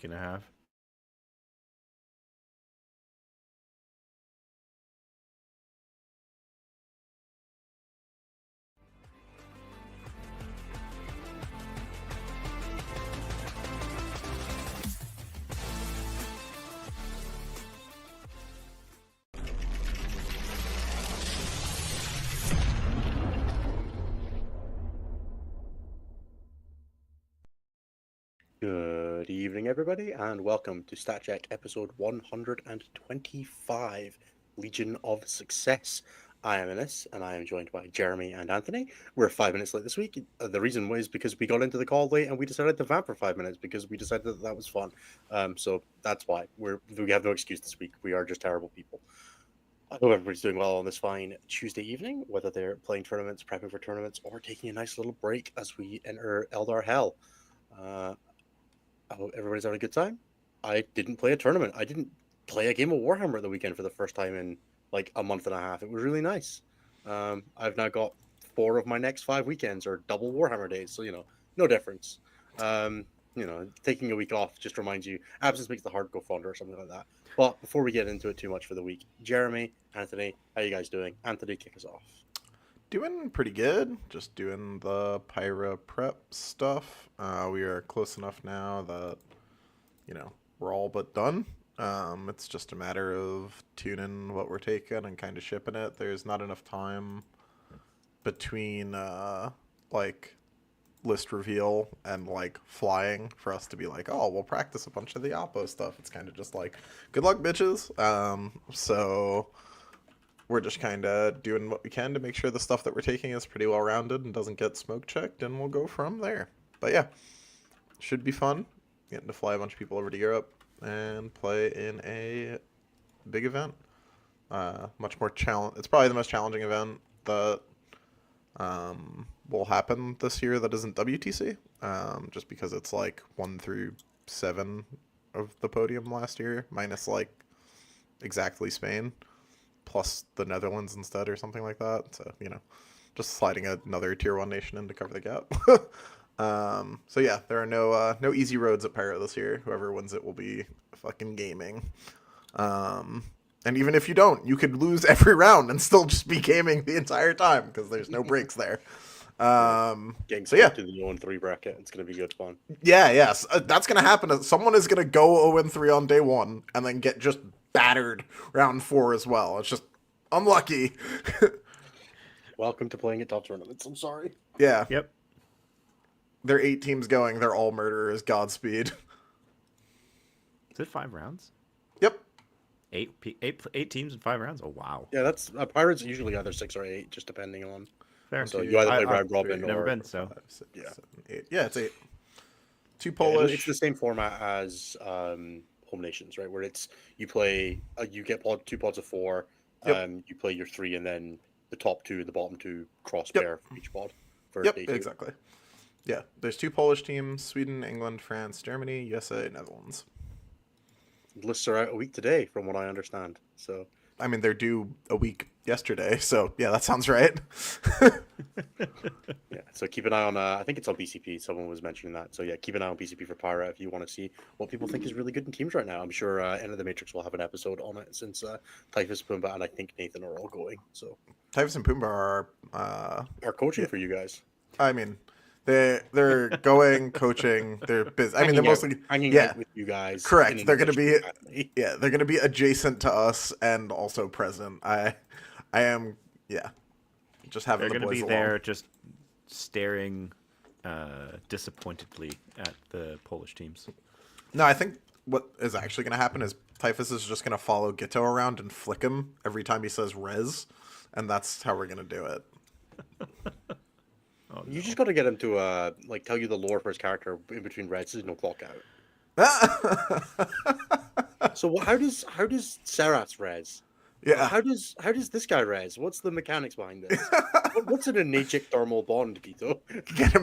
gonna have. Good evening, everybody, and welcome to StatCheck episode 125, Legion of Success. I am Innes, and I am joined by Jeremy and Anthony. We're 5 minutes late this week. The reason was because we got into the call late and we decided to vamp for 5 minutes because we decided that was fun. So that's why we have no excuse this week. We are just terrible people. I hope everybody's doing well on this fine Tuesday evening, whether they're playing tournaments, prepping for tournaments, or taking a nice little break as we enter Eldar Hell. I hope everybody's having a good time. I didn't play a tournament. I didn't play a game of Warhammer at the weekend for the first time in like a month and a half. It was really nice. I've now got 4 of my next 5 weekends are double Warhammer days, so no difference. Taking a week off just reminds you absence makes the heart go fonder or something like that. But before we get into it too much for the week, Jeremy, Anthony, how you guys doing? Anthony, kick us off. Doing pretty good. Just doing the Pyra prep stuff. We are close enough now that, we're all but done. It's just a matter of tuning what we're taking and kind of shipping it. There's not enough time between, list reveal and, flying for us to be like, oh, we'll practice a bunch of the Oppo stuff. It's kind of just like, good luck, bitches. So we're just kind of doing what we can to make sure the stuff that we're taking is pretty well rounded and doesn't get smoke checked, and we'll go from there. But yeah, should be fun getting to fly a bunch of people over to Europe and play in a big event. Much more challenge. It's probably the most challenging event that will happen this year that isn't WTC, just because it's like 1 through 7 of the podium last year, minus exactly Spain, plus the Netherlands instead or something like that. So, just sliding another tier 1 nation in to cover the gap. So yeah, there are no easy roads at Pyro this year. Whoever wins it will be fucking gaming. And even if you don't, you could lose every round and still just be gaming the entire time because there's no breaks there. Getting so yeah, to the 0-3 bracket, it's going to be good fun. Yeah, yes, that's going to happen. Someone is going to go 0-3 on day 1 and then get just battered round 4 as well. It's just unlucky. Welcome to playing at top tournaments. I'm sorry. Yeah. Yep. There are 8 teams going. They're all murderers. Godspeed. Is it 5 rounds? Yep. 8 teams in 5 rounds? Oh, wow. Yeah, that's Pirates usually either 6 or 8, just depending on. Fair. So you either play round robin or never been, so 5, 6, yeah. 7, 8. Yeah, it's 8. 2 Yeah, Polish. it's the same format as Home Nations, right? Where it's you play, you get 2 pods of 4. Yep. You play your 3, and then the top 2 and the bottom 2 cross Yep. pair for each pod. For Yep, day 2. exactly. Yeah, there's 2 Polish teams: Sweden, England, France, Germany, USA, Netherlands. Lists are out a week today, from what I understand. So I mean, they're due a week yesterday, so yeah, that sounds right. yeah, so keep an eye on. I think it's on BCP. Someone was mentioning that. So yeah, keep an eye on BCP for Pyra if you want to see what people think is really good in teams right now. I'm sure End of the Matrix will have an episode on it since Typhus, Pumbaa, and I think Nathan are all going. So Typhus and Pumbaa are coaching for you guys. I mean, they're going coaching. They're busy. I mean, they're mostly hanging out with you guys. Correct. They're going to be they're going to be adjacent to us and also present. I am just having. They're going to be there, just staring disappointedly at the Polish teams. No, I think what is actually going to happen is Typhus is just going to follow Gitto around and flick him every time he says "res," and that's how we're going to do it. Oh, you just got to get him to tell you the lore for his character in between reds. There's no clock out. So how does Saras res? Yeah. How does this guy res? What's the mechanics behind this? What's an enagic thermal bond, Pito? Get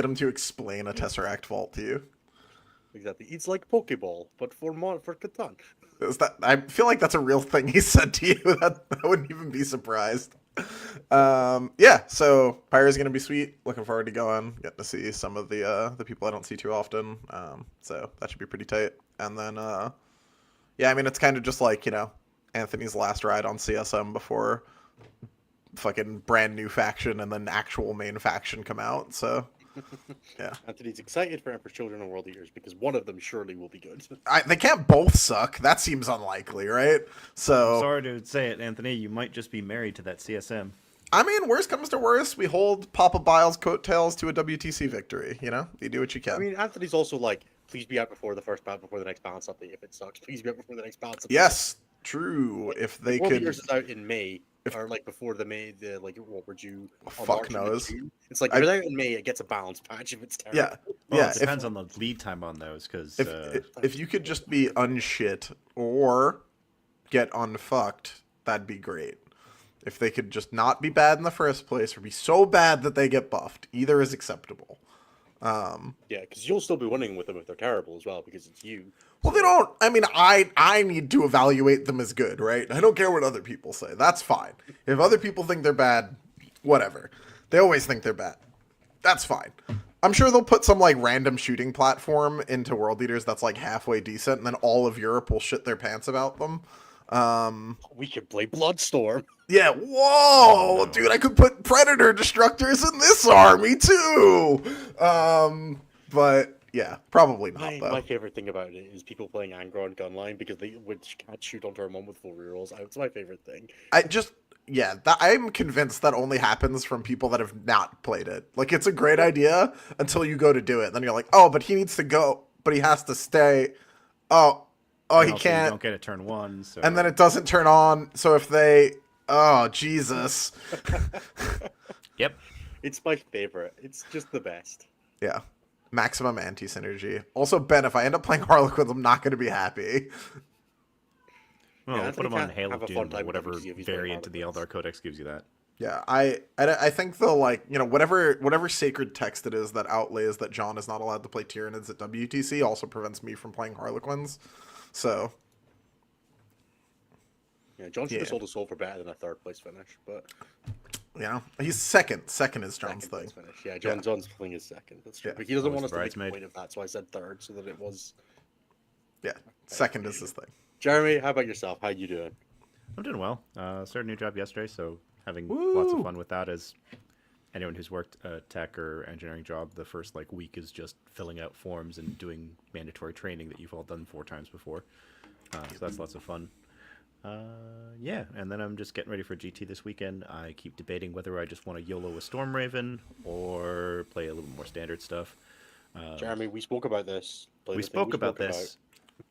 him to explain a Tesseract Vault to you. Exactly. It's like Pokeball, but for Catan. I feel like that's a real thing he said to you. That I wouldn't even be surprised. Yeah, so Pyro's gonna be sweet. Looking forward to going. Getting to see some of the people I don't see too often. So that should be pretty tight. And then yeah, I mean it's kind of just like, Anthony's last ride on CSM before fucking brand new faction and then actual main faction come out. So yeah. Anthony's excited for Emperor's Children and World Eaters because one of them surely will be good. They can't both suck. That seems unlikely, right? So Sorry to say it, Anthony. You might just be married to that CSM. I mean, worst comes to worst, we hold Papa Biles' coattails to a WTC victory. You do what you can. I mean, Anthony's also like, please be out before the next balance update. If it sucks, please be out before the next balance update. Yes, true. If they World could, Eaters is out in May, or like before what were due? on fuck March and knows. June. It's like if it's out in May, it gets a balance patch if it's terrible. Yeah, Well, yeah. it depends on the lead time on those, because If you could just be unshit or get unfucked, that'd be great. If they could just not be bad in the first place or be so bad that they get buffed, either is acceptable. Yeah, because you'll still be winning with them if they're terrible as well, because it's you. Well, they don't. I mean, I need to evaluate them as good, right? I don't care what other people say. That's fine. If other people think they're bad, whatever. They always think they're bad. That's fine. I'm sure they'll put some like random shooting platform into World Eaters that's like halfway decent, and then all of Europe will shit their pants about them. We could play Bloodstorm. Yeah, whoa, dude, I could put Predator Destructors in this army too. But yeah, probably not though. My favorite thing about it is people playing Angron on Gunline because they can't shoot on turn 1 with full rerolls. It's my favorite thing. I'm convinced that only happens from people that have not played it. Like, it's a great idea until you go to do it. Then you're like, oh, but he needs to go, but he has to stay. Oh, and he also can't. You don't get a turn 1, so... And then it doesn't turn on. So if they, oh Jesus. Yep. It's my favorite. It's just the best. Yeah. Maximum anti-synergy. Also, Ben, if I end up playing Harlequins, I'm not going to be happy. Well, Yeah, we'll put Anthony them on can't Hail have of a fun Doom or time with them whatever because if he's playing variant of the Harlequins. Eldar Codex gives you that. Yeah, I think the like, whatever sacred text it is that outlays that John is not allowed to play Tyranids at WTC also prevents me from playing Harlequins. So Yeah, John should have Yeah. sold his soul for better than a 3rd place finish, but he's second. Second is John's second thing. place finish. Yeah, John's playing his second. That's true. Yeah. But he doesn't Oh, want us he's to make a bridesmaid. point of that, so I said 3rd so that it was. Yeah, second is his thing. Jeremy, how about yourself? How you doing? I'm doing well. Started a new job yesterday, so having lots of Woo! fun with that. As anyone who's worked a tech or engineering job, the first week is just filling out forms and doing mandatory training that you've all done 4 times before. So that's lots of fun. Yeah, and then I'm just getting ready for GT this weekend. I keep debating whether I just want to YOLO a Stormraven or play a little more standard stuff. Jeremy, we spoke about this. Play We the thing spoke about this,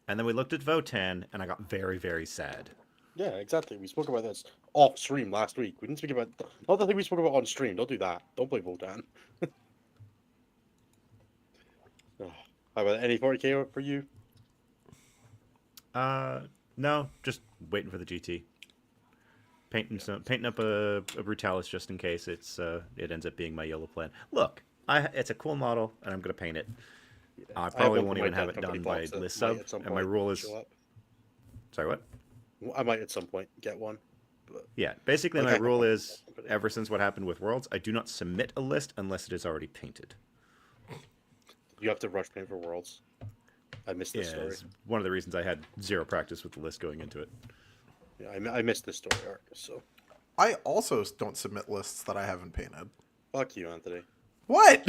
and then we looked at Votan, and I got very, very sad. Yeah, exactly. We spoke about this off stream last week. We didn't speak about not the thing we spoke about on stream. Don't do that. Don't play Votan. How about any 40k for you? No, just waiting for the GT. Painting up a Brutalis just in case it ends up being my yellow plan. Look, it's a cool model, and I'm gonna paint it. I probably one won't for my even have deck it company done by box that list might sub, at some and my point rule is... show up. Sorry, what? I might at some point get one. But Yeah, basically my Okay. rule is, ever since what happened with Worlds, I do not submit a list unless it is already painted. you have to rush paint for Worlds. I missed this Yeah, story. it's one of the reasons I had zero practice with the list going into it. Yeah, I missed this story arc. So I also don't submit lists that I haven't painted. fuck you, Anthony. What?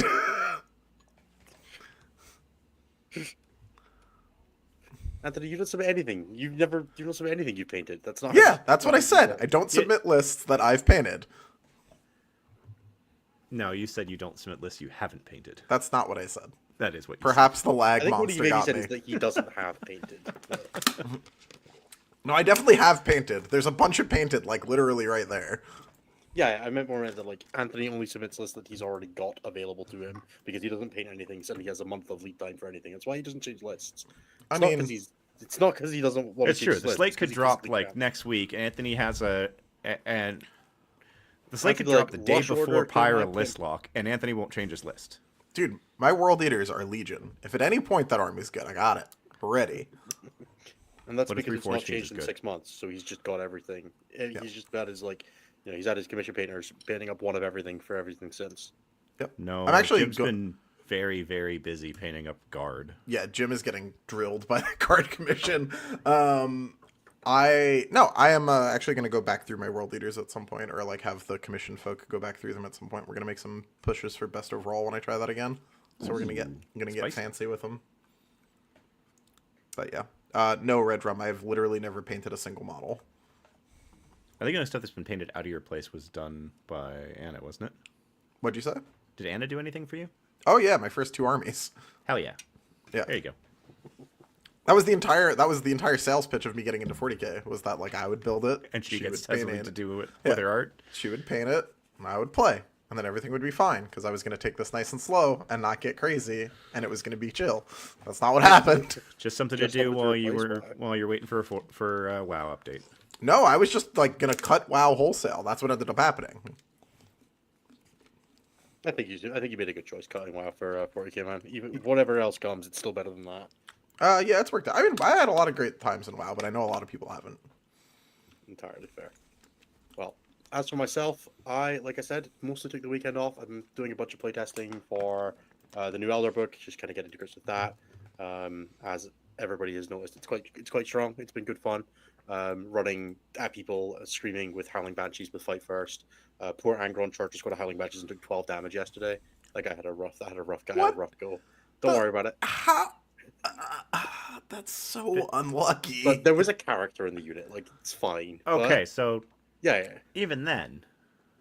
Anthony, you don't submit anything. You don't submit anything you painted. That's not. Yeah, that's what I said. I don't submit lists that I've painted. No, you said you don't submit lists you haven't painted. That's not what I said. That is what you Perhaps the I lag think what he monster maybe got said me. is that he doesn't have painted. No, I definitely have painted. There's a bunch of painted, like literally right there. Yeah, I meant more that like Anthony only submits lists that he's already got available to him because he doesn't paint anything, so he has a month of lead time for anything. That's why he doesn't change lists. I It's not mean- 'cause it's not because he doesn't want It's to true. change The his slate lists, could 'cause he drop physically like can't. next week. Anthony has and the slate could Anthony, drop like, the day rush order before came Pyra out, list lock, and Anthony won't change his list. Dude, my World Eaters are Legion. If at any point that army's good, I got it. We're ready. And that's What if because it's Reforged not change is changed in good? 6 months, so he's just got everything. Yeah. He's just got his like Yeah, he's had his commission painters painting up one of everything for everything since. Yep. No, I'm actually Jim's been very, very busy painting up guard. Yeah, Jim is getting drilled by the card commission. I am actually going to go back through my world leaders at some point, or like have the commission folk go back through them at some point. We're going to make some pushes for best overall when I try that again. So we're going to get Spicy. fancy with them. But yeah, no red rum. I've literally never painted a single model. I think the stuff that's been painted out of your place was done by Anna, wasn't it? What'd you say? Did Anna do anything for you? Oh yeah, my first 2 armies. Hell yeah. Yeah. There you go. That was the entire sales pitch of me getting into 40K, was that like I would build it And she gets would something to do with Yeah. her art. She would paint it, and I would play, and then everything would be fine because I was going to take this nice and slow and not get crazy, and it was going to be chill. That's not what happened. Just something Just to do something to replace WoW. while you're waiting for WoW update. No, I was just like going to cut WoW wholesale. That's what ended up happening. I think you made a good choice cutting WoW for 40k, man. Even whatever else comes, it's still better than that. Yeah, it's worked out. I mean, I had a lot of great times in WoW, but I know a lot of people haven't. Entirely fair. Well, as for myself, like I said, mostly took the weekend off. I'm doing a bunch of playtesting for the new Elder book, just kind of getting to grips with that. As everybody has noticed, it's quite strong. It's been good fun. Running at people, screaming with Howling Banshees with Fight First. Poor Angron Church just got a Howling Banshees and took 12 damage yesterday. Like I had a rough guy, I had a rough go. Don't worry about it. How? That's so unlucky. But there was a character in the unit, like it's fine. Okay, But, so yeah. even then,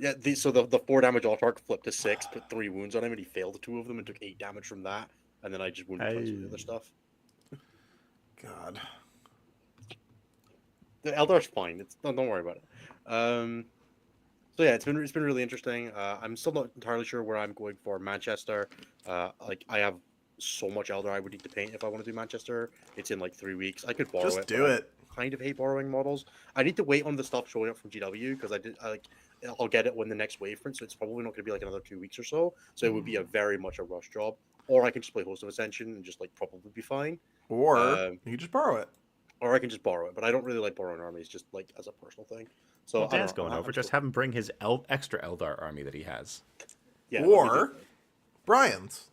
Yeah, so the 4 damage alt arc flipped to 6, put 3 wounds on him, and he failed 2 of them and took 8 damage from that. And then I just wounded twice with the other stuff. God. The Eldar's fine. Don't worry about it. So yeah, it's been really interesting. I'm still not entirely sure where I'm going for Manchester. Like I have so much Eldar I would need to paint if I want to do Manchester. It's in like 3 weeks. I could borrow Just it. do but it. I kind of hate borrowing models. I need to wait on the stuff showing up from GW because I'll get it when the next wave prints, so it's probably not going to be like another 2 weeks or so. So it would be a very much a rush job. Or I can just play Host of Ascension and just like probably be fine. Or you just borrow it. Or I can just borrow it, but I don't really like borrowing armies just like as a personal thing. So well, I don't Dan's know. going I'm over. Just still- have him bring his extra Eldar army that he has. yeah, that'd be Or good. Brian's.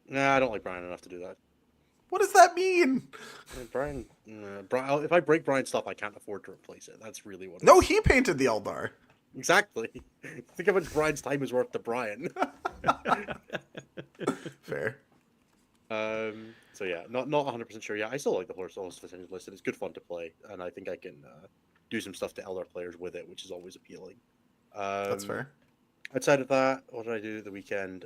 Nah, I don't like Brian enough to do that. What does that mean? Brian, if I break Brian's stuff, I can't afford to replace it. That's really what. No, he painted the Eldar. Exactly. Think how much Brian's time is worth to Brian. Fair. So yeah, not 100% sure. Yeah, I still like the Host of Ascension listed. It's good fun to play, and I think I can do some stuff to Eldar players with it, which is always appealing. That's fair. Outside of that, what did I do the weekend?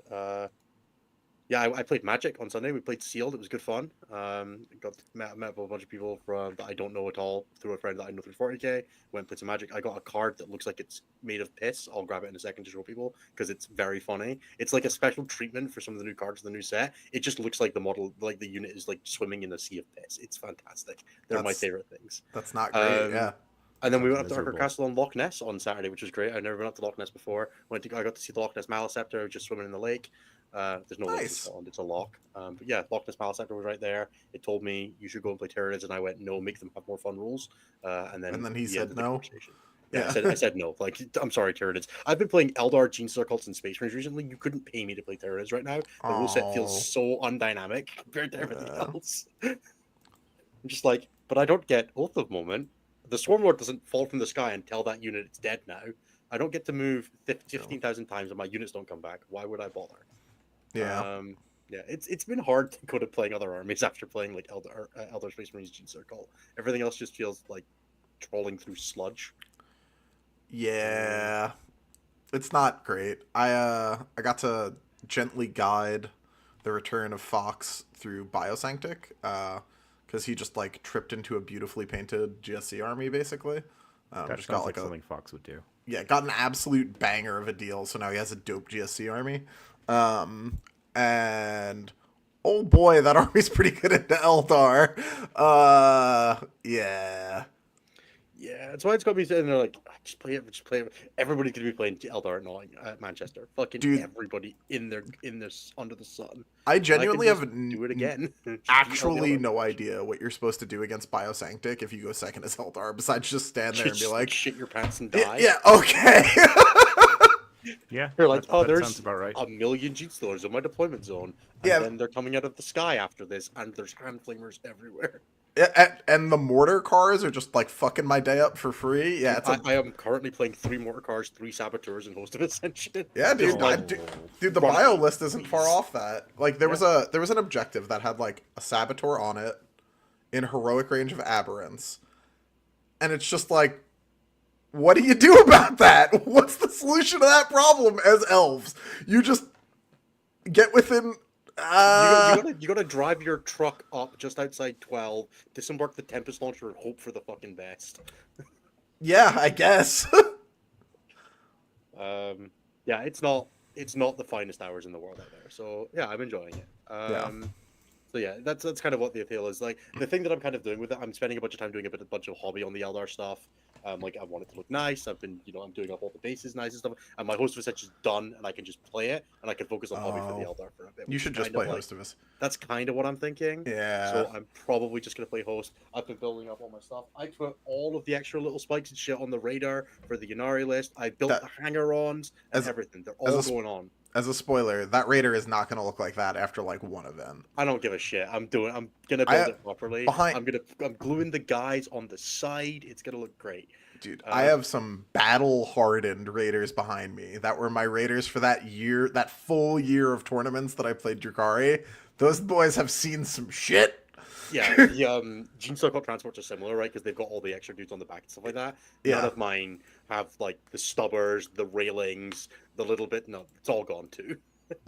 Yeah, I played Magic on Sunday. We played Sealed. It was good fun. Met up with a bunch of people that I don't know at all through a friend that I know through 40k. Went and played some Magic. I got a card that looks like it's made of piss. I'll grab it in a second to show people because it's very funny. It's like a special treatment for some of the new cards in the new set. It just looks like the model, like the unit is like swimming in a sea of piss. It's fantastic. They're my favorite things. That's not great. Yeah. And then we went Sounds up to Harker miserable. Castle on Loch Ness on Saturday, which was great. I've never been up to Loch Ness before. I got to see the Loch Ness Maliceptor just swimming in the lake. There's no lake in Nice. Scotland, it's a loch. But yeah, Loch Ness Maliceptor was right there. It told me you should go and play Tyranids, and I went, no, make them have more fun rules. And then he we said ended the no? conversation. Yeah, Yeah. I said no. Like, I'm sorry, Tyranids. I've been playing Eldar, Gene Circles, and Space Marines recently. You couldn't pay me to play Tyranids right now. The rule set Aw. feels so undynamic compared to everything Yeah. else. I'm just like, but I don't get Oath of Moment. The Swarmlord doesn't fall from the sky and tell that unit it's dead now. I don't get to move 15,000 times and my units don't come back. Why would I bother? Yeah. Yeah, it's been hard to go to playing other armies after playing like Elder Space Marines Gene Circle. Everything else just feels like trawling through sludge. Yeah. It's not great. I got to gently guide the return of Fox through Biosanctic, because he just like tripped into a beautifully painted GSC army basically. That Just sounds got like like something Fox would do. got an absolute banger of a deal. So now he has a dope GSC army. And oh boy, that army's pretty good into Eldar. Yeah. Yeah, that's why it's got me sitting there like, "Ah, just play it, just play it. Everybody's gonna be playing Eldar at Manchester. Fucking Dude, everybody in this under the sun. I And I can genuinely just have do it again. Just beat all the actually other no players. idea what you're supposed to do against Biosanctic if you go second as Eldar, besides just stand there and be Just like, shit your pants and yeah, die. yeah, okay. Yeah, You're like, oh, that there's sounds about right. a million Jeet Stealers in my deployment zone, and Yeah. then they're coming out of the sky after this, and there's hand flamers everywhere. And the mortar cars are just like fucking my day up for free. Yeah, it's I am currently playing 3 mortar cars, 3 saboteurs, and host of ascension. yeah, Just dude. like, Dude, the run bio it, list isn't far please. off that. Like there was an objective that had like a saboteur on it in heroic range of aberrants, and it's just like, what do you do about that? What's the solution to that problem as elves? You just get within. You gotta drive your truck up just outside 12, disembark the Tempest launcher, and hope for the fucking best. Yeah, I guess. Yeah, it's not the finest hours in the world out there. So yeah, I'm enjoying it. Yeah. So yeah, that's kind of what the appeal is. Like the thing that I'm kind of doing with it, I'm spending a bunch of time doing a bunch of hobby on the Eldar stuff. Like I want it to look nice. I've been, I'm doing up all the bases nice and stuff. And my host of Ascension is done, and I can just play it, and I can focus on hobby for the Oh. Eldar for a bit. You which should is just kind of play like- host of us. That's kind of what I'm thinking. Yeah. So I'm probably just gonna play host. I've been building up all my stuff. I put all of the extra little spikes and shit on the radar for the Yanari list. I built That- the hanger-ons and as- everything. They're as all a sp- going on. As a spoiler, that raider is not going to look like that after like one event. I don't give a shit. I'm gonna build it properly. I'm gluing the guys on the side. It's gonna look great. Dude, I Uh, have some battle-hardened raiders behind me. That were my raiders for that year, that full year of tournaments that I played Drukhari. Those boys have seen some shit. Yeah, the Gene Circle transports are similar, right? Because they've got all the extra dudes on the back and stuff like that. Yeah. None of mine have like the stubbers, the railings, the little bit. No, it's all gone too.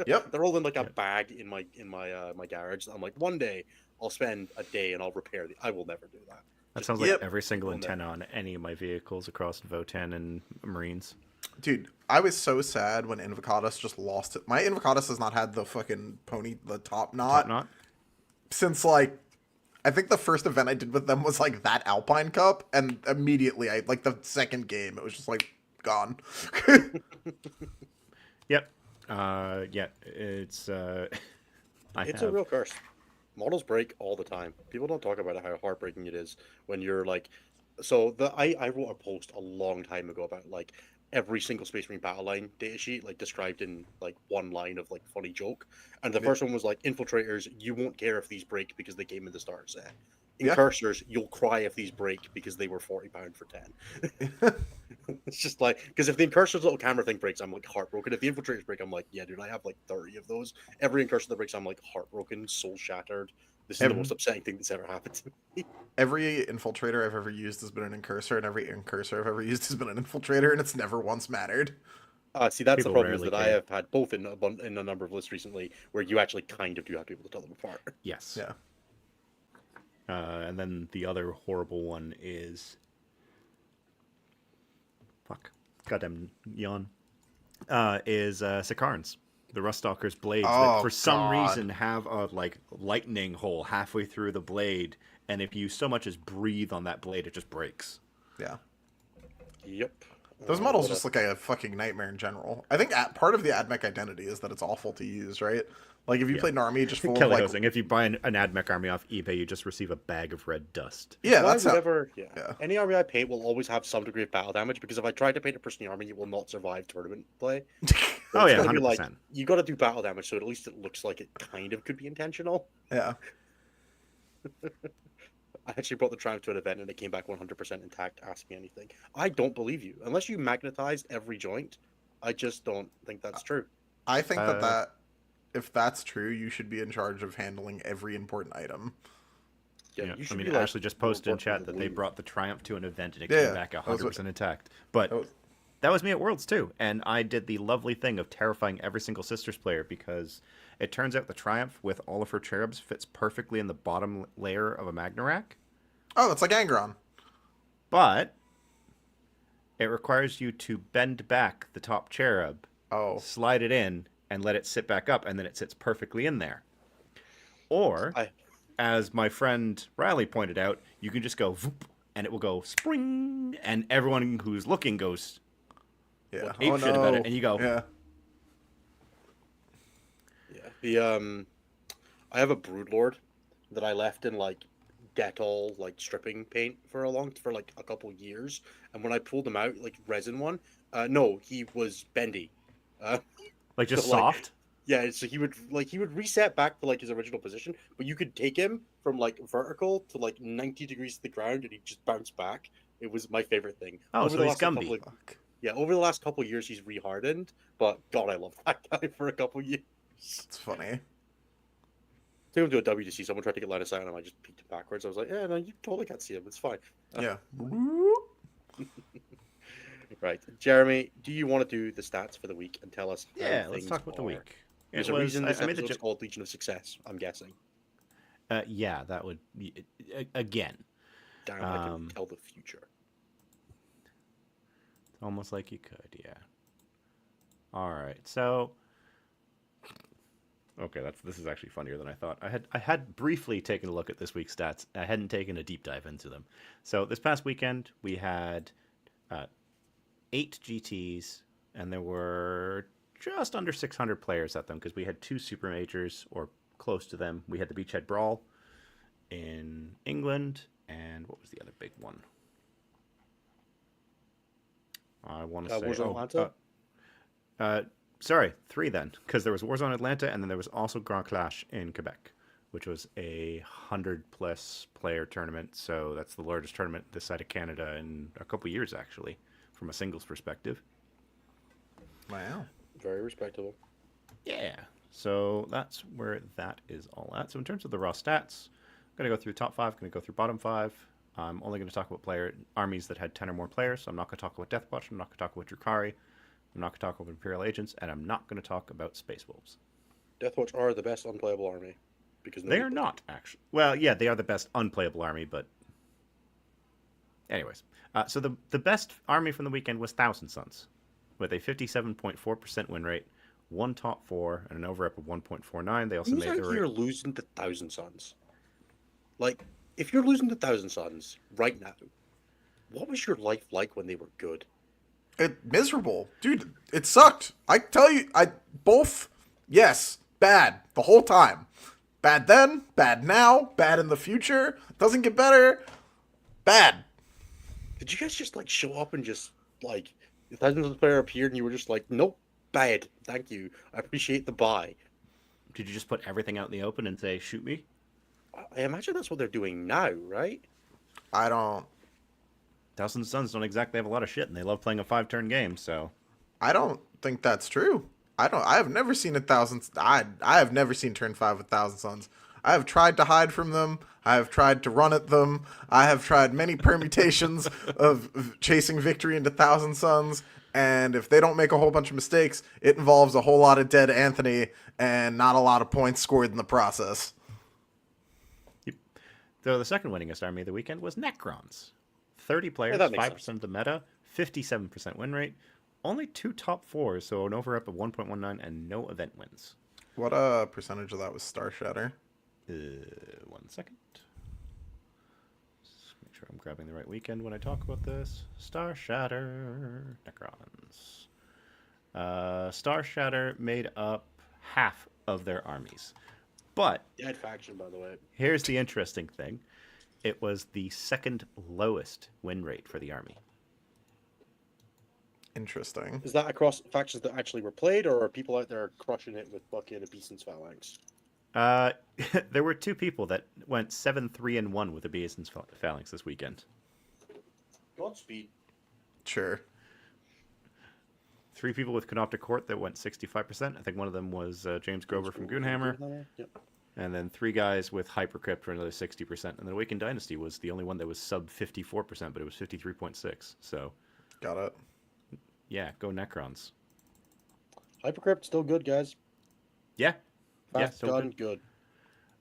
Yep. They're all in like a bag in my my garage. I'm like, one day I'll spend a day and I'll repair the. I will never do that. That Just- sounds like Yep. every single Well, no. antenna on any of my vehicles across Votan and Marines. Dude, I was so sad when Invocatus just lost it. My Invocatus has not had the fucking the top knot Not since like I think the first event I did with them was like that Alpine Cup, and immediately I like the second game it was just like gone. Yep. Yeah. It's It's a real curse. Models break all the time. People don't talk about how heartbreaking it is when you're like. So I wrote a post a long time ago about like every single Space Marine battle line datasheet, like described in like one line of like funny joke. And the first one was like, infiltrators, you won't care if these break because they came in the start set. Yeah. Incursors, you'll cry if these break because they were £40 for 10. It's just like, because if the Incursor's little camera thing breaks, I'm like heartbroken. If the infiltrators break, I'm like, yeah, dude, I have like 30 of those. Every Incursor that breaks, I'm like heartbroken, soul shattered. This is the most upsetting thing that's ever happened to me. Every infiltrator I've ever used has been an incursor, and every incursor I've ever used has been an infiltrator, and it's never once mattered. See, that's People the problem is rarely that I care. have had both in a number of lists recently where you actually kind of do have to be able to tell them apart. yes. Yeah. And then the other horrible one is goddamn yawn. Is Sikarns. The Ruststalker's blades that Oh, for some God. reason have a like lightning hole halfway through the blade, and if you so much as breathe on that blade, it just breaks. Yeah. Yep. Those models what just look like a fucking nightmare in general. I think part of the AdMech identity is that it's awful to use, right? Like if you Yeah. played an army just full of Kelly like, Hosing, if you buy an AdMech army off eBay, you just receive a bag of red dust. yeah, Why that's how, whatever, yeah. Any army I paint will always have some degree of battle damage because if I try to paint a personal army, it will not survive tournament play. So Oh, it's yeah, gotta be like, 100%. you got to do battle damage, so at least it looks like it kind of could be intentional. yeah. I actually brought the Triumph to an event and it came back 100% intact. Ask me anything. I don't believe you unless you magnetized every joint. I just don't think that's true. I think Uh, that if that's true, you should be in charge of handling every important item. Yeah, you I should mean, be, like, Ashley just more posted in important chat than that the they Blue. brought the Triumph to an event and it Yeah, came back that was 100% intact. But That was- that was me at Worlds too, and I did the lovely thing of terrifying every single Sisters player because it turns out the Triumph with all of her cherubs fits perfectly in the bottom layer of a Magnarak, Oh, it's like Angron. but it requires you to bend back the top cherub, Oh, slide it in, and let it sit back up, and then it sits perfectly in there. Or, I- as my friend Riley pointed out, you can just go voop and it will go spring, and everyone who's looking goes Yeah. ape shit about it, and you go, Yeah. Yeah. I have a Broodlord that I left in like Dettol like stripping paint for like a couple years, and when I pulled him out, like resin one, no, he was bendy. Uh, like just so like soft. yeah, so he would reset back to like his original position, but you could take him from like vertical to like 90 degrees to the ground, and he just bounced back. It was my favorite thing. Oh, so he's Gumby. Over the last couple of years, he's rehardened. But God, I love that guy for a couple of years. It's funny. Took him to a WTC. Someone tried to get line of sight on him. I just peeked him backwards. I was like, yeah, no, you totally can't see him. It's fine. Yeah. Right, Jeremy, do you want to do the stats for the week and tell us? Yeah, how let's things talk about the are? week. There's It a was, reason this I made the episode's called Legion of Success. I'm guessing. yeah, that would be again. Damn, I can tell the future. Almost like you could, yeah. All right, so okay, this is actually funnier than I thought. I had briefly taken a look at this week's stats. I hadn't taken a deep dive into them. So this past weekend we had 8 GTs, and there were just under 600 players at them because we had 2 super majors or close to them. We had the Beachhead Brawl in England, and what was the other big one? I want to say Warzone Atlanta? Sorry, 3 then, because there was Warzone Atlanta, and then there was also Grand Clash in Quebec, which was a 100+ player tournament. So that's the largest tournament this side of Canada in a couple years, actually, from a singles perspective. Wow. Very respectable. Yeah. So that's where that is all at. So in terms of the raw stats, I'm going to go through top 5, going to go through bottom 5. I'm only going to talk about armies that had 10 or more players. So I'm not going to talk about Deathwatch. I'm not going to talk about Drukhari. I'm not going to talk about Imperial Agents. And I'm not going to talk about Space Wolves. Deathwatch are the best unplayable army. Because they are not, actually. Well, yeah, they are the best unplayable army, but... Anyways. So the best army from the weekend was Thousand Suns, with a 57.4% win rate, 1 top 4, and an over-up of 1.49. They also Who's made out here losing to Thousand Suns? Like, if you're losing to Thousand Suns right now, what was your life like when they were good? Miserable. Dude, it sucked. I tell you, yes, bad, the whole time. Bad then, bad now, bad in the future, doesn't get better, bad. Did you guys just, like, show up and just, like, the Thousand Suns player appeared and you were just like, nope, bad, thank you, I appreciate the buy? Did you just put everything out in the open and say, shoot me? I imagine that's what they're doing now, right? I don't... Thousand Suns don't exactly have a lot of shit, and they love playing a 5-turn game, so... I don't think that's true. I have never seen I have never seen turn 5 with Thousand Suns. I have tried to hide from them. I have tried to run at them. I have tried many permutations of chasing victory into Thousand Suns. And if they don't make a whole bunch of mistakes, it involves a whole lot of dead Anthony and not a lot of points scored in the process. Yep. So the second winningest army of the weekend was Necrons. 30 players, that makes 5% sense. of the meta, 57% win rate, only 2 top 4s, so an over-up of 1.19 and no event wins. What percentage of that was Star Shatter? 1 second. Just make sure I'm grabbing the right weekend when I talk about this. Star Shatter, Necrons. Star Shatter made up half of their armies. But Dead faction, by the way. here's the interesting thing. It was the second lowest win rate for the army. Interesting. Is that across factions that actually were played, or are people out there crushing it with fucking obeisance phalanx? There were 2 people that went 7-3-1 with obeisance phalanx this weekend. Godspeed. Sure. 3 people with Canoptic Court that went 65%. I think one of them was James Grover from Goonhammer. Yep. And then 3 guys with Hypercrypt for another 60%. And then Awakened Dynasty was the only one that was sub 54%, but it was 53.6. So, Got it. yeah, go Necrons. Hypercrypt still good, guys. Yeah. Fast still gun, good.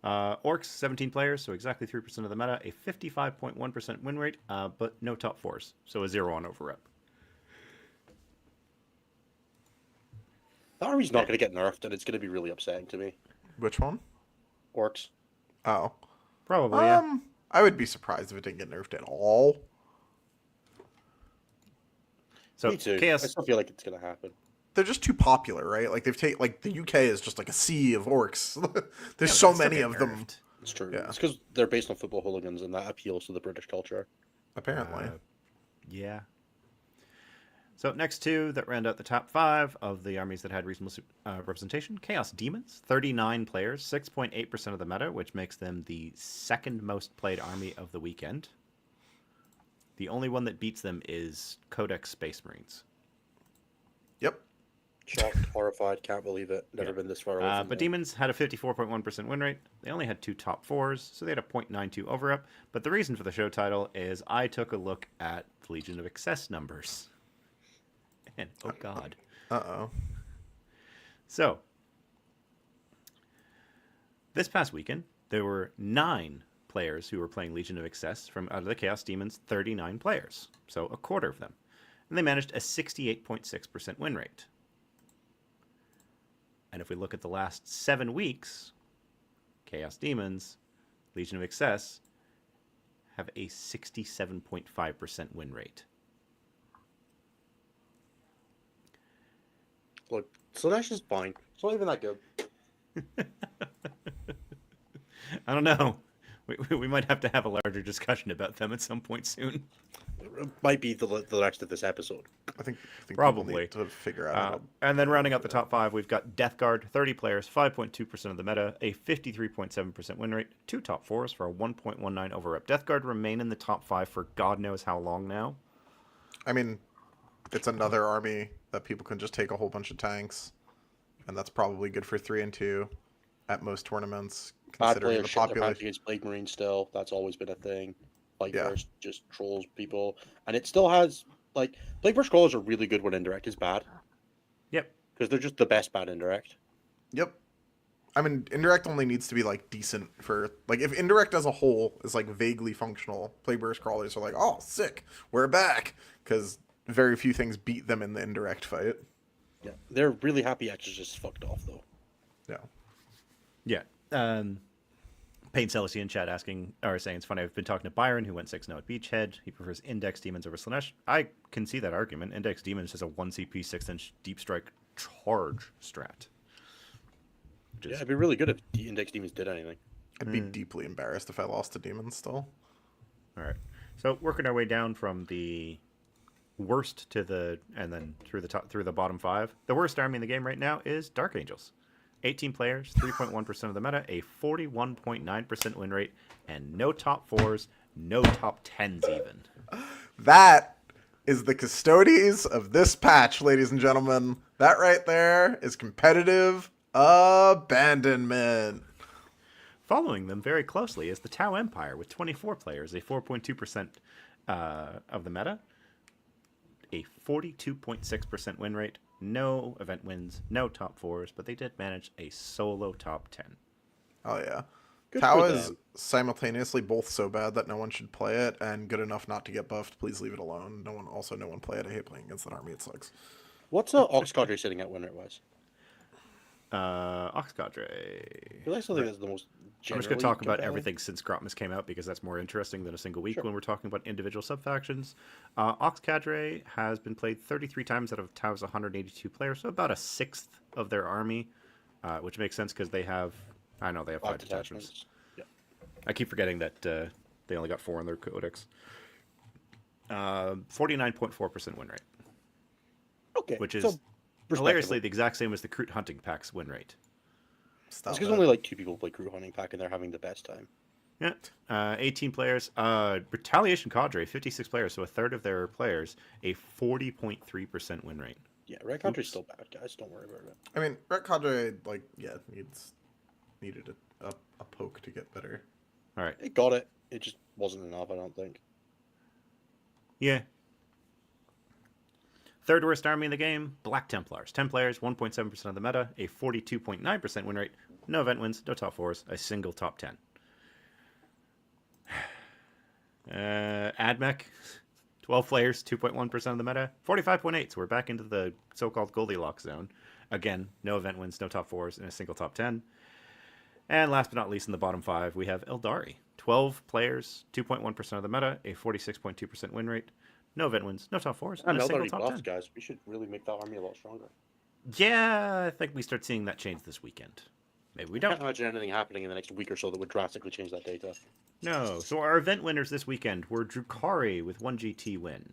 Orcs, 17 players, so exactly 3% of the meta. A 55.1% win rate, but no top 4s. So a 0 on over-up. That army's not going to get nerfed, and it's going to be really upsetting to me. Which one? Orcs. Oh. Probably, yeah. I would be surprised if it didn't get nerfed at all. So Me too. I Chaos. still feel like it's gonna happen. They're just too popular, right? Like the UK is just like a sea of orcs. There's Yeah, so they still many get of them. nerfed. It's true. Yeah. It's because they're based on football hooligans, and that appeals to the British culture. Apparently. Yeah. So next two that round out the top 5 of the armies that had reasonable representation: Chaos Demons, 39 players, 6.8% of the meta, which makes them the second most played army of the weekend. The only one that beats them is Codex Space Marines. Yep. Shocked, horrified, can't believe it. Never Yeah. been this far away from But home. Demons had a 54.1% win rate. They only had 2 top 4s, so they had a 0.92 over up. But the reason for the show title is I took a look at the Legion of Excess numbers. And oh god. Uh-oh. So, this past weekend, there were 9 players who were playing Legion of Excess from out of the Chaos Demons, 39 players. So, a quarter of them. And they managed a 68.6% win rate. And if we look at the last 7 weeks, Chaos Demons, Legion of Excess, have a 67.5% win rate. Look, Slanesh is fine. It's not even that good. I don't know. We might have to have a larger discussion about them at some point soon. It might be the rest of this episode. I think Probably. people need to figure out. And then rounding out the top 5, we've got Death Guard, 30 players, 5.2% of the meta, a 53.7% win rate, 2 top 4s for a 1.19 over up. Death Guard remain in the top 5 for God knows how long now. I mean, it's another army that people can just take a whole bunch of tanks, and that's probably good for 3 and 2 at most tournaments. Bad Considering players the shit their pants population. against Plague Marine still. That's always been a thing. Plague Yeah. Burst just trolls people. And it still has, like, Plague Burst crawlers are really good when indirect is bad. Yep. Because they're just the best bad indirect. Yep. I mean, indirect only needs to be like decent for like if indirect as a whole is like vaguely functional. Playburst crawlers are like, oh, sick, we're back, because very few things beat them in the indirect fight. Yeah. They're really happy Exorcists fucked off, though. Yeah. Yeah. Pain Celestia in chat saying it's funny. I've been talking to Byron, who went 6-0 at Beachhead. He prefers Index Demons over Slanesh. I can see that argument. Index Demons is a 1 CP 6-inch deep strike charge strat. Yeah, it'd be really good if the Index Demons did anything. I'd be deeply embarrassed if I lost to demons still. All right. So working our way down from the worst to the and then through the bottom 5. The worst army in the game right now is Dark Angels. 18 players, 3.1% of the meta, a 41.9% win rate, and no top 4s, no top 10s even. That is the custodies of this patch, ladies and gentlemen. That right there is competitive abandonment. Following them very closely is the Tau Empire with 24 players, a 4.2% of the meta, a 42.6% win rate, no event wins, no top 4s, but they did manage a solo top 10. Oh yeah. Good Tau for is them. simultaneously both so bad that no one should play it and good enough not to get buffed. Please leave it alone. No one play it. I hate playing against that army. It sucks. What's Ox Cadre sitting at win rate wise? Ox Cadre. I feel like something that's the most. I'm just going to talk about compelling. everything since Grotmus came out because that's more interesting than a single week Sure. when we're talking about individual subfactions. Ox Cadre has been played 33 times out of Tau's 182 players, so about a sixth of their army, which makes sense because they have 5 detachments. Yeah. I keep forgetting that they only got 4 in their codex. 49.4% win rate, Okay. which so is respectable. hilariously the exact same as the Kroot Hunting Pack's win rate. Stop It's because it. only like 2 people play Crew Hunting Pack and they're having the best time. Yeah, 18 players. Retaliation Cadre, 56 players, so a third of their players, a 40.3% win rate. Yeah, Red Country's still bad, guys. Don't worry about it. I mean, Ret Cadre, needed a poke to get better. All right. It got it. It just wasn't enough, I don't think. Yeah. Third worst army in the game, Black Templars. 10 players, 1.7% of the meta, a 42.9% win rate, no event wins, no top 4s, a single top 10. Admech, 12 players, 2.1% of the meta, 45.8, so we're back into the so-called Goldilocks zone. Again, no event wins, no top 4s, and a single top 10. And last but not least, in the bottom 5, we have Eldari. 12 players, 2.1% of the meta, a 46.2% win rate, no event wins, no top 4s, and And a single Eldari top buffs, 10. guys. We should really make that army a lot stronger. Yeah, I think we start seeing that change this weekend. Maybe we I can't don't. imagine anything happening in the next week or so that would drastically change that data. No. So our event winners this weekend were Drukari with 1 GT win.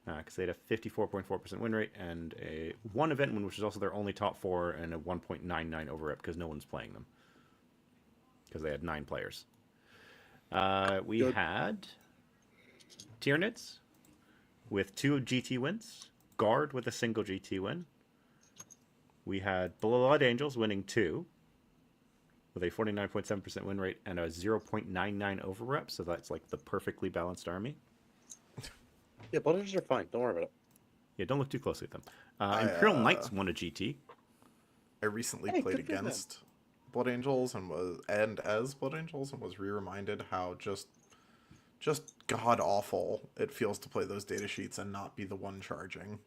Because they had a 54.4% win rate and a 1 event win, which is also their only top 4, and a 1.99 over rep because no one's playing them. Because they had 9 players. We Good. had Tyranids with 2 GT wins. Guard with a single GT win. We had Blood Angels winning 2 with a 49.7% win rate and a 0.99 over rep. So that's like the perfectly balanced army. Yeah, Butters are fine. Don't worry about it. Yeah, don't look too closely at them. Imperial Knights won a GT. I recently Hey, played good for them. against Blood Angels and as Blood Angels and was re-reminded how just god awful it feels to play those data sheets and not be the one charging.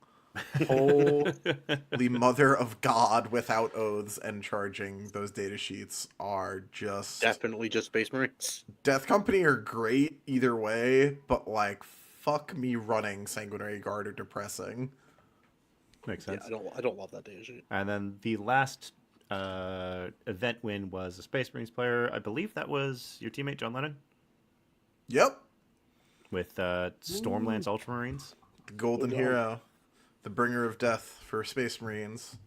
Holy mother of God, without oaths and charging, those data sheets are just Definitely just Space Marines. Death Company are great either way, but like fuck me running Sanguinary Guard are depressing. Makes Yeah, sense. I don't love that data sheet. And then the last event win was a Space Marines player. I believe that was your teammate John Lennon Yep. with Stormlands Ultramarines. The Golden Oh, no. Hero. The bringer of death for Space Marines.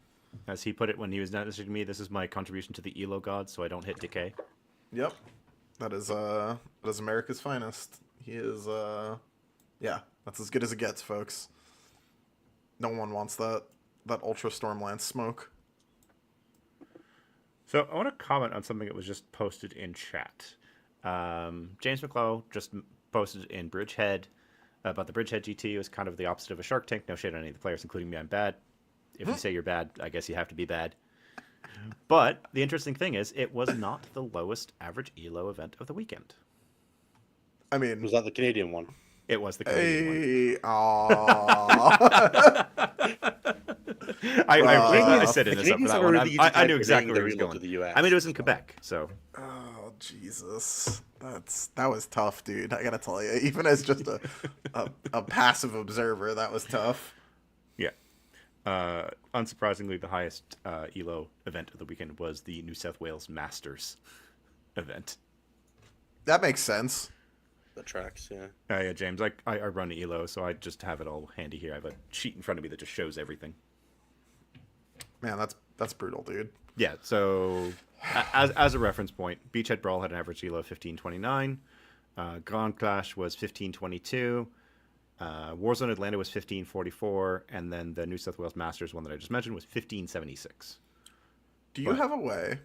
As he put it when he was messaging me, this is my contribution to the Elo gods, so I don't hit decay. Yep. That is America's finest. He is yeah, that's as good as it gets, folks. No one wants that Ultra Stormlance smoke. So I want to comment on something that was just posted in chat. James McClough just posted in Bridgehead about the Bridgehead GT. It was kind of the opposite of a Shark Tank. No shade on any of the players, including me. I'm bad. If you say you're bad, I guess you have to be bad. But the interesting thing is, it was not the lowest average ELO event of the weekend. I mean, Was that the Canadian one? It was the Canadian one. hey, aww. I said it the this up for Canadians that have a one. really easy I time knew exactly where conveying he was their going. elo to the US, I mean, it was in so. Quebec, so Oh Jesus, that was tough, dude. I gotta tell you, even as just a passive observer, that was tough. yeah. Unsurprisingly, the highest ELO event of the weekend was the New South Wales Masters event. That makes sense. The tracks, yeah. Yeah, James, I run ELO, so I just have it all handy here. I have a sheet in front of me that just shows everything. Man, that's brutal, dude. Yeah, so as a reference point, Beachhead Brawl had an average ELO of 1529. Grand Clash was 1522. Warzone Atlanta was 1544. And then the New South Wales Masters one that I just mentioned was 1576. Do you have a way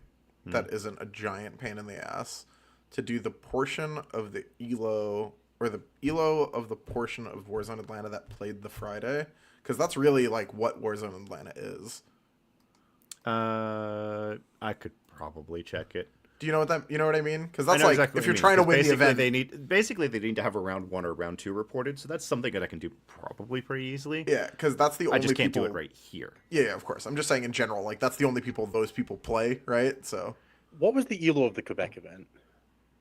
that isn't a giant pain in the ass to do the portion of the ELO or the ELO of the portion of Warzone Atlanta that played the Friday? Because that's really like what Warzone Atlanta is. I could probably check it. Do you know what I mean? Because I that's know like exactly if what you're you mean, trying to 'cause win the basically event. they need to have a round 1 or round 2 reported, so that's something that I can do probably pretty easily. Yeah, because that's the only I just can't people... do it right here. Yeah, of course. I'm just saying in general, like that's the only people those people play, right? So What was the elo of the Quebec event?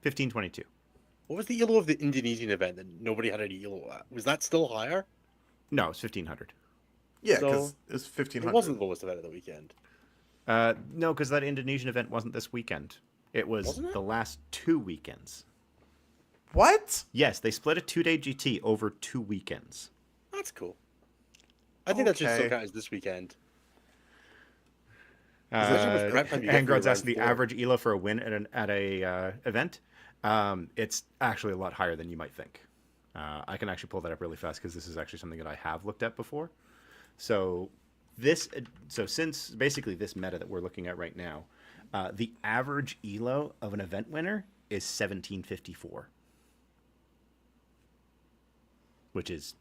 1522. What was the elo of the Indonesian event that nobody had any elo at? Was that still higher? No, it's 1500. yeah, So, because it's 1500. It wasn't the lowest event of the weekend. No, because that Indonesian event wasn't this weekend. It was Wasn't it? the last 2 weekends. What? Yes, they split a 2-day GT over 2 weekends. That's cool. I think that should still Okay. count as this weekend. Imagine how much prep time you get for Hangard's your asking the round 4. average ELO for a win at a event. It's actually a lot higher than you might think. I can actually pull that up really fast because this is actually something that I have looked at before. So since basically this meta that we're looking at right now, the average ELO of an event winner is 1754, which is,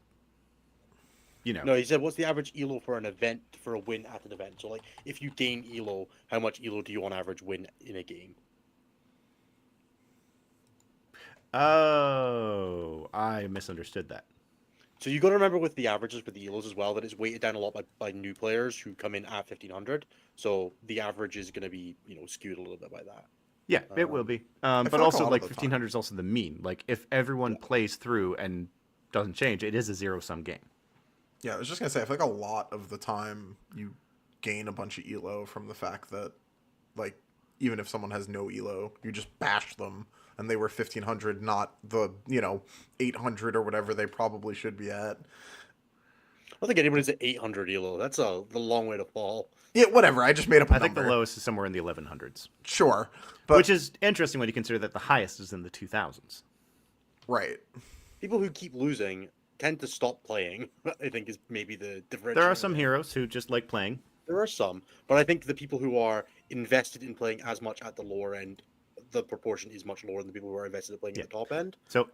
No, he said, what's the average elo for an event, for a win at an event? So, like, if you gain elo, how much elo do you on average win in a game? Oh, I misunderstood that. So you got to remember with the averages for the elos as well that it's weighted down a lot by new players who come in at 1500. So the average is going to be skewed a little bit by that. Yeah, it will be. I But feel like a also, lot of like the 1500 is also the mean. Like if everyone plays through and doesn't change, it is a zero-sum game. Yeah, I was just gonna say, I feel like a lot of the time you gain a bunch of elo from the fact that, like, even if someone has no elo, you just bash them, and they were 1500, not the 800 or whatever they probably should be at. I don't think anybody's at 800 elo. That's the long way to fall. Yeah, whatever. I just made up a I number. think the lowest is somewhere in the 1100s. Sure, but Which is interesting when you consider that the highest is in the 2000s. right. People who keep losing tend to stop playing. I think is maybe the difference. There are some heroes who just like playing. There are some, but I think the people who are invested in playing as much at the lower end, the proportion is much lower than the people who are invested in playing at the top end. So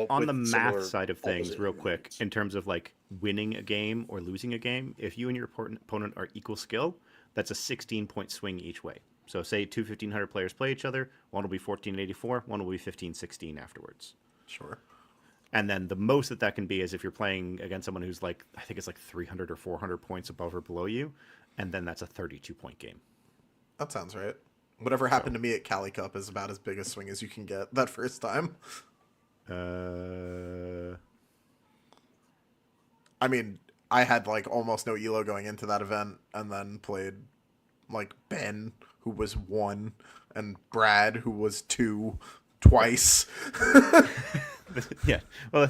on with the similar math side of things, opposite real quick, ingredients. in terms of like winning a game or losing a game, if you and your opponent are equal skill, that's a 16-point swing each way. So say two 1500 players play each other, one will be 1484, one will be 1516 afterwards. Sure. And then the most that can be is if you're playing against someone who's like, I think it's like 300 or 400 points above or below you, and then that's a 32-point game. That sounds right. Whatever happened to me at Cali Cup is about as big a swing as you can get that first time. I mean, I had like almost no elo going into that event, and then played like Ben, who was 1, and Brad, who was 2, twice. Yeah. Well,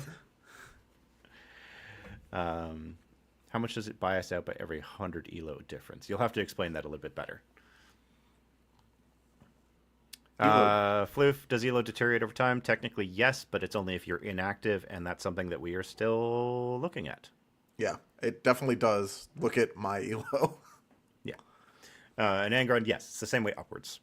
how much does it buy us out by every 100 elo difference? You'll have to explain that a little bit better. Floof, does elo deteriorate over time? Technically, yes, but it's only if you're inactive, and that's something that we are still looking at. Yeah, it definitely does. Look at my elo. Yeah. And Angron, yes, it's the same way upwards.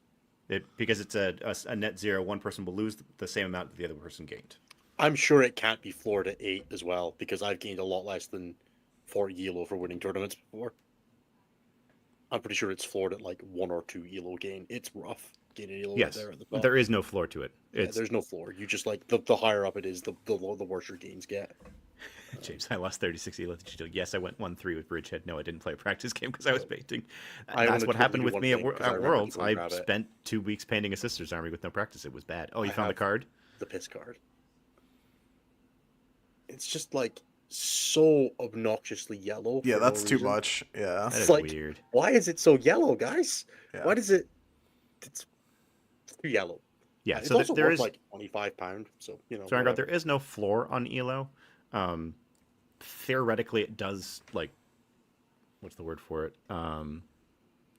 Because it's a net zero, one person will lose the same amount that the other person gained. I'm sure it can't be floored at 8 as well, because I've gained a lot less than 40 elo for winning tournaments before. I'm pretty sure it's floored at like 1 or 2 elo gain. It's rough gaining elo Yes, there at the top. there is no floor to it. It's There's no floor. You just like the higher up it is, the worse your gains get. James, I lost 36 elo. Did you do? Yes, I went 1-3 with Bridgehead. No, I didn't play a practice game because I was painting. I That's wanna what happened totally with do me one thing, 'cause I at remember Worlds. people I grab it. spent 2 weeks painting a Sister's Army with no practice. It was bad. Oh, you I found the have- card? The piss card. It's just like so obnoxiously yellow. Yeah, for that's no too reason. much. Yeah. That It's is like, weird. why is it so yellow, guys? Yeah. Why does it? It's too yellow. Yeah, It's so also there worth is. like £25. So So Angron, whatever. there is no floor on elo. Theoretically, it does like, what's the word for it?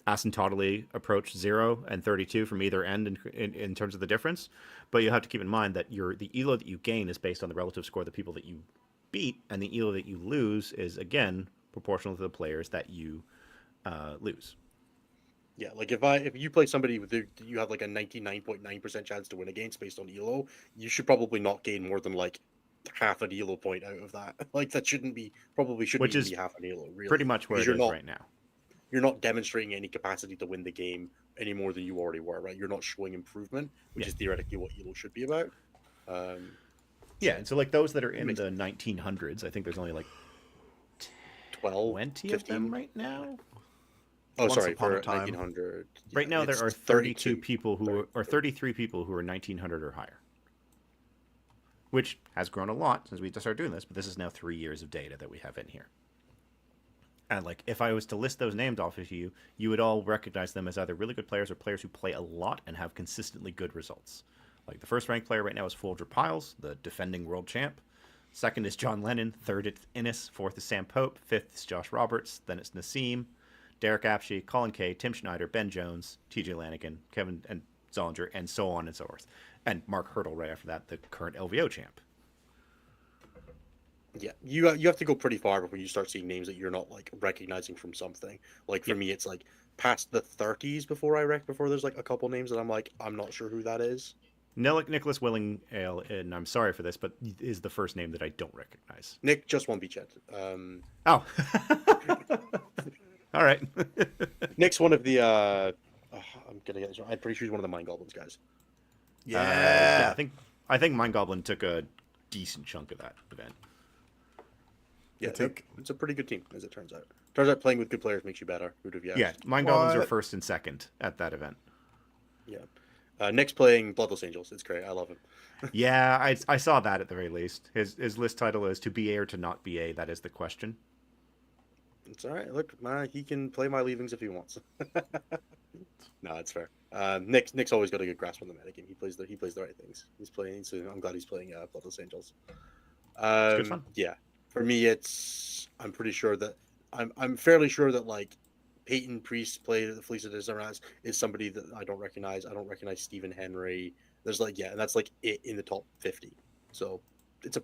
Asymptotically approach 0 and 32 from either end in terms of the difference. But you have to keep in mind that the elo that you gain is based on the relative score of the people that you beat, and the elo that you lose is again proportional to the players that you lose. Yeah, like if you play somebody you have like a 99.9% chance to win against based on elo, you should probably not gain more than like half an elo point out of that. Like that shouldn't be Which even is be half an elo. Really, Pretty much where because it you're is not right now. you're not demonstrating any capacity to win the game any more than you already were. Right, you're not showing improvement, which is theoretically what elo should be about. Yeah, and so like those that are in Makes the 1900s, I think there's only like 12, 20 of 15? them right now. Oh, Once sorry, upon a for time. 1900. Right now, there it's are 32 people who are 33 people who are 1900 or higher, which has grown a lot since we just started doing this. But this is now 3 years of data that we have in here. And like, if I was to list those names off to you, you would all recognize them as either really good players or players who play a lot and have consistently good results. Like the first ranked player right now is Folger Piles, the defending world champ. Second is John Lennon. Third is Innes. Fourth is Sam Pope. Fifth is Josh Roberts. Then it's Nassim, Derek Apshe, Colin Kay, Tim Schneider, Ben Jones, TJ Lanigan, Kevin and Zollinger, and so on and so forth. And Mark Hurdle right after that, the current LVO champ. Yeah, you have to go pretty far before you start seeing names that you're not like recognizing from something. Like for me, it's like past the 30s before there's like a couple names that I'm not sure who that is. Nicholas Willingale, and I'm sorry for this, but is the first name that I don't recognize. Nick just won't be Chet. Oh. All right. Nick's one of the I'm gonna get this wrong. I'm pretty sure he's one of the Mind Goblins guys. Yeah. I think Mind Goblin took a decent chunk of that event. Yeah, think it's a pretty good team, as it turns out. Turns out playing with good players makes you better. Who'd have Yeah, guessed? Mind Goblins are What? first and second at that event. Yeah. Nick's playing Bloodless Angels. It's great. I love him. Yeah, I saw that at the very least. His list title is to BA or to not BA. That is the question. It's all right. Look, he can play my leavings if he wants. No, it's fair. Nick's always got a good grasp on the metagame. He plays the right things. He's playing. So I'm glad he's playing Bloodless Angels. It's good fun. Yeah. For me, I'm fairly sure that like Peyton Priest played the Fleece of Disarras is somebody that I don't recognize. I don't recognize Stephen Henry. There's like, yeah, and that's like it in the top 50. So it's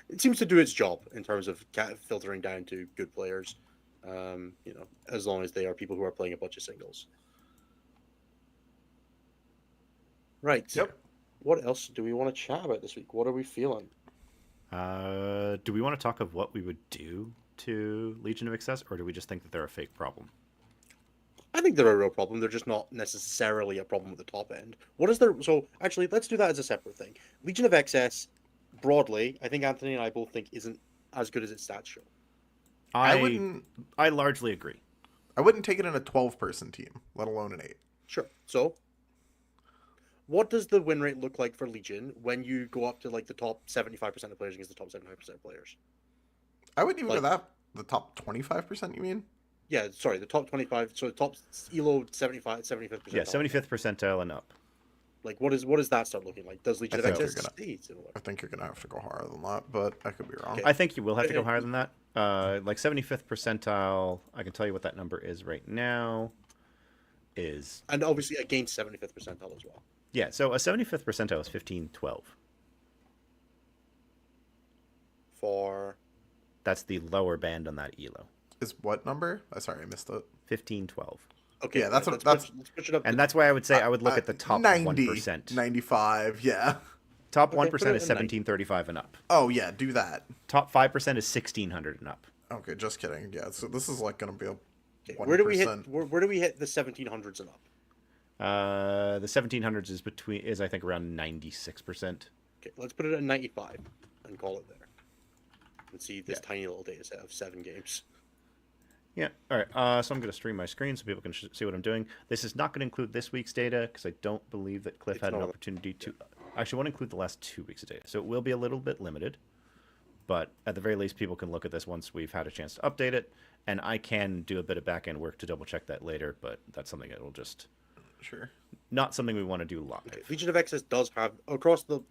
it seems to do its job in terms of filtering down to good players. As long as they are people who are playing a bunch of singles. Right. Yep. What else do we want to chat about this week? What are we feeling? Do we want to talk of what we would do to Legion of Excess, or do we just think that they're a fake problem? I think they're a real problem. They're just not necessarily a problem at the top end. So actually, let's do that as a separate thing. Legion of Excess, broadly, I think Anthony and I both think isn't as good as its stats show. I largely agree. I wouldn't take it in a 12-person team, let alone an 8. Sure. So, what does the win rate look like for Legion when you go up to like the top 75% of players against the top 75% of players? I wouldn't even go that. The top 25%, you mean? Yeah, sorry, the top 25. So the top ELO 75th percentile. Yeah, 75th percentile and up. Like, what does that start looking like? Does Legion of Excess stay similar? I think you're gonna have to go higher than that, but I could be wrong. Okay. I think you will have to go higher than that. Like 75th percentile, I can tell you what that number is right now. And obviously against 75th percentile as well. Yeah, so a 75th percentile is 1512. That's the lower band on that ELO. Is what number? Sorry, I missed it. 1512. Okay, yeah, let's push it up. And that's why I would say I would look at the top 90, 1%. 95, yeah. Top 1% put is it at 1735 and up. Oh, yeah, do that. Top 5% is 1600 and up. Okay, just kidding. Yeah, so this is like going to be a 1%. Where do we hit the 1700s and up? The 1700s is I think around 96%. Okay, let's put it at 95 and call it there. And see this tiny little data set of 7 games. Yeah. All right. So I'm going to stream my screen so people can see what I'm doing. This is not going to include this week's data because I don't believe that Cliff had an opportunity to. Actually, I want to include the last 2 weeks of data, so it will be a little bit limited. But at the very least, people can look at this once we've had a chance to update it, and I can do a bit of back end work to double check that later. But that's something that will just not something we want to do live. Okay. Legion of Excess does have across the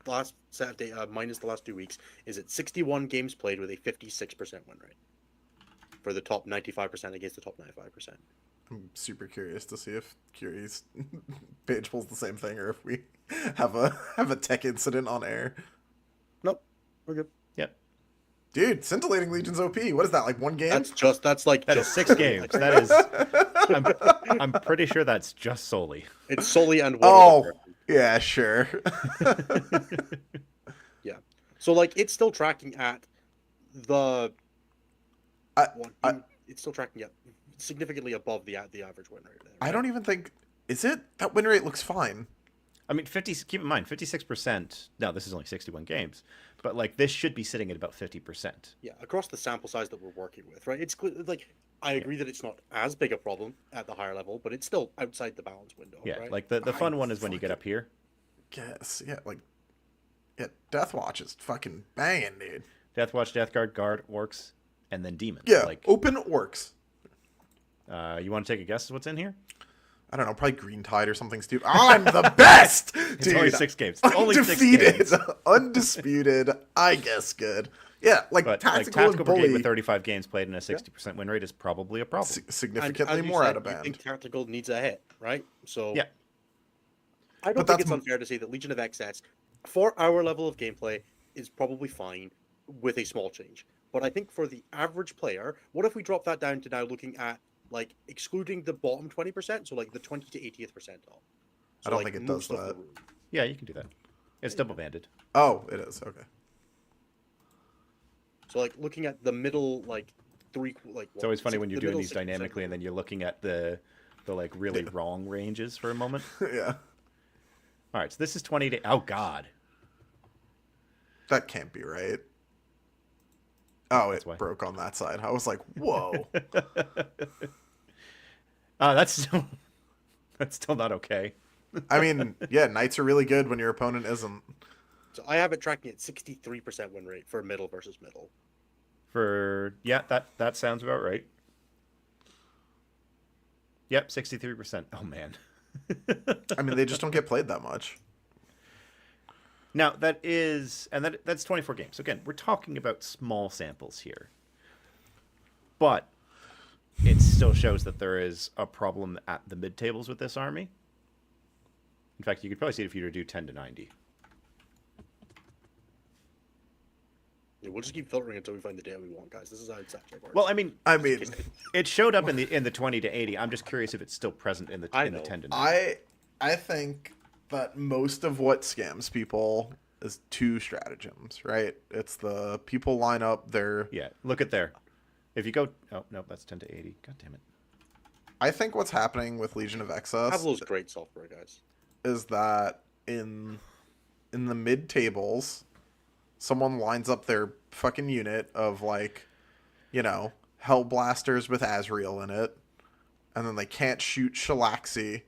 last set of data minus the last 2 weeks is at 61 games played with a 56% win rate for the top 95% against the top 95%. I'm super curious to see if Curie's page pulls the same thing or if we have a tech incident on air. Nope, we're good. Yep. Dude, Scintillating Legion's OP. What is that, like 1 game? That is 6 games. That is. I'm pretty sure that's just Soli. It's Soli and Water. Oh, yeah, sure. Yeah. So like it's still tracking at the. It's still tracking significantly above the average win rate. There, right? I don't even think that win rate looks fine. I mean, keep in mind, 56%. Now, this is only 61 games, but like this should be sitting at about 50%. Yeah, across the sample size that we're working with, right? It's like I agree that it's not as big a problem at the higher level, but it's still outside the balance window. Yeah, right? like the fun one is when you get up here. Yes, yeah, Deathwatch is fucking banging, dude. Deathwatch, Deathguard, Guard, Orcs, and then Demons. Yeah, like open Orcs. You want to take a guess what's in here? I don't know, probably Green Tide or something stupid. I'm the best, dude. It's only 6 games. Undefeated, undisputed. I guess good. Yeah, tactical and Brigade with 35 games played and a 60% win rate is probably a problem. Significantly more out of band. I think tactical needs a hit, right? So yeah, I don't think it's unfair to say that Legion of Excess, for our level of gameplay, is probably fine with a small change. But I think for the average player, what if we drop that down to now looking at like excluding the bottom 20%, so like the 20 to 80th percentile? So I don't think it does that. Yeah, you can do that. It's double banded. Oh, it is. Okay. So like looking at the middle, like it's always funny when you're doing these dynamically and then you're looking at the like really wrong ranges for a moment. Yeah. All right, so this is 20 to. Oh God. That can't be right. Oh, That's it why. broke on that side. I was like, whoa. That's still that's still not okay. I mean, yeah, knights are really good when your opponent isn't. So I have it tracking at 63% win rate for middle versus middle. That sounds about right. Yep, 63%. Oh man. I mean, they just don't get played that much. Now that's 24 games. Again, we're talking about small samples here. But it still shows that there is a problem at the mid tables with this army. In fact, you could probably see it if you were to do 10 to 90. Yeah, we'll just keep filtering until we find the data we want, guys. This is how it's actually works. Well, I mean, it showed up in the 20 to 80. I'm just curious if it's still present in the 10 to 90. I think that most of what scams people is two stratagems, right? It's the people line up their. Yeah, look at there. If you go, oh no, that's 10 to 80. God damn it. I think what's happening with Legion of Excess Pavlo's great software, guys. is that in the mid tables, someone lines up their fucking unit of like, Hell Blasters with Azrael in it, and then they can't shoot Shalaxi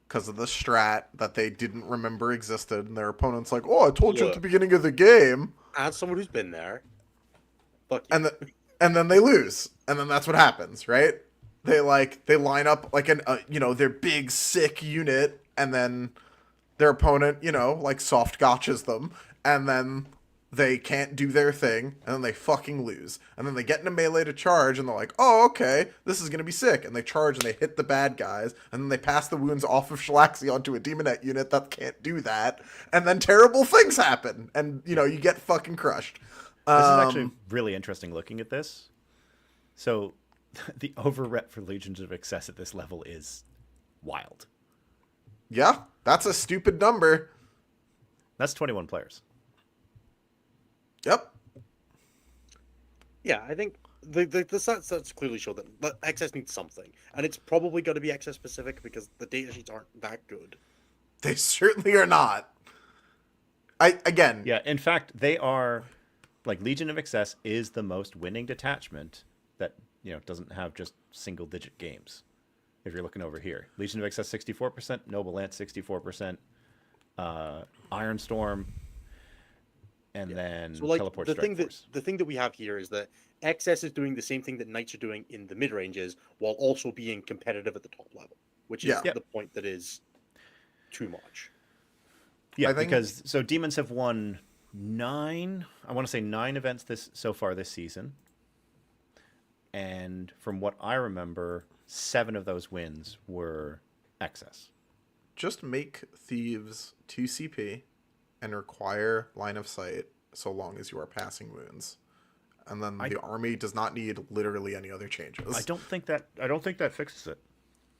because of the strat that they didn't remember existed, and their opponent's like, "Oh, I told you at the beginning of the game." As someone who's been there, fuck you. And then they lose, and then that's what happens, right? They line up like their big sick unit, and then their opponent, soft gotchas them, and then they can't do their thing, and then they fucking lose. And then they get in a melee to charge, and they're like, oh, okay, this is going to be sick. And they charge, and they hit the bad guys, and then they pass the wounds off of Shalaxi onto a Demonette unit that can't do that. And then terrible things happen, and, you get fucking crushed. This is actually really interesting looking at this. So, the overrep for Legions of Excess at this level is wild. Yeah, that's a stupid number. That's 21 players. Yep. Yeah, I think the stats clearly show that XS needs something, and it's probably going to be XS specific because the data sheets aren't that good. They certainly are not. Yeah, in fact, they are like Legion of Excess is the most winning detachment that doesn't have just single digit games. If you're looking over here, Legion of Excess 64%, Noble Lance 64%, Iron Storm. And then Teleport Strike Force. The thing that we have here is that XS is doing the same thing that Knights are doing in the mid ranges, while also being competitive at the top level, which is the point that is too much. Yeah, because Demons have won 9 events so far this season, and from what I remember, 7 of those wins were XS. Just make Thieves 2 CP. And require line of sight so long as you are passing wounds, and then the army does not need literally any other changes. I don't think that fixes it.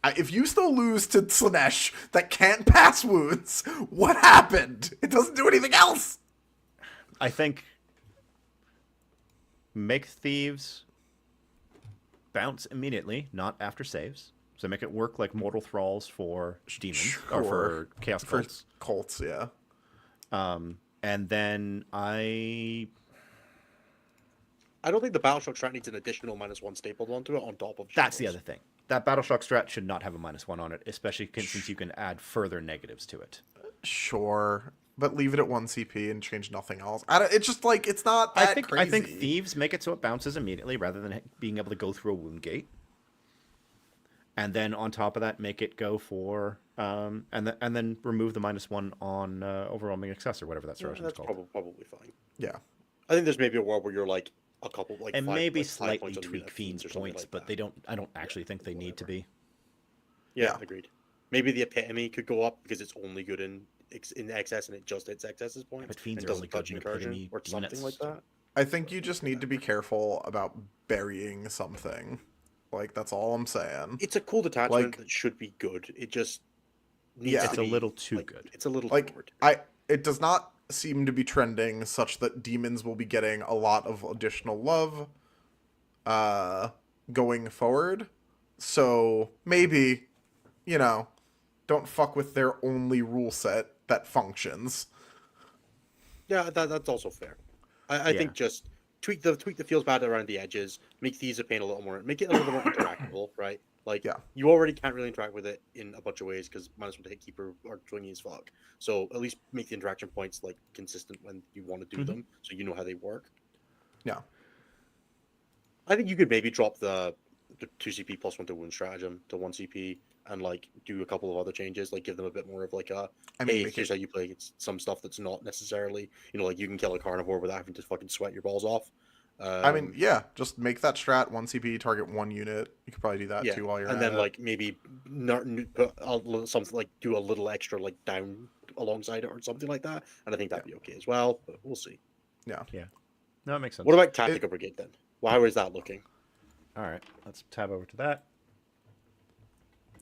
If you still lose to Slanesh that can't pass wounds, what happened? It doesn't do anything else. I think make Thieves bounce immediately, not after saves. So make it work like Mortal Thralls for Demons or for Chaos Cults. For Cults, yeah. And then I don't think the Battleshock strat needs an additional -1 stapled onto it on top of. That's the other thing. That Battleshock strat should not have a -1 on it, especially since you can add further negatives to it. Sure, but leave it at 1 CP and change nothing else. It's just like it's not that crazy. I think Thieves make it so it bounces immediately rather than being able to go through a wound gate. And then on top of that, make it go for and then remove the -1 on overwhelming excess or whatever that stratagem is called. That's probably fine. Yeah, I think there's maybe a world where you're like a couple and maybe slightly points tweak Fiend's points, like but I don't actually think they need to be. Yeah, agreed. Maybe the Epitome could go up because it's only good in XS and it just hits XS's points. But Fiends and are only doesn't touch good in incursion Epitome or something like that. I think you just need to be careful about burying something. Like, that's all I'm saying. It's a cool detachment that should be good. It just needs to it's be, a little too good. It's a little forward. It does not seem to be trending such that demons will be getting a lot of additional love going forward. So maybe, don't fuck with their only rule set that functions. Yeah, that's also fair. I think just tweak the feels bad around the edges, make the ease of pain a little more, make it a little more interactable, right? Like Yeah. you already can't really interact with it in a bunch of ways because minus one to hit keeper are swingy as fuck. So at least make the interaction points like consistent when you want to do Mhm. them, so you know how they work. Yeah. I think you could maybe drop the 2 CP plus 1 to wound stratagem to 1 CP and like do a couple of other changes, like give them a bit more of like a I mean, hey, make here's it. how you play some stuff that's not necessarily like you can kill a carnivore without having to fucking sweat your balls off. I mean, yeah, just make that strat 1 CP, target 1 unit. You could probably do that Yeah, too while you're and at then it. like maybe not put something like do a little extra like down alongside it or something like that, and I think that'd be okay as well. But we'll see. Yeah. No, it makes sense. What about Tactical Brigade then? How is that looking? All right, let's tab over to that.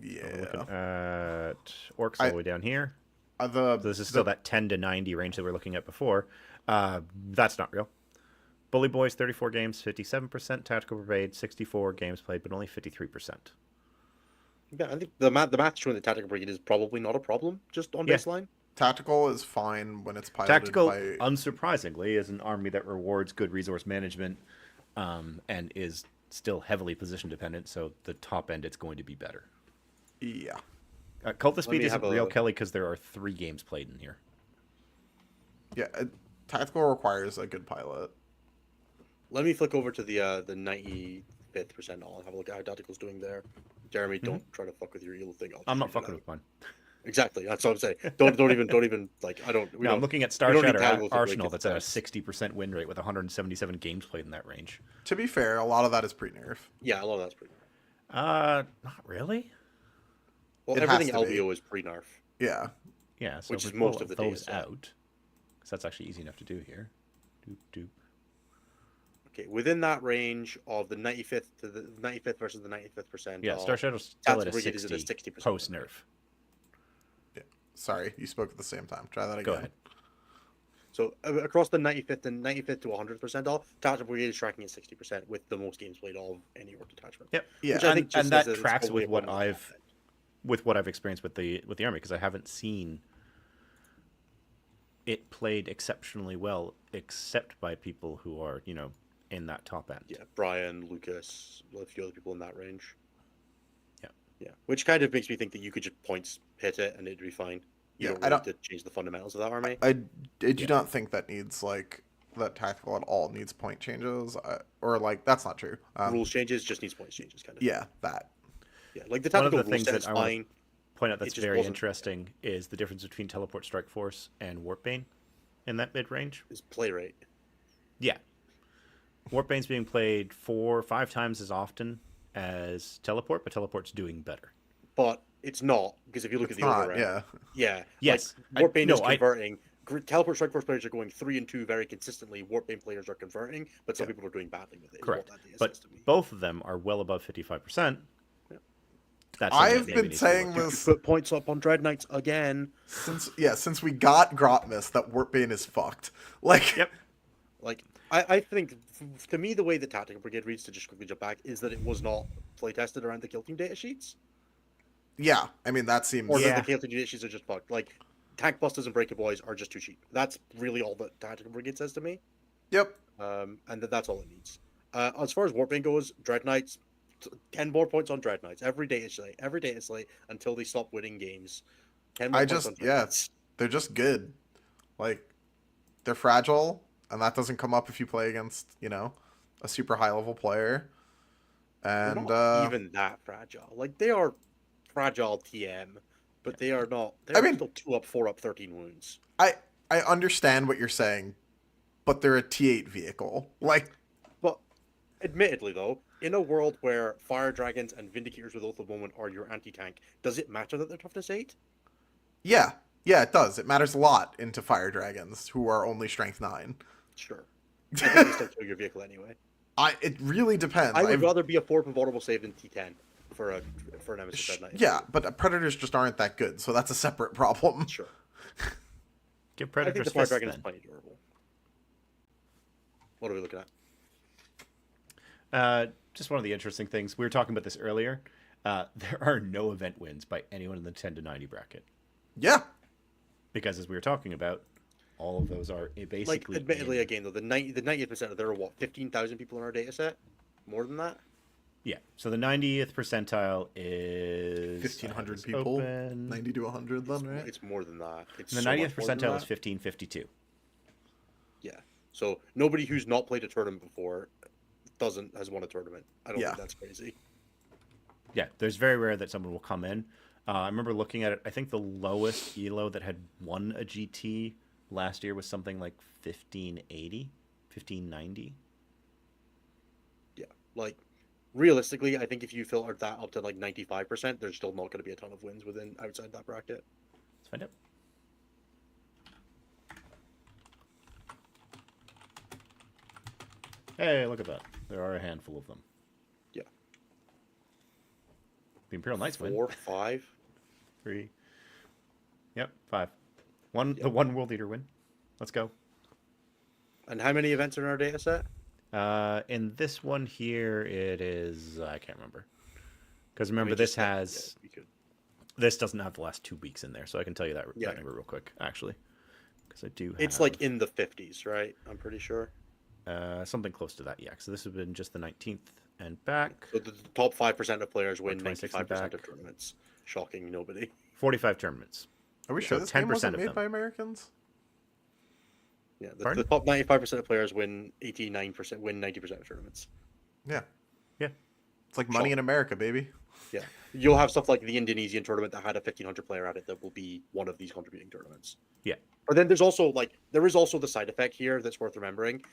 We're Yeah. looking at orcs all the way down here. So this is still that 10 to 90 range that we were looking at before. That's not real. Bully Boys, 34 games, 57%. Tactical Brigade, 64 games played, but only 53%. Yeah, I think the match showing the Tactical Brigade is probably not a problem, just on baseline. Tactical is fine when it's piloted Tactical, by... unsurprisingly, is an army that rewards good resource management and is still heavily position dependent, so the top end it's going to be better. Yeah. Cult of Speed me isn't have real, a- Kelly, because there are 3 games played in here. Yeah. Tactical requires a good pilot. Let me flick over to the 95th percentile and have a look at how Tactical's doing there. Jeremy, don't try to fuck with your eel thing. I'll I'm just not read it fucking out. with mine. Exactly, that's what I'm saying. Don't even like I don't. No, I'm looking at Star we don't need Shatter Tactical to Arsenal break that's at a its 60% win rate with 177 games played in that range. To be fair, a lot of that is pre-nerf. Yeah, a lot of that's pre. Not really. Well, It has everything to be. LVO is pre-nerf. Yeah. Yeah, so Which if is we most pull of the those data set. out, because that's actually easy enough to do here. Doop, doop. Okay, within that range of the 95th to the 95th versus the 95th percentile. Yeah, Star Shadow's still Tactical at a Brigade is 60, at a 60% post nerf. Sorry, you spoke at the same time. Try that again. Go ahead. So across the 95th and 95th to 100th percentile, Tactical Brigade is tracking at 60% with the most games played of any orc detachment. Yep. Yeah, Which I think just and that says it's tracks probably with what a one I've experienced with the army, because I haven't seen it played exceptionally well, except by people who are in that top end. Yeah, Brian, Lucas, a few other people in that range. Yeah. Yeah, which kind of makes me think that you could just points hit it and it'd be fine. You Yeah, don't I really don't- need to change the fundamentals of that army. I do not think that needs that tactical at all needs point changes, or that's not true. Rules changes just needs points changes, kind of. Yeah, that. Yeah, like the One of tactical the rule things set that is I want fine. to point out that's just very wasn't- interesting is the difference between Teleport Strike Force and Warpbane in that mid range. Is play rate. Yeah. Warpbane's being played 4 or 5 times as often as Teleport, but Teleport's doing better. But it's not, because if you look It's at the not. overround, Yeah. yeah, Yes. like, Warpbane is No, I- converting. Teleport Strike Force players are going 3 and 2 very consistently. Warpbane players are converting, but some Yeah. people are doing badly with it. is Correct. what that data But says to me. both of them are well above 55%. Yeah. That's something I've that maybe been needs to be saying looked at. this Put points up on Dread Knights again. since we got Grotmus that Warpbane is fucked. Yep. Like, I think, to me, the way that Tactical Brigade reads, to just quickly jump back, is that it was not play tested around the Kill Team data sheets. Yeah, I mean that seems. Or Yeah. that the Kill Team data sheets are just fucked. Like, Tank Busters and Breaker Boys are just too cheap. That's really all that Tactical Brigade says to me. Yep. And that's all it needs. As far as Warpbane goes, Dread Knights, 10 more points on Dread Knights every day slate until they stop winning games. 10 more points on Dread Knights. They're just good. They're fragile, and that doesn't come up if you play against a super high level player. They're And not even that fragile. Like, they are fragile TM, but they are not. They're still 2 up, 4 up, 13 wounds. I understand what you're saying, but they're a T8 vehicle. But admittedly, though, in a world where Fire Dragons and Vindicators with Oath of Moment are your anti-tank, does it matter that they're toughness 8? yeah, it does. It matters a lot into Fire Dragons, who are only Strength 9. Sure. I think they still kill your vehicle anyway. It really depends. I would rather be a 4 vulnerable save than T10 for an Nemesis Dread Knight. Yeah, but Predators just aren't that good, so that's a separate problem. Sure. Give I think Predator's the Fire Fist Dragon is then. plenty durable. What are we looking at? Just one of the interesting things. We were talking about this earlier. There are no event wins by anyone in the 10 to 90 bracket. Yeah. Because as we were talking about, all of those are basically. Like, admittedly, again though, the 90th percent, there are what, 15,000 people in our data set, more than that. Yeah. So the 90th percentile is 1,500 people, open. 90 to 100 then, right? It's more than that. It's And the so 90th much more than percentile is that. 1552. Yeah. So nobody who's not played a tournament before has won a tournament. I don't Yeah. think that's crazy. Yeah, there's very rare that someone will come in. I remember looking at it. I think the lowest elo that had won a GT last year was something like 1580, 1590. Yeah. Like, realistically, I think if you filtered that up to like 95%, there's still not going to be a ton of wins outside that bracket. Let's find out. Hey, look at that. There are a handful of them. Yeah. The Imperial Knights win. 4, 5. 3. Yep, 5. One. Yeah. The one World Leader win. Let's go. And how many events are in our data set? In this one here, it is I can't remember. Because remember, mean, this just has yeah, this doesn't have the last 2 weeks in there, so I can tell you that, Yeah. that number real quick, actually. Because I do. It's have, like in the 50s, right? I'm pretty sure. something close to that, yeah. So this has been just the 19th and back. So the top 5% of players win 26 95% and back. of tournaments. Shocking nobody. 45 tournaments. Are we So sure this game 10% wasn't of made them. by Americans? Yeah, Pardon? the top 95% of players win 89%, win 90% of tournaments. Yeah. Yeah. It's like money in America, baby. Yeah, you'll have stuff like the Indonesian tournament that had a 1,500 player at it that will be one of these contributing tournaments. Yeah. But then there is also the side effect here that's worth remembering.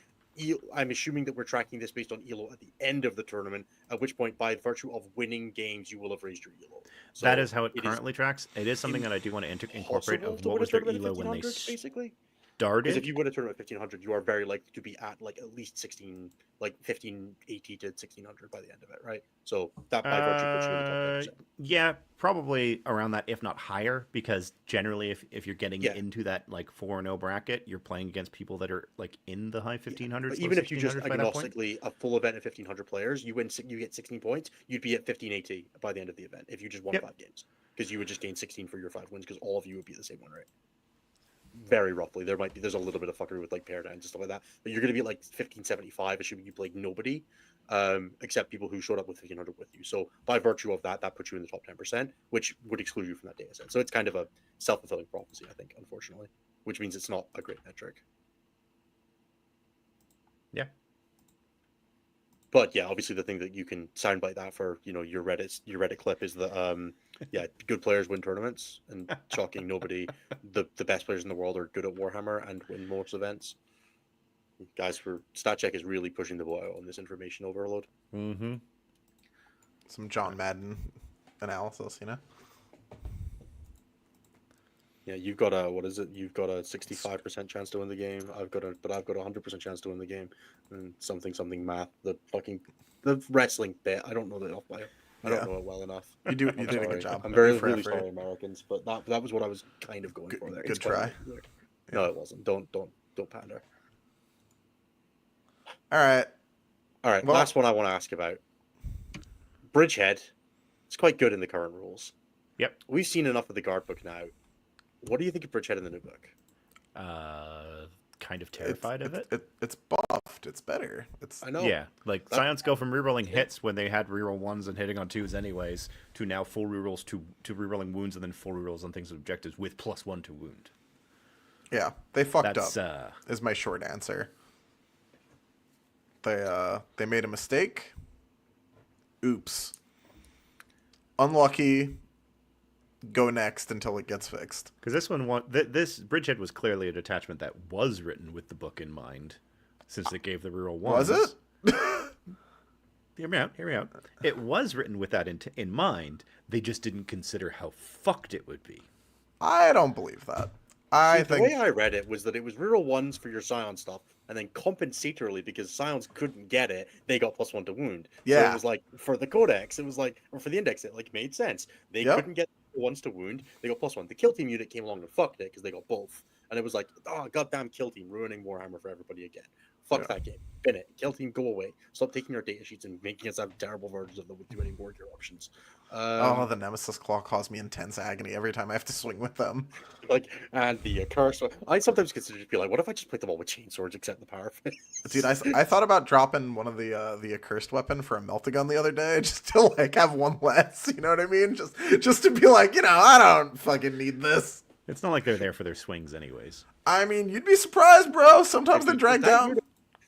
I'm assuming that we're tracking this based on ELO at the end of the tournament, at which point, by virtue of winning games, you will have raised your ELO. So that is how it is currently tracks. It is something that I do want to incorporate possible of to what win a was their tournament at elo when they 1,500, basically. started. Because if you win a tournament at 1,500, you are very likely to be at like at least 1,580 to 1,600 by the end of it, right? So that by virtue puts you in the top 10%. Yeah, probably around that, if not higher, because generally, if you're getting Yeah. into that like 4-0 bracket, you're playing against people that are like in the high 1500s. But low even if you just 1600s by that point. agnostically a full event of 1,500 players, you get 16 points, you'd be at 1,580 by the end of the event if you just won Yep. 5 games, because you would just gain 16 for your 5 wins, because all of you would be the same one, right? Very roughly. There's a little bit of fuckery with like paradigms and stuff like that, but you're going to be at like 1,575, assuming you played nobody, except people who showed up with 1,500 with you. So by virtue of that puts you in the top 10%, which would exclude you from that data set. So it's kind of a self-fulfilling prophecy, I think, unfortunately, which means it's not a great metric. Yeah. But yeah, obviously the thing that you can soundbite that for, your Reddit clip is that good players win tournaments, and shocking nobody, the best players in the world are good at Warhammer and win most events. Guys, for StatCheck is really pushing the boil on this information overload. Mm-hmm. Some John Madden analysis, Yeah, you've got a 65% chance to win the game. I've got a 100% chance to win the game, and something math. The wrestling bit, I don't know that off by. I don't know it well enough. You did a Sorry. good job. I'm Good really effort. sorry, Americans, but that was what I was kind of going for there. Good It's quite try. weird. No, it wasn't. Don't pander. All right. All right, Well- last one I want to ask about. Bridgehead. It's quite good in the current rules. Yep. We've seen enough of the guard book now. What do you think of Bridgehead in the new book? Kind of terrified of it. It's buffed. It's better. I know. Yeah, like Scions go from rerolling hits when they had reroll 1s and hitting on 2s anyways, to now full rerolls to rerolling wounds and then full rerolls on things with objectives with +1 to wound. Yeah, they fucked That's up. Is my short answer. They made a mistake. Oops. Unlucky. Go next until it gets fixed. Because this Bridgehead was clearly a detachment that was written with the book in mind, since it gave the reroll 1s. Was it? Hear me out. It was written with that in mind. They just didn't consider how fucked it would be. I don't believe that. The way I read it was that it was reroll 1s for your Scion stuff, and then compensatorily, because Scions couldn't get it, they got +1 to wound. Yeah. So it was like, for the Codex, or for the Index, it made sense. They couldn't get 1s to wound, they got +1. The Kill Team unit came along and fucked it, because they got both. and it was like, oh goddamn Kill Team ruining Warhammer for everybody again. Fuck Yeah. that game. Bin it. Kill Team, go away. Stop taking our data sheets and making us have terrible versions of them with too many warrior options. Oh, the Nemesis Claw caused me intense agony every time I have to swing with them. Like, and the curse. I sometimes consider to be like, what if I just played them all with chainswords except the power phase? Dude, I thought about dropping one of the accursed weapon for a meltagun the other day, just to like have one less. You know what I mean? Just to be like, I don't fucking need this. It's not like they're there for their swings, anyways. I mean, you'd be surprised, bro. Sometimes they're dragged down.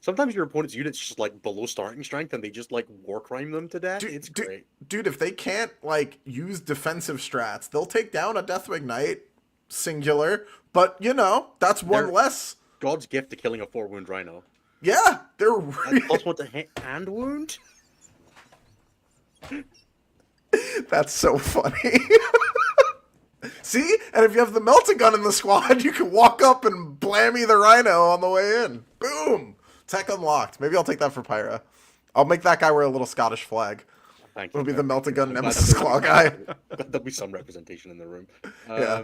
Sometimes your opponent's unit's just like below starting strength, and they just like war crime them to death. It's great, dude. If they can't like use defensive strats, they'll take down a Deathwing Knight, singular. But that's one less. God's gift to killing a 4-wound rhino. Yeah, they're plus one to hand wound. That's so funny. See, and if you have the melting gun in the squad, you can walk up and blammy the rhino on the way in. Boom. Tech unlocked. Maybe I'll take that for Pyra. I'll make that guy wear a little Scottish flag. Thank you. It'll be the melting gun Nemesis Claw guy. There'll be some representation in the room. Yeah.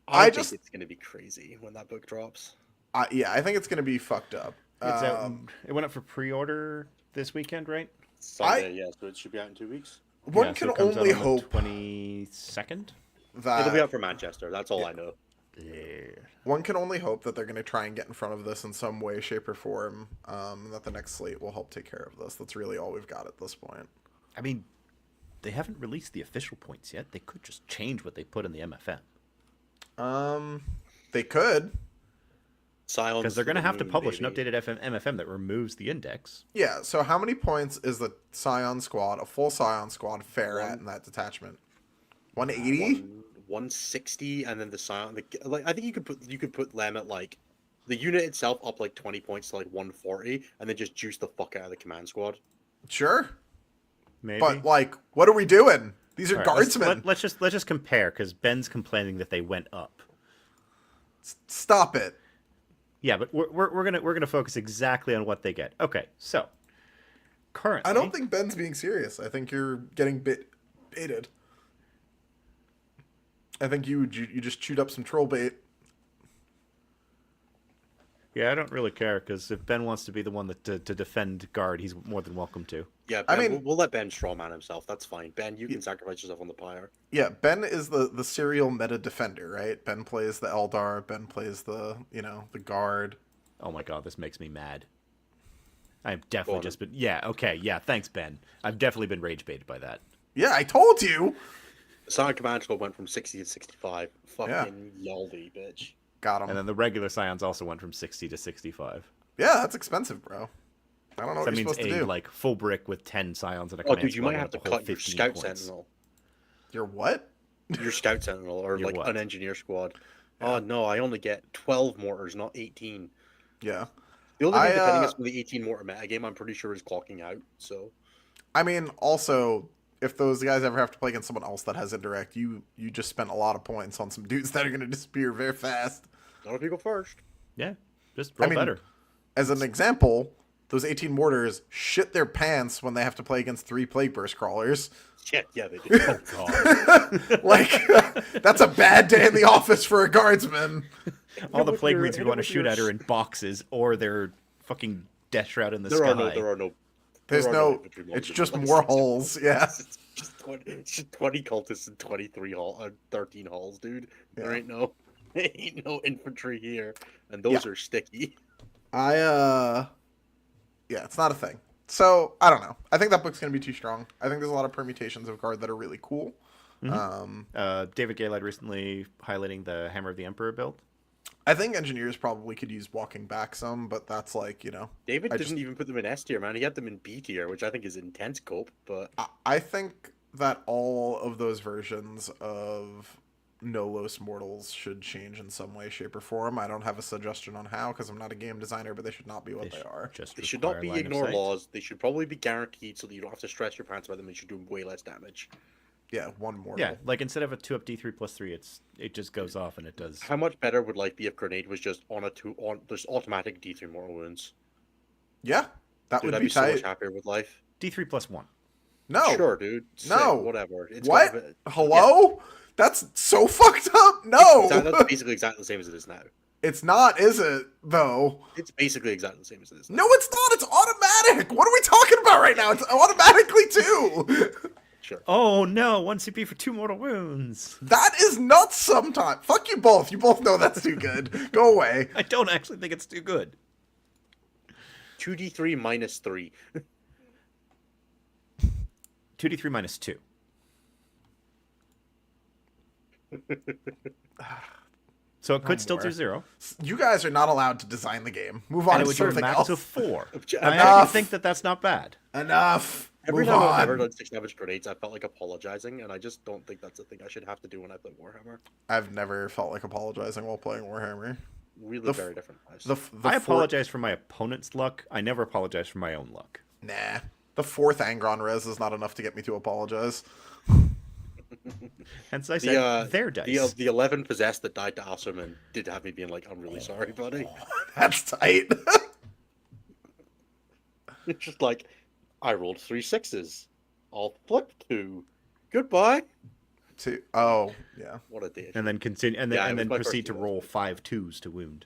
I think it's going to be crazy when that book drops. I think it's going to be fucked up. It's out, it went up for pre-order this weekend, right? Sunday, yeah, so it should be out in 2 weeks. One can only hope 22nd. That it'll be out for Manchester. That's all I know. Yeah. One can only hope that they're going to try and get in front of this in some way, shape, or form. That the next slate will help take care of this. That's really all we've got at this point. I mean, they haven't released the official points yet. They could just change what they put in the MFM. They could. Because they're going to have to publish an updated MFM that removes the index. Yeah, so how many points is the Scion squad, a full Scion squad, fair at in that detachment? 180? 160, and then the Scion... I think you could put them at, like... The unit itself up, like, 20 points to, like, 140, and then just juice the fuck out of the command squad. Sure. Maybe. But, like, what are we doing? These are right, guardsmen. Let's just compare, because Ben's complaining that they went up. Stop it. Yeah, but we're gonna focus exactly on what they get. Okay, so currently, I don't think Ben's being serious. I think you're getting baited. I think you just chewed up some troll bait. Yeah, I don't really care, because if Ben wants to be the one that to defend guard, he's more than welcome to. Yeah, Ben, I mean, we'll let Ben strawman himself. That's fine. Ben, you can sacrifice yourself on the pyre. Yeah, Ben is the serial meta defender, right? Ben plays the Eldar. Ben plays the the guard. Oh my god, this makes me mad. I've definitely just been... Yeah, okay, yeah, thanks, Ben. I've definitely been rage baited by that. Yeah, I told you! The Scion Command Squad went from 60 to 65. Fucking yaldy, bitch. Got him. And then the regular Scions also went from 60 to 65. Yeah, that's expensive, bro. I don't know what you're supposed to do. Like, full brick with 10 Scions and a command dude, you might have to cut your Scout Sentinel. Your what? Your Scout Sentinel, or like an Engineer Squad. Yeah. Oh, no, I only get 12 mortars, not 18. Yeah. The only thing depending is from the 18 mortar metagame, I'm pretty sure is clocking out, so... I mean, also... If those guys ever have to play against someone else that has indirect, you just spent a lot of points on some dudes that are going to disappear very fast. Not if you go first. Yeah, just roll better. As an example, those 18 mortars shit their pants when they have to play against 3 plague burst crawlers. Yeah, they do. Oh, God. Like, that's a bad day in the office for a guardsman. All the plague reeds you want to shoot at are in boxes, or they're fucking death shroud in the sky. There's no. It's just more holes. Yeah. It's just 20 cultists and 13 halls, dude. Yeah. There ain't no infantry here, and those are sticky. Yeah, it's not a thing. So I don't know. I think that book's gonna be too strong. I think there's a lot of permutations of guard that are really cool. Mm-hmm. David Gaylord recently highlighting the Hammer of the Emperor build. I think engineers probably could use walking back some, but that's like, David didn't even put them in S tier, man. He had them in B tier, which I think is intense cope, but... I think that all of those versions of No Los Mortals should change in some way, shape, or form. I don't have a suggestion on how, because I'm not a game designer, but they should not be what they are. They should not be ignore laws. They should probably be guaranteed so that you don't have to stress your pants about them. They should do way less damage. Yeah, one more. Yeah, like instead of a 2-up D3 plus 3, it just goes off and it does. How much better would life be if Grenade was just there's automatic D3 mortal wounds? Yeah, that would be be tight. So much happier with life. D3 plus 1. No. Sure, dude. No. Whatever. What? Hello? That's so fucked up. No, That's basically exactly the same as it is now. it's not, is it? Though. It's basically exactly the same as it is now. No, it's not. It's automatic. What are we talking about right now? It's automatically too. Sure. Oh no, 1 CP for 2 mortal wounds. That is nuts. Sometimes. Fuck you both. You both know that's too good. Go away. I don't actually think it's too good. 2d3 minus 3. 2d3 minus 2. So it could still do more. 0. You guys are not allowed to design the game. Move And on it to would turn something max else. to 4. I Enough. actually think that that's not bad. Enough. Every Move time I've ever on. done 6 damage grenades, I felt like apologizing, and I just don't think that's a thing I should have to do when I play Warhammer. I've never felt like apologizing while playing Warhammer. Really very different lives. The I apologize for my opponent's luck. I never apologize for my own luck. Nah. The 4th Angron res is not enough to get me to apologize. Hence I said their dice. The 11 possessed that died to Asserman did have me being like, I'm really sorry, buddy. That's tight. It's just like, I rolled 3 6s. I'll flip 2. Goodbye. Oh, yeah. What a day. And then continue, and then, Yeah, it and was then my proceed to first roll 5 2s to wound.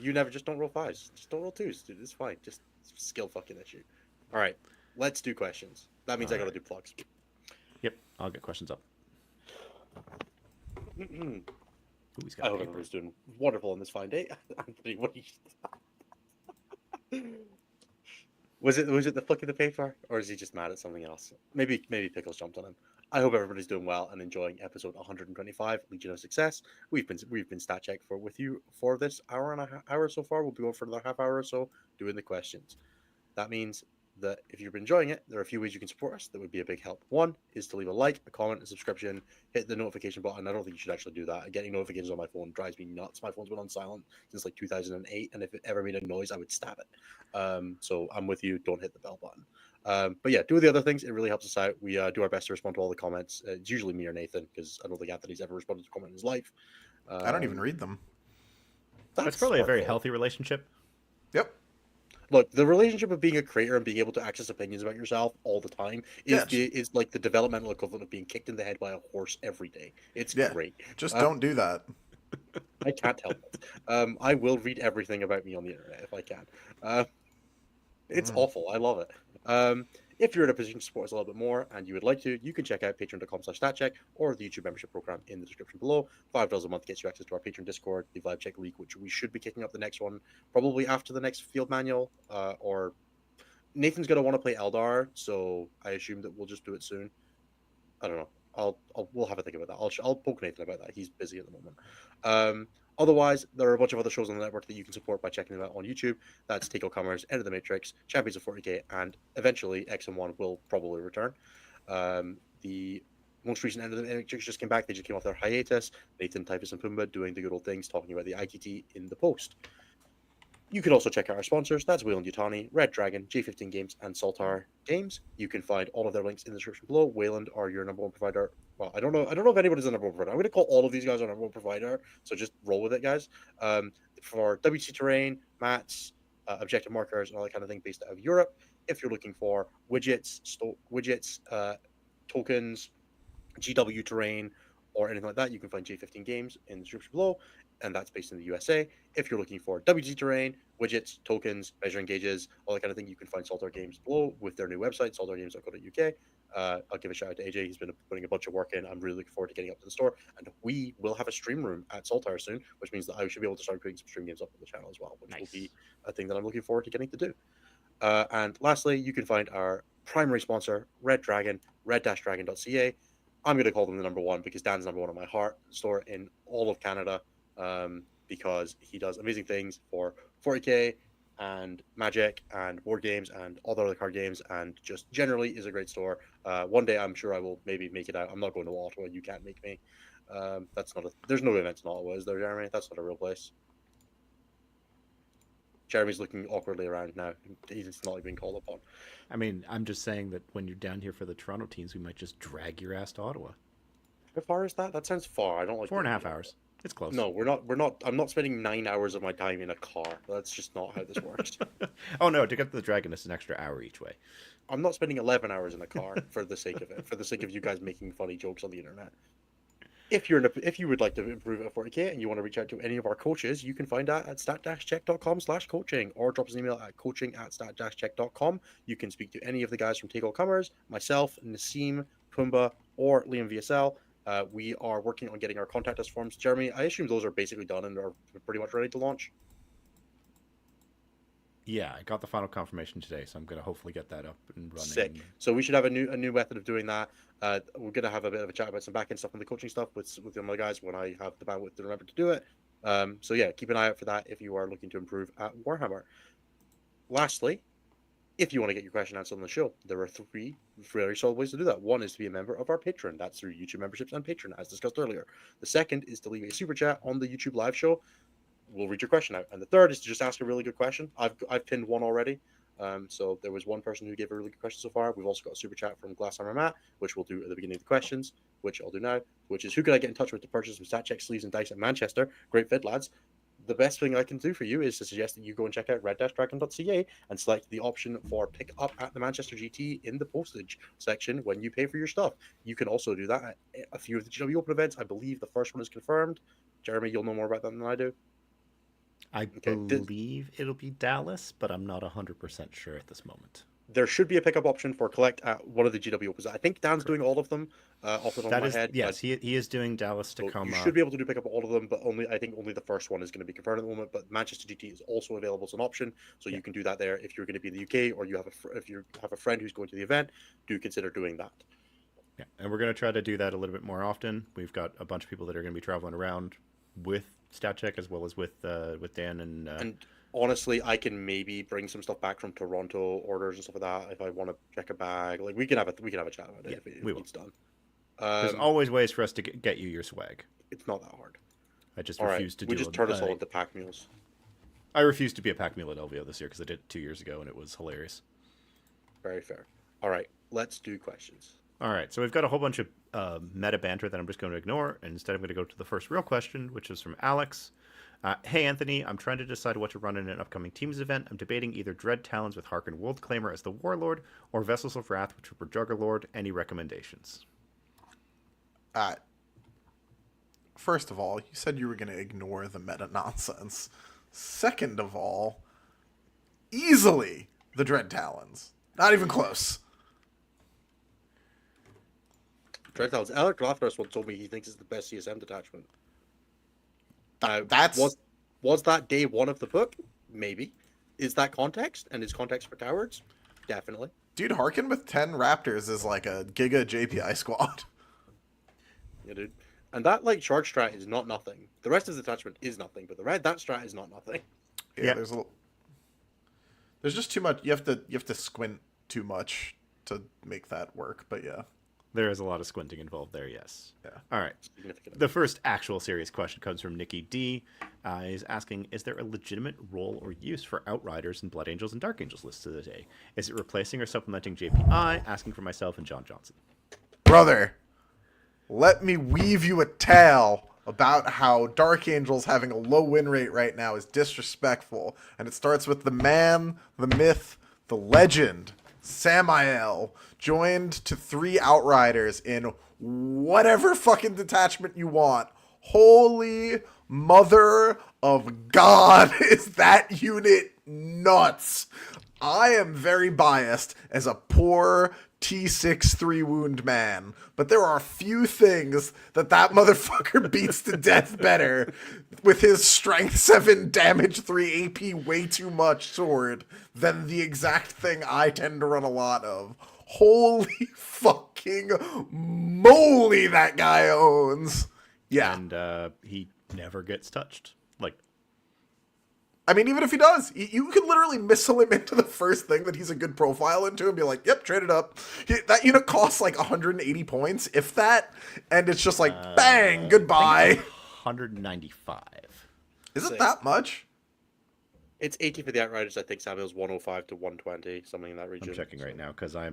You never just don't roll 5s. Just don't roll 2s, dude. It's fine. Just skill fucking issue. All right, let's do questions. That means I gotta do plugs. Yep, I'll get questions up. Ooh, he's got I hope paper. everybody's doing wonderful on this fine day. Anthony, what are you... Was it the flick of the paper, or is he just mad at something else? Maybe Pickles jumped on him. I hope everybody's doing well and enjoying episode 125, Legion of Success. We've been stat check with you for this hour so far. We'll be going for another half hour or so doing the questions. That means that if you've been enjoying it, there are a few ways you can support us that would be a big help. One is to leave a like, a comment, a subscription, hit the notification button. I don't think you should actually do that. Getting notifications on my phone drives me nuts. My phone's been on silent since like 2008, and if it ever made a noise, I would stab it. So I'm with you. Don't hit the bell button. But yeah, do the other things. It really helps us out. We do our best to respond to all the comments. It's usually me or Nathan, because I don't think Anthony's ever responded to a comment in his life. I don't even read them. That's probably a very smartful. healthy relationship. Yep. Look, the relationship of being a creator and being able to access opinions about yourself all the time is like the developmental equivalent of being kicked in the head by a horse every day. It's great. Just don't do that. I can't help it. I will read everything about me on the internet if I can. It's awful. I love it. If you're in a position to support us a little bit more and you would like to, you can check out patreon.com/statcheck or the YouTube membership program in the description below. $5 a month gets you access to our Patreon Discord, the Vibe Check League, which we should be kicking up the next one probably after the next field manual. Or Nathan's gonna want to play Eldar, so I assume that we'll just do it soon. I don't know. We'll have a think about that. I'll poke Nathan about that. He's busy at the moment. Otherwise, there are a bunch of other shows on the network that you can support by checking them out on YouTube. That's Take All Comers, Enter the Matrix, Champions of 40k, and eventually XM1 will probably return. The most recent Enter the Matrix just came back. They just came off their hiatus. Nathan, Typhus, and Pumbaa doing the good old things, talking about the ITT in the post. You can also check out our sponsors. That's Wayland Yutani, Red Dragon, J15 Games, and Saltar Games. You can find all of their links in the description below. Wayland are your number one provider. Well, I don't know if anybody's the number one provider. I'm going to call all of these guys our number one provider. So just roll with it, guys. For WC terrain, mats, objective markers, and all that kind of thing based out of Europe. If you're looking for widgets, tokens, GW terrain, or anything like that, you can find J15 Games in the description below, and that's based in the USA. If you're looking for WG terrain, widgets, tokens, measuring gauges, all that kind of thing, you can find Saltar Games below with their new website, saltargames.co.uk. I'll give a shout out to AJ. He's been putting a bunch of work in. I'm really looking forward to getting up to the store, and we will have a stream room at Saltar soon, which means that I should be able to start putting some stream games up on the channel as well, which will be a thing that I'm looking forward to getting to do. And lastly, you can find our primary sponsor, Red Dragon, red-dragon.ca. I'm going to call them the number one because Dan's number one on my heart store in all of Canada, because he does amazing things for 40k and Magic and board games and all the other card games, and just generally is a great store. One day I'm sure I will maybe make it out. I'm not going to Ottawa. You can't make me. There's no events in Ottawa, is there, Jeremy? That's not a real place. Jeremy's looking awkwardly around now. He's not being called upon. I mean, I'm just saying that when you're down here for the Toronto teams, we might just drag your ass to Ottawa. How far is that? That sounds far. I don't like 4.5 hours. It's close. No, we're not. I'm not spending 9 hours of my time in a car. That's just not how this works. Oh no, to get to the Dragon, it's an extra hour each way. I'm not spending 11 hours in a car for the sake of it, for the sake of you guys making funny jokes on the internet. If you would like to improve at 40k and you want to reach out to any of our coaches, you can find that at stat-check.com/coaching or drop us an email at coaching@stat-check.com. You can speak to any of the guys from Take All Comers, myself, Nassim, Pumbaa, or Liam VSL. We are working on getting our contact us forms. Jeremy, I assume those are basically done and are pretty much ready to launch. Yeah, I got the final confirmation today, so I'm gonna hopefully get that up and running. Sick. So we should have a new method of doing that. We're gonna have a bit of a chat about some back-end stuff and the coaching stuff with the other guys when I have the bandwidth to remember to do it. So yeah, keep an eye out for that if you are looking to improve at Warhammer. Lastly, if you want to get your question answered on the show, there are three very solid ways to do that. One is to be a member of our Patreon. That's through YouTube memberships and Patreon, as discussed earlier. The second is to leave a super chat on the YouTube live show. We'll read your question out. And the third is to just ask a really good question. I've pinned one already. So there was one person who gave a really good question so far. We've also got a super chat from Glasshammer Matt, which we'll do at the beginning of the questions, which I'll do now, which is who can I get in touch with to purchase some stat check sleeves and dice at Manchester? Great fit, lads. The best thing I can do for you is to suggest that you go and check out red-dragon.ca and select the option for pick up at the Manchester GT in the postage section when you pay for your stuff. You can also do that at a few of the GW Open events. I believe the first one is confirmed. Jeremy, you'll know more about that than I do. I believe it'll be Dallas, but I'm not 100% sure at this moment. There should be a pickup option for collect at one of the GW Opens. I think Dan's doing all of them off the top of my head. Yes, he is doing Dallas Tacoma. You should be able to do pick up all of them, but I think only the first one is going to be confirmed at the moment. But Manchester GT is also available as an option, so you can do that there if you're going to be in the UK or if you have a friend who's going to the event. Do consider doing that. Yeah, and we're going to try to do that a little bit more often. We've got a bunch of people that are going to be traveling around with StatCheck as well as with Dan and honestly, I can maybe bring some stuff back from Toronto orders and stuff like that if I want to check a bag. Like we can have a chat about it if it's done. There's always ways for us to get you your swag. It's not that hard. I just refuse to do. We just turned us all into pack mules. I refuse to be a pack mule at LVO this year because I did it 2 years ago and it was hilarious. Very fair. All right, let's do questions. All right, so we've got a whole bunch of meta banter that I'm just going to ignore, and instead I'm going to go to the first real question, which is from Alex. Hey, Anthony, I'm trying to decide what to run in an upcoming Teams event. I'm debating either Dread Talons with Harken World Claimer as the Warlord or Vessels of Wrath with Trooper Juggerlord. Any recommendations? First of all, you said you were going to ignore the meta nonsense. Second of all, easily the Dread Talons. Not even close. Dread Talons. Alec Lothros once told me he thinks it's the best CSM detachment. That's was that day one of the book? Maybe. Is that context? And is context for cowards? Definitely. Dude, Harken with 10 Raptors is like a Giga JPI squad. Yeah, dude. And that charge strat is not nothing. The rest of the detachment is nothing, but that strat is not nothing. Yeah. There's just too much. You have to squint too much to make that work. But yeah. There is a lot of squinting involved there, yes. Yeah. All right. The first actual serious question comes from Nikki D. He's asking, is there a legitimate role or use for Outriders and Blood Angels and Dark Angels lists of the day? Is it replacing or supplementing JPI? Asking for myself and John Johnson. Brother, let me weave you a tale about how Dark Angels having a low win rate right now is disrespectful. And it starts with the man, the myth, the legend, Samael, joined to 3 Outriders in whatever fucking detachment you want. Holy mother of God, is that unit nuts? I am very biased as a poor T6 3-wound man, but there are a few things that motherfucker beats to death better with his strength 7, damage 3, AP way too much sword than the exact thing I tend to run a lot of. Holy fucking moly, that guy owns. Yeah. And he never gets touched. I mean, even if he does, you could literally missile him into the first thing that he's a good profile into and be like, yep, trade it up. That unit costs 180 points, if that, and it's just bang, goodbye. 195. Is it that much? It's 80 for the Outriders. I think Samuel's 105 to 120, something in that region. I'm checking right now because I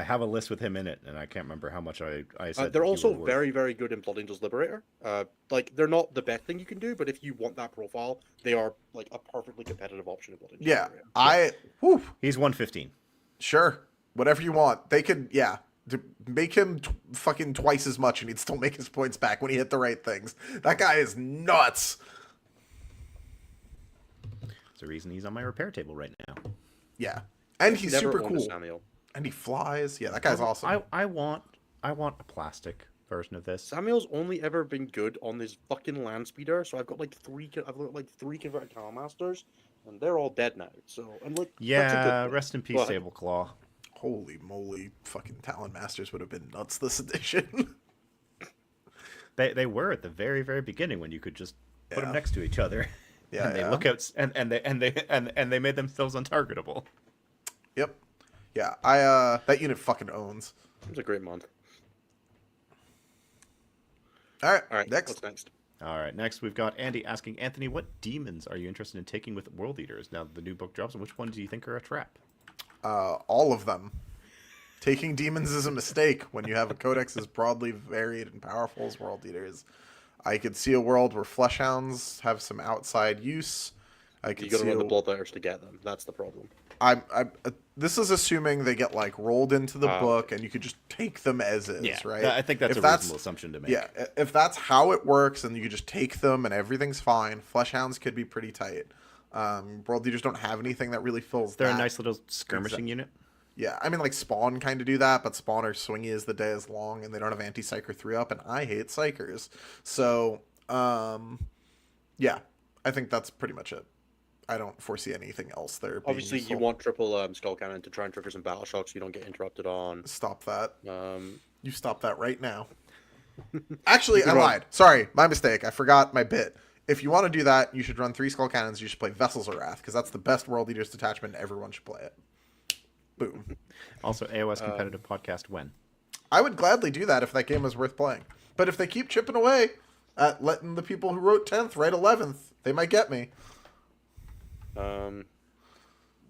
have a list with him in it, and I can't remember how much I said. They're also very, very good in Blood Angels Liberator. They're not the best thing you can do, but if you want that profile, they are a perfectly competitive option in Blood Angels Liberator. He's 115. Sure, whatever you want. They could, To make him fucking twice as much, and he'd still make his points back when he hit the right things. That guy is nuts. It's the reason he's on my repair table right now. Yeah, and he's Never super owned a cool. Samuel. And he flies. Yeah, that guy's awesome. I want a plastic version of this. Samuel's only ever been good on this fucking land speeder, so I've got like three converted Canal Masters, and they're all dead now. So and like that's a Yeah, good thing. rest in peace, But- Sable Claw. Holy moly, fucking Talon Masters would have been nuts this edition. They were at the very, very beginning when you could just put them Yeah. next to each other. Yeah, and they yeah. look out and they made themselves untargetable. Yep. Yeah, that unit fucking owns. It was a great month. All right, All right, next. what's next? All right, next we've got Andy asking Anthony, what demons are you interested in taking with World Eaters now that the new book drops, and which ones do you think are a trap? All of them. Taking demons is a mistake when you have a codex as broadly varied and powerful as World Eaters. I could see a world where Fleshhounds have some outside use. I You could gotta see. run the Bloodletters to get them. That's the problem. This is assuming they get like rolled into the Ah, book, and you could just take them as is, right? I think that's If a reasonable assumption to make. Yeah, if that's how it works, and you could just take them and everything's fine. Fleshhounds could be pretty tight. World Eaters don't have anything that really fills. They're that. a nice little skirmishing unit. Yeah, I mean, like, Spawn kind of do that, but Spawn are swingy as the day is long, and they don't have anti-Psyker 3 up, and I hate Psychers. So, yeah, I think that's pretty much it. I don't foresee anything else there. being Obviously, you useful. want triple Skull Cannon to try and trigger some battle shocks so you don't get interrupted on. Stop that. Um, You stop that right now. Actually, I can run- lied. Sorry, my mistake. I forgot my bit. If you want to do that, you should run 3 Skull Cannons. You should play Vessels of Wrath, because that's the best World Eaters detachment, and everyone should play it. Boom. Also, AOS competitive podcast when? I would gladly do that if that game was worth playing. But if they keep chipping away at letting the people who wrote 10th write 11th, they might get me.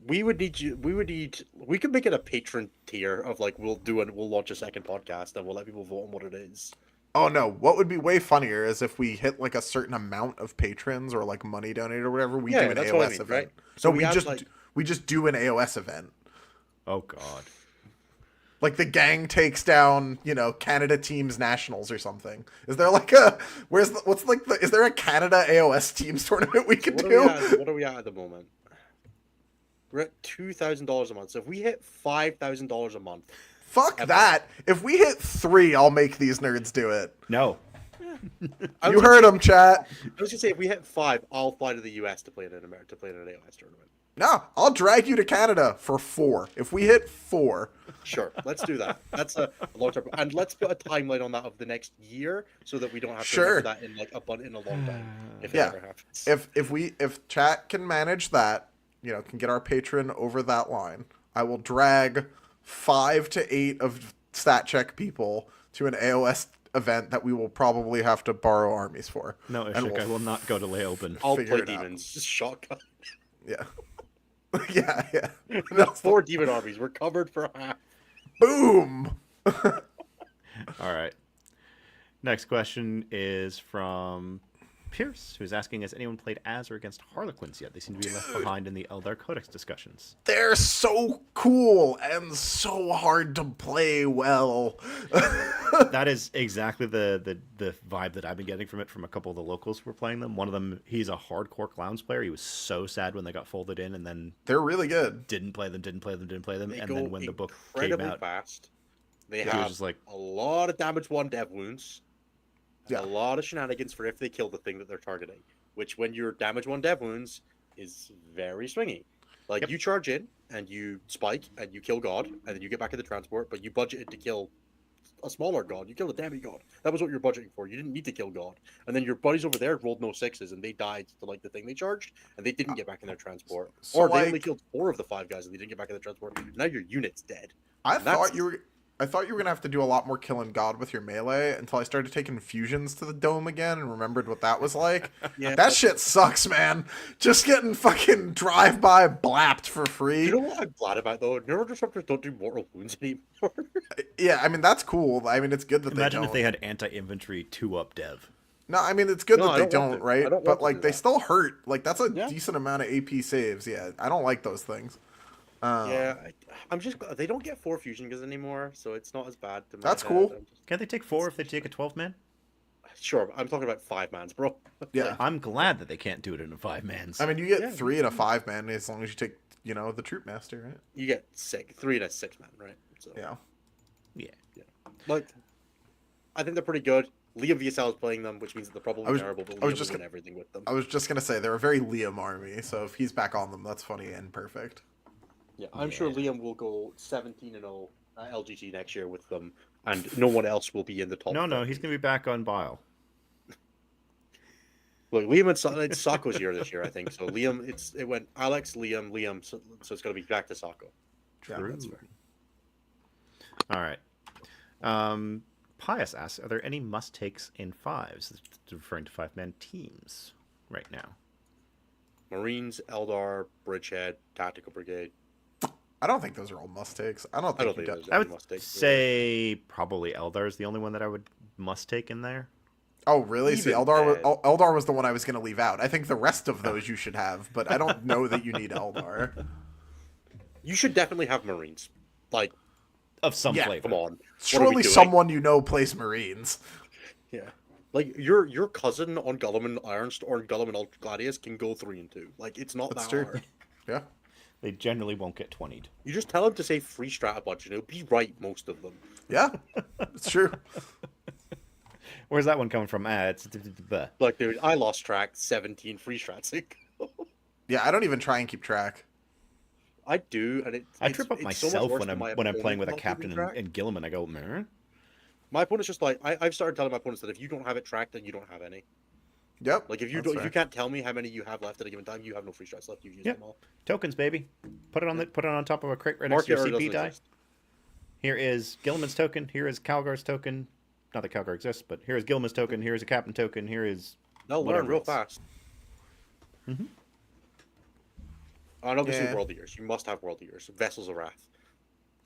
we would need you. We could make it a patron tier of like we'll launch a second podcast and we'll let people vote on what it is. Oh no, what would be way funnier is if we hit like a certain amount of patrons or like money donated or whatever, we do an that's AOS what I mean, event. right? So So we we have, just like- we just do an AOS event. Oh God. Like the gang takes down, Canada teams nationals or something. Is there like a is there a Canada AOS teams tournament we could do? What are we at the moment? We're at $2,000 a month. So if we hit $5,000 a month, Fuck that. If we hit 3, I'll make these nerds do it. No. You heard them, chat. I was gonna say if we hit 5, I'll fly to the US to play in an AOS tournament. No, I'll drag you to Canada for 4. If we hit 4, Sure, let's do that. That's a long term, and let's put a timeline on that of the next year, so that we don't have to Sure. remember that in like in a long time, if Yeah. it ever happens. if chat can manage that, can get our patron over that line, I will drag 5 to 8 of stat check people to an AOS event that we will probably have to borrow armies for. No, And Ishik, we'll I will not go to lay open. I'll figure play it out. demons, just shotgun. Yeah. yeah. We have 4 demon armies. We're covered for half. Boom. All right. Next question is from Pierce, who's asking, has anyone played as or against Harlequins yet? They seem to be left behind in the Eldar Codex discussions. They're so cool and so hard to play well. That is exactly the vibe that I've been getting from it from a couple of the locals who were playing them. One of them, he's a hardcore Clowns player. He was so sad when they got folded in and then They're really good. didn't play them. They And go then when the book came incredibly out, fast. They he was have just like, a lot of damage 1 dev wounds. Yeah. A lot of shenanigans for if they kill the thing that they're targeting. Which, when you're damage 1 dev wounds, is very swingy. Like, Yep. you charge in, and you spike, and you kill God, and then you get back in the transport, but you budgeted to kill a smaller God. You kill a demigod. That was what you're budgeting for. You didn't need to kill God. And then your buddies over there rolled no 6s, and they died to, like, the thing they charged, and they didn't get back in their transport. So, or they only like- killed 4 of the 5 guys, and they didn't get back in the transport. Now your unit's dead. I That's- thought you were gonna have to do a lot more killing God with your melee until I started taking fusions to the dome again and remembered what that was like. Yeah. That shit sucks, man. Just getting fucking drive-by blapped for free. You know what I'm glad about, though? Neurodisruptors don't do mortal wounds anymore. Yeah, I mean that's cool. I mean it's good that imagine they if don't. they had anti-infantry 2-up dev. No, I mean it's good No, that I they don't want don't, to. right? I don't But want to like do they that. still hurt. Like that's a Yeah. decent amount of AP saves. Yeah, I don't like those things. Yeah, I'm just they don't get 4 fusion guns anymore, so it's not as bad to my That's head. cool. Can't they take 4 if they take a 12-man? Sure, I'm talking about 5-mans, bro. Yeah. I'm glad that they can't do it in a 5-man's. I mean, you get Yeah, 3 in a 5-man as long as you take, the troop master, right? You get 3 and a 6-man, right? So Yeah. Yeah. like, I think they're pretty good. Liam VSL is playing them, which means that they're probably terrible, but Liam will win everything with them. I was just gonna say they're a very Liam army, so if he's back on them, that's funny and perfect. Yeah, I'm sure Liam will go 17-0 at LGT next year with them, and no one else will be in the top. No, 30. he's going to be back on Bile. Look, Liam and it's Sako's year this year, I think. So Liam, it went Alex, Liam, so it's going to be back to Sako. Yeah, True. that's fair. All right. Pius asks, are there any must-takes in 5s? Referring to 5-man teams right now. Marines, Eldar, Bridgehead, Tactical Brigade. I don't think those are all must takes. I don't think, there's I any would must-takes, say probably Eldar is the only one that I would must-take in there. Oh, really? See, Even Eldar was the one I was going to leave out. I think the rest of those you should have, but I don't know that you need Eldar. You should definitely have Marines. Like, Of some Yeah, flavor. come on. What are we Surely doing? someone plays Marines. Yeah. Like, your cousin on Guilliman Ironstone or Guilliman Ultra Gladius can go 3 and 2. Like, it's not That's that true. hard. Yeah. They generally won't get 20'd. You just tell him to say free strat a bunch, and he'll be right most of them. Yeah. It's true. Where's that one coming from? It's... Like, dude, I lost track 17 free strats. Yeah, I don't even try and keep track. I do, and I trip up so much myself worse when than my I'm playing opponent with a not keeping captain track. in Gilliman. I go, man. My opponent's just like, I've started telling my opponents that if you don't have it tracked, then you don't have any. Yep. Like, if you that's don't, if fair. you can't tell me how many you have left at a given time, you have no free strats left. You've used Yep. them all. Tokens, baby. Put it on top of a crate right next Mark to it your or it CP doesn't die. exist. Here is Gilliman's token. Here is Calgar's token. Not that Calgar exists, but here is Gilliman's token. Here is a captain token. Here is They'll learn whatever real else. fast. Mhm. And obviously, Yeah. World Eaters. You must have World Eaters. Vessels of Wrath.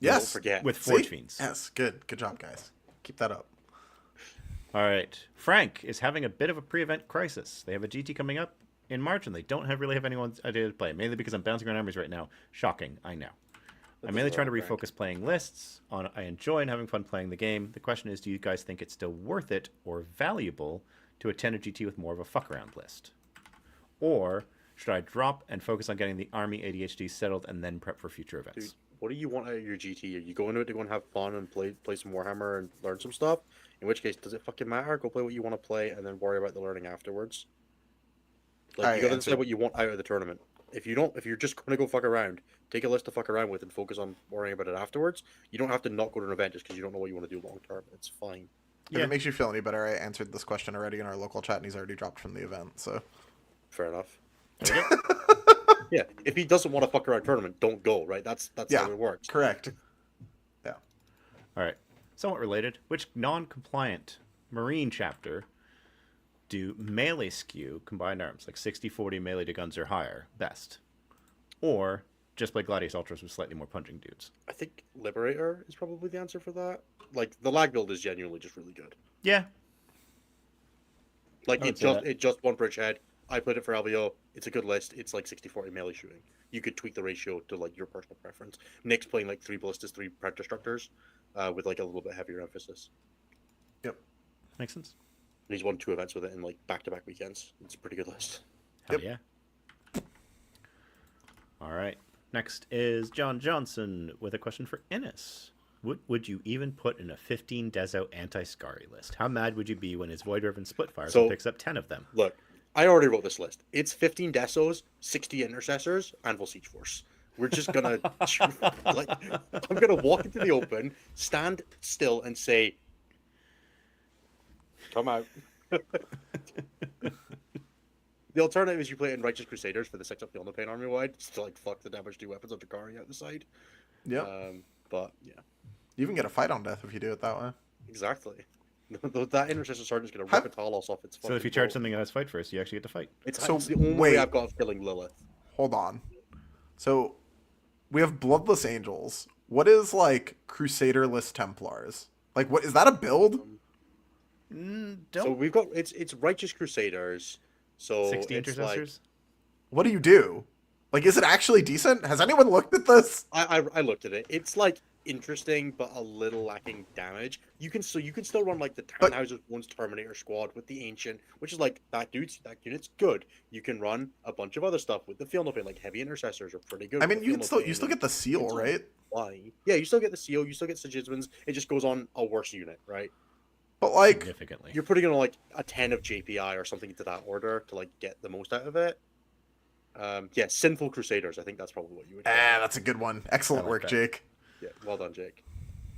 Yes. Don't forget. with See? Forge Fiends. Yes. Good job, guys. Keep that up. All right. Frank is having a bit of a pre-event crisis. They have a GT coming up in March, and they don't really have anyone's idea to play. Mainly because I'm bouncing around armies right now. Shocking, I know. I'm mainly trying to refocus playing lists. I enjoy and having fun playing the game. The question is, do you guys think it's still worth it or valuable to attend a GT with more of a fuck-around list? Or should I drop and focus on getting the army ADHD settled and then prep for future events? Dude, what do you want out of your GT? Are you going to it to go and have fun and play some Warhammer and learn some stuff? In which case, does it fucking matter? Go play what you want to play and then worry about the learning afterwards. Like, you gotta decide what you want out of the tournament. If you're just going to go fuck around, take a list to fuck around with and focus on worrying about it afterwards. You don't have to not go to an event just because you don't know what you want to do long term. It's fine. If it makes you feel any better, I answered this question already in our local chat, and he's already dropped from the event. So Fair enough. Yeah, if he doesn't want to fuck around tournament, don't go. Right? That's Yeah. how it works. correct. Yeah. All right. Somewhat related, which non-compliant Marine chapter do melee skew combined arms, like 60-40 melee to guns or higher, best? Or just play Gladius Ultras with slightly more punching dudes? I think Liberator is probably the answer for that. Like, the lag build is genuinely just really good. Yeah. Like, I would say that. it just one Bridgehead. I played it for LVO. It's a good list. It's like 60-40 melee shooting. You could tweak the ratio to like your personal preference. Nick's playing like 3 ballistas, 3 Predator Destructors, with like a little bit heavier emphasis. Yep. Makes sense. And he's won 2 events with it in like back-to-back weekends. It's a pretty good list. Hell yeah. All right. Next is John Johnson with a question for Ennis. Would you even put in a 15 Deso anti-Scary list? How mad would you be when his Void Riven Splitfires picks up 10 of them? Look, I already wrote this list. It's 15 Desos, 60 Intercessors, Anvil Siege Force. We're just gonna like, I'm gonna walk into the open, stand still, and say, "Come out." The alternative is you play it in Righteous Crusaders for the 6 up the Underpain army wide, just to like fuck the damage 2 weapons of Drakari out the side. Yep. But yeah, You even get a fight on death if you do it that way. exactly. That Intercessor Sergeant's gonna rip a Talos off its. So if you charge something as fight first, you actually get to fight. it's So, the only wait. way I've got of killing Lilith. Hold on. So we have Bloodless Angels. What is like Crusaderless Templars? Like, what is that a build? So we've got it's Righteous Crusaders. So 60 it's Intercessors? What do you do? Like, is it actually decent? Has anyone looked at this? I looked at it. It's like interesting, but a little lacking damage. You can still run like the But- Tannhauser's One's Terminator Squad with the Ancient, which is like that unit's good. You can run a bunch of other stuff with the Feel No Pain, like Heavy Intercessors are pretty good. I with mean, the you Feel can No still Pain still and get the seal, it's all right? flying. Yeah, you still get the seal, you still get Sigismund's. It just goes on a worse unit, right? But like, Significantly. You're putting in like a 10 of JPI or something into that order to like get the most out of it. Yeah, Sinful Crusaders. I think that's probably what you would. that's a good one. Excellent I like work, that. Jake. Yeah, well done, Jake.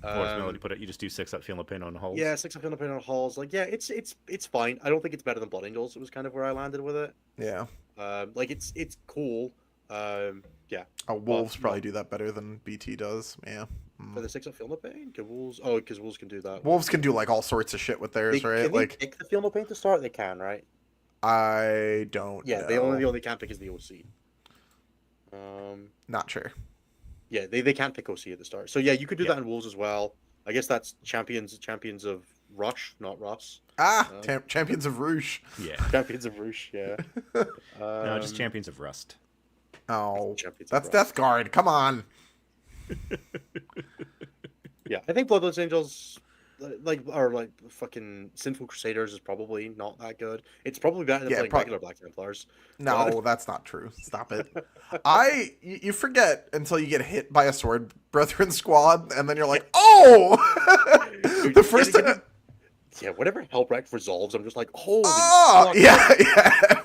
Or as Melody put it, you just do 6 up Feel No Pain on hulls. Yeah, 6 of Philippine on halls. Like, yeah, it's fine. I don't think it's better than Blood Angels. It was kind of where I landed with it. Yeah. Like it's cool. Yeah. Oh, wolves But, probably do that better than BT does. Yeah. For the 6 of Feel No Pain, can wolves? Oh, because wolves can do that. Wolves can do like all sorts of shit with theirs, right? Can they Like, pick the Feel No Pain to start? They can, right? I don't. Yeah, know. the only can't pick is the OC. Not sure. Yeah, they can't pick OC at the start. So yeah, you could do Yeah. that in wolves as well. I guess that's champions of Rush, not Russ. Champions of Rouge. Yeah. Champions of Rush, yeah. No, just Champions of Rust. Oh, Champions of that's Rust. Death Guard. Come on. Yeah, I think Bloodless Angels, like fucking Sinful Crusaders, is probably not that good. It's probably better than Yeah, playing regular Black Templars. No, that's not true. Stop it. You forget until you get hit by a Sword Brethren squad, and then you're like, oh! The first time. Yeah, whenever Hellbrecht resolves, I'm just like, holy Oh, fuck. yeah.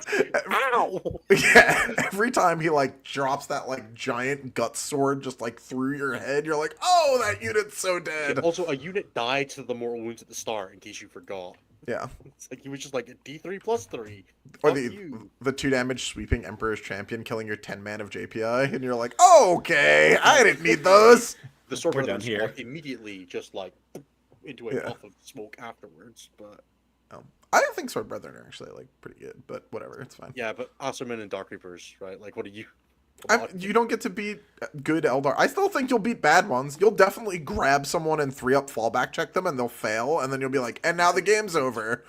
Ow! Yeah, every time he like drops that like giant gut sword just like through your head, you're like, oh, that unit's so dead. Also, a unit died to the mortal wounds at the start, in case you forgot. Yeah. It's like he was just like a D3 plus 3. Or Fuck you. the 2 damage sweeping Emperor's Champion killing your 10 man of JPI, and you're like, oh, okay, I didn't need those. The Sword We're Brother done here. squad immediately just like into a Yeah. puff of smoke afterwards, but I don't think Sword Brethren are actually like pretty good, but whatever, it's fine. yeah, but Osterman and Dark Reapers, right? Like, what do you? You don't get to beat good Eldar. I still think you'll beat bad ones. You'll definitely grab someone and 3-up fallback check them, and they'll fail, and then you'll be like, and now the game's over.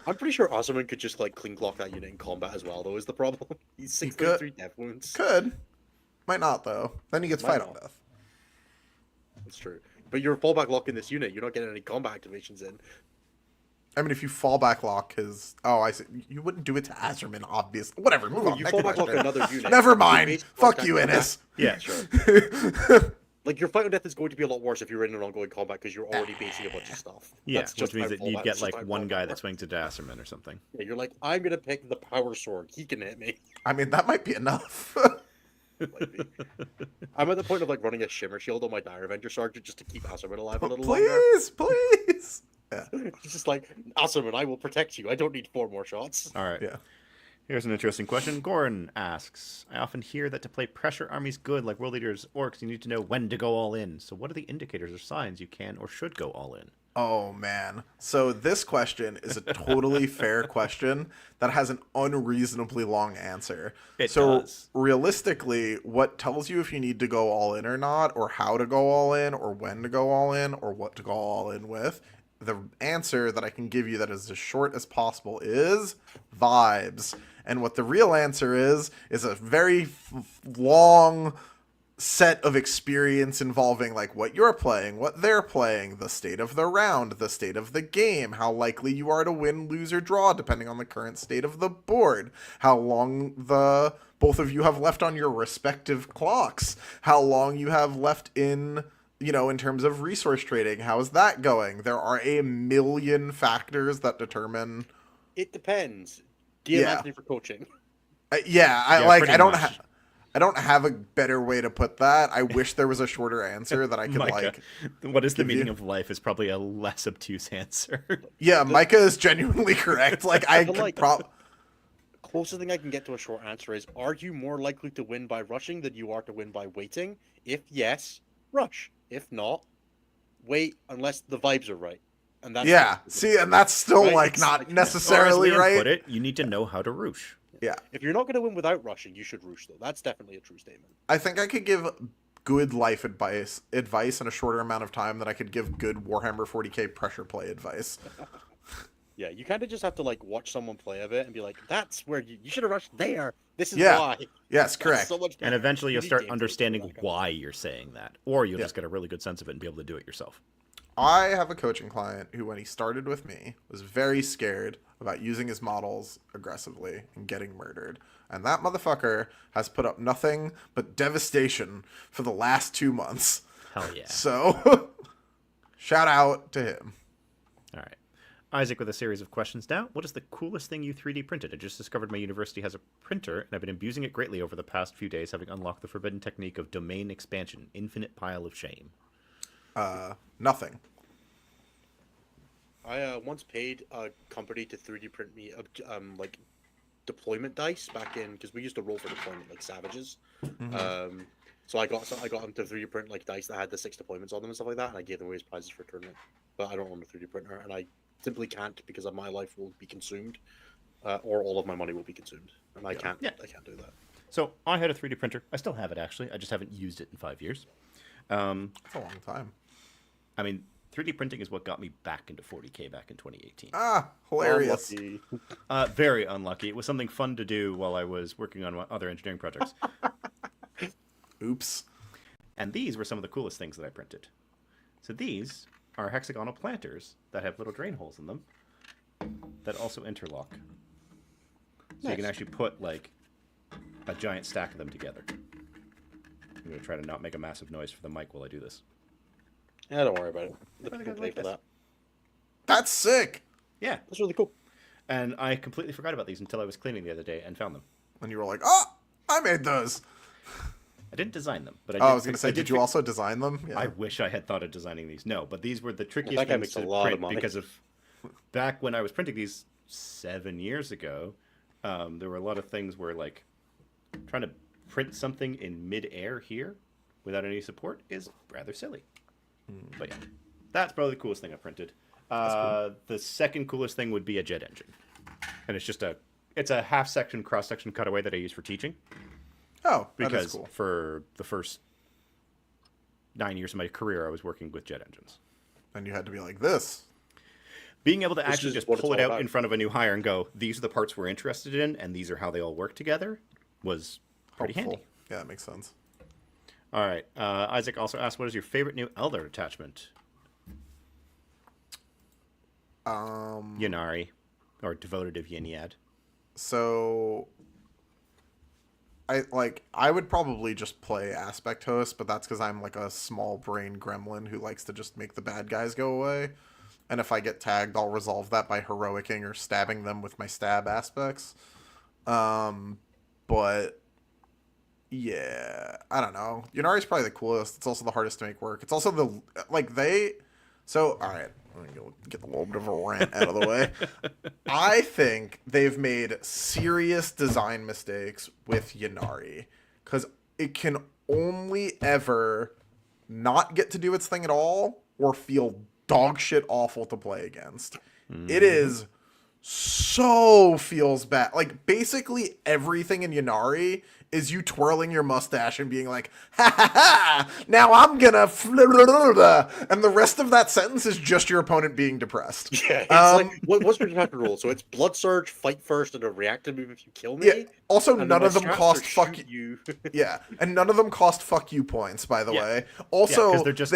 I'm pretty sure Osterman could just like clean block that unit in combat as well, though. Is the problem? He's 633 death wounds. Could. Might not, though. Then he gets Might fight on not. death. That's true. But you're fallback locking this unit. You're not getting any combat activations in. I mean, if you fallback lock his... Oh, I see. You wouldn't do it to Azerman, obviously. Whatever, move on. You Next fallback lock question. another unit. Never you mind. base Fuck block you, that- Innes. Yeah. Sure. Like, your fight on death is going to be a lot worse if you're in an ongoing combat because you're already basing a bunch of stuff. Yeah, That's which just means how that you'd fallback- get it's like just how one guy fallback that works. swings to Dasserman or something. Yeah, you're like, I'm gonna pick the power sword. He can hit me. I mean, that might be enough. Might be. I'm at the point of like running a shimmer shield on my Dire Avenger Sergeant just to keep Asserman alive a little longer. Please. Yeah. It's just like, Asserman, I will protect you. I don't need 4 more shots. All right. Yeah. Here's an interesting question. Goran asks, I often hear that to play pressure armies good, like World Leaders Orcs, you need to know when to go all in. So what are the indicators or signs you can or should go all in? Oh, man. So this question is a totally fair question that has an unreasonably long answer. It so does. realistically, what tells you if you need to go all in or not, or how to go all in, or when to go all in, or what to go all in with, the answer that I can give you that is as short as possible is vibes. And what the real answer is a very long set of experience involving like what you're playing, what they're playing, the state of the round, the state of the game, how likely you are to win, lose, or draw depending on the current state of the board, how long the both of you have left on your respective clocks, how long you have left in, you know, in terms of resource trading, how is that going? There are a million factors that determine. It depends. DM Yeah. Anthony for coaching. Yeah, I pretty don't much. I don't have a better way to put that. I wish there was a shorter answer that I could Micah, like. what is the give meaning you- of life is probably a less obtuse answer. Yeah, Micah is genuinely correct. Like I But, could like- prob. Closest thing I can get to a short answer is: are you more likely to win by rushing than you are to win by waiting? If yes, rush. If not, wait unless the vibes are right. And that's Yeah, see, and that's still Right, like it's not like- necessarily or as Liam right. put it, you need to know how to roosh. Yeah, If you're not going to win without rushing, you should rush though. That's definitely a true statement. I think I could give good life advice in a shorter amount of time than I could give good Warhammer 40k pressure play advice. Yeah, you kind of just have to like watch someone play a bit and be like, "That's where you should have rushed there. This is Yeah. why." Yes, That's correct. so much better. And eventually You you'll need start games that do understanding that kind of why stuff. you're saying that, or you'll Yeah. just get a really good sense of it and be able to do it yourself. I have a coaching client who, when he started with me, was very scared about using his models aggressively and getting murdered. And that motherfucker has put up nothing but devastation for the last 2 months. Hell yeah. So, shout out to him. All right. Isaac with a series of questions now. What is the coolest thing you 3D printed? I just discovered my university has a printer, and I've been abusing it greatly over the past few days, having unlocked the forbidden technique of domain expansion, infinite pile of shame. Nothing. I once paid a company to 3D print me like deployment dice back in, because we used to roll for deployment like savages. So I got them to 3D print like dice that had the 6 deployments on them and stuff like that, and I gave them away as prizes for a tournament. But I don't own a 3D printer, and I simply can't because of my life will be consumed, or all of my money will be consumed, and I can't. Yeah. I can't do that. So I had a 3D printer. I still have it, actually. I just haven't used it in 5 years. That's a long time. I mean, 3D printing is what got me back into 40K back in 2018. Ah, hilarious. Unlucky. Very unlucky. It was something fun to do while I was working on other engineering projects. Oops. And these were some of the coolest things that I printed. So these are hexagonal planters that have little drain holes in them that also interlock. So you can Nice. actually put like a giant stack of them together. I'm going to try to not make a massive noise for the mic while I do this. Yeah, don't worry about it. I think People I'd pay like for this. that. That's sick. Yeah. That's really cool. And I completely forgot about these until I was cleaning the other day and found them. And you were like, oh, I made those. I didn't design them, but I Oh, did. I was going to say, did you also design them? Yeah. I wish I had thought of designing these. No, but these were the trickiest that guy things makes a to lot of print money. because of back when I was printing these 7 years ago. There were a lot of things where like trying to print something in mid-air here without any support is rather silly. But yeah, that's probably the coolest thing I printed. The second coolest thing would be a jet engine, and it's a half section cross section cutaway that I use for teaching. Oh, that is Because cool. for the first 9 years of my career, I was working with jet engines. And you had to be like this. Being able to This actually is just what it's pull it all out about. in front of a new hire and go, these are the parts we're interested in, and these are how they all work together, was pretty Helpful. handy. Yeah, that makes sense. All right. Isaac also asked, what is your favorite new Elder attachment? Yanari, or Devotative Yiniad. So I would probably just play Aspect Host, but that's because I'm like a small brain gremlin who likes to just make the bad guys go away. And if I get tagged, I'll resolve that by heroicing or stabbing them with my stab aspects. But yeah, I don't know. Yunari's probably the coolest. It's also the hardest to make work. It's also so all right. I'm gonna get a little bit of a rant out of the way. I think they've made serious design mistakes with Yanari because it can only ever not get to do its thing at all or feel dog shit awful to play against. It is so feels bad. Like basically everything in Yanari is you twirling your mustache and being like, ha ha ha, now I'm gonna and the rest of that sentence is just your opponent being depressed. Yeah, it's like what's your attack rule? So it's blood surge, fight first, and a reactive move if you kill me. Yeah. Also, And then none my of them strats cost are fuck shoot you. Yeah, and none of them cost fuck you points, by the Yeah. way. Also, 'cause they're just-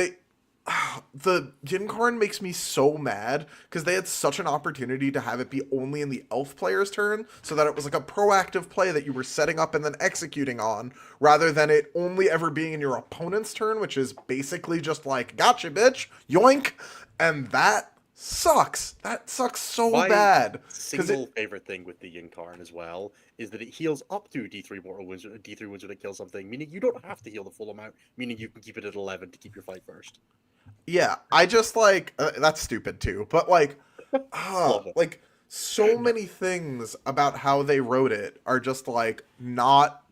the Jinkarn makes me so mad because they had such an opportunity to have it be only in the elf player's turn, so that it was like a proactive play that you were setting up and then executing on, rather than it only ever being in your opponent's turn, which is basically just like, gotcha, bitch, yoink, and that sucks. That sucks so My bad. 'Cause Single favorite thing with the Yinkarn as well is that it heals up to D3 mortal wounds, D3 wounds when it kills something, meaning you don't have to heal the full amount, meaning you can keep it at 11 to keep your fight first. Yeah, I just like that's stupid too, but like, Love it. like so many things about how they wrote it are just like not.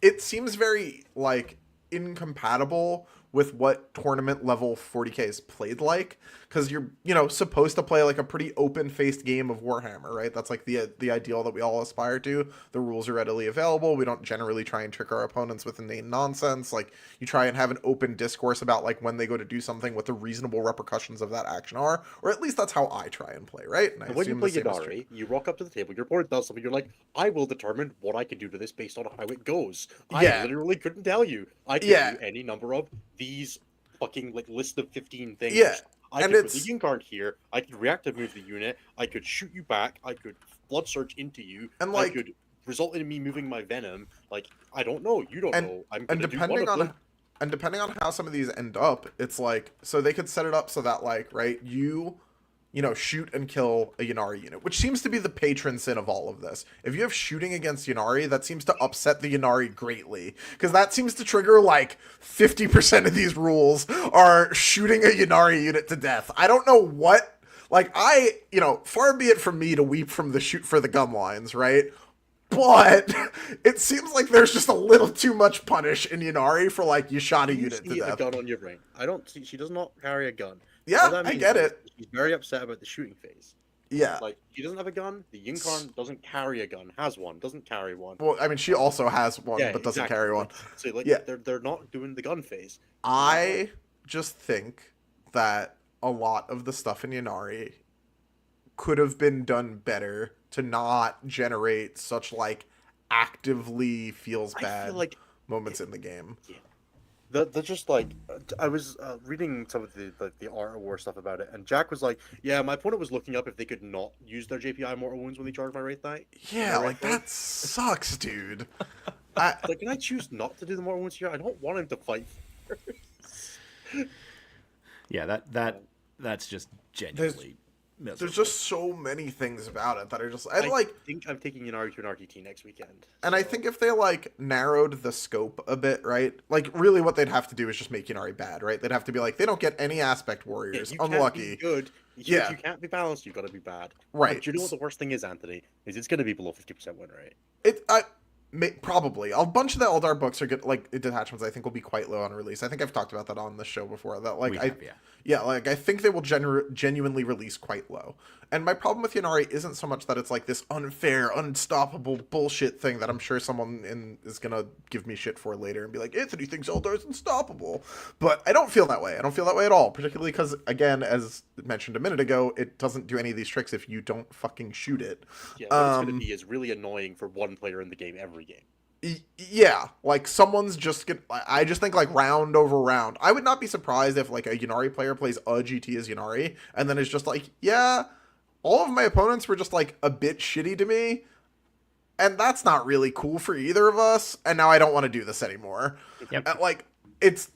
It seems very like incompatible with what tournament level 40k is played like, because you're, you know, supposed to play like a pretty open-faced game of Warhammer, right? That's like the ideal that we all aspire to. The rules are readily available. We don't generally try and trick our opponents with inane nonsense. Like, you try and have an open discourse about like when they go to do something, what the reasonable repercussions of that action are, or at least that's how I try and play, right? And I And when you assume play the same is true. Yadari, you rock up to the table, your opponent does something, you're like, I will determine what I can do to this based on how it goes. I Yeah. literally couldn't tell you. I could Yeah. do any number of these fucking like list of 15 things. Yeah. I And could put the it's- yin card here, I could reactive move the unit, I could shoot you back, I could blood search into you, And, I like- could result in me moving my venom. Like, I don't know, you don't know. I'm And gonna do one depending of them. on and depending on how some of these end up, it's like, so they could set it up so that like, right, you know, shoot and kill a Yannari unit, which seems to be the patron sin of all of this. If you have shooting against Yannari, that seems to upset the Yannari greatly, because that seems to trigger like 50% of these rules are shooting a Yannari unit to death. I don't know what, like, you know, far be it from me to weep from the shoot for the gum lines, right? But it seems like there's just a little too much punish in Yannari for like you shot a You unit to see a death. gun on your brain. I don't see. She does not carry a gun. Yeah, All that I means get is it. She's very upset about the shooting phase. Yeah. Like, she doesn't have a gun. The Yinkarn doesn't carry a gun. Has one. Doesn't carry one. Well, I mean, she also has one, Yeah, but doesn't exactly. carry one. So like, Yeah. they're not doing the gun phase. I just think that a lot of the stuff in Yannari could have been done better to not generate such like actively feels I bad feel like moments in the game. they're just like, I was reading some of the Art of War stuff about it, and Jack was like, "Yeah, my opponent was looking up if they could not use their JPI mortal wounds when they charge my Wraith Knight." Yeah, My like Wraith Knight. that sucks, dude. Like, can I choose not to do the mortal wounds here? I don't want him to fight. Yeah, that's just genuinely miserable. There's just so many things about it that are just I I like think I'm taking Yannari to an RTT next weekend. and I think if they like narrowed the scope a bit, right? Like really what they'd have to do is just make Yannari bad, right? They'd have to be like, they don't get any aspect warriors. you can't Unlucky. be good. Yeah. You can't be balanced. You've got to be bad. Right. But you know what the worst thing is, Anthony? Is it's going to be below 50% win rate. Probably a bunch of the Eldar books are good. Like detachments, I think will be quite low on release. I think I've talked about that on the show before. That like like I think they will genuinely release quite low. And my problem with Yannari isn't so much that it's like this unfair, unstoppable bullshit thing that I'm sure someone is gonna give me shit for later and be like, Anthony thinks Eldar is unstoppable. But I don't feel that way. I don't feel that way at all. Particularly because, again, as mentioned a minute ago, it doesn't do any of these tricks if you don't fucking shoot it. Yeah, what it's going to be is really annoying for one player in the game every game. Yeah, like someone's just gonna. I just think like round over round. I would not be surprised if like a Yannari player plays a GT as Yannari and then is just like, yeah, all of my opponents were just like a bit shitty to me, and that's not really cool for either of us. And now I don't want to do this anymore. Yep. Like it's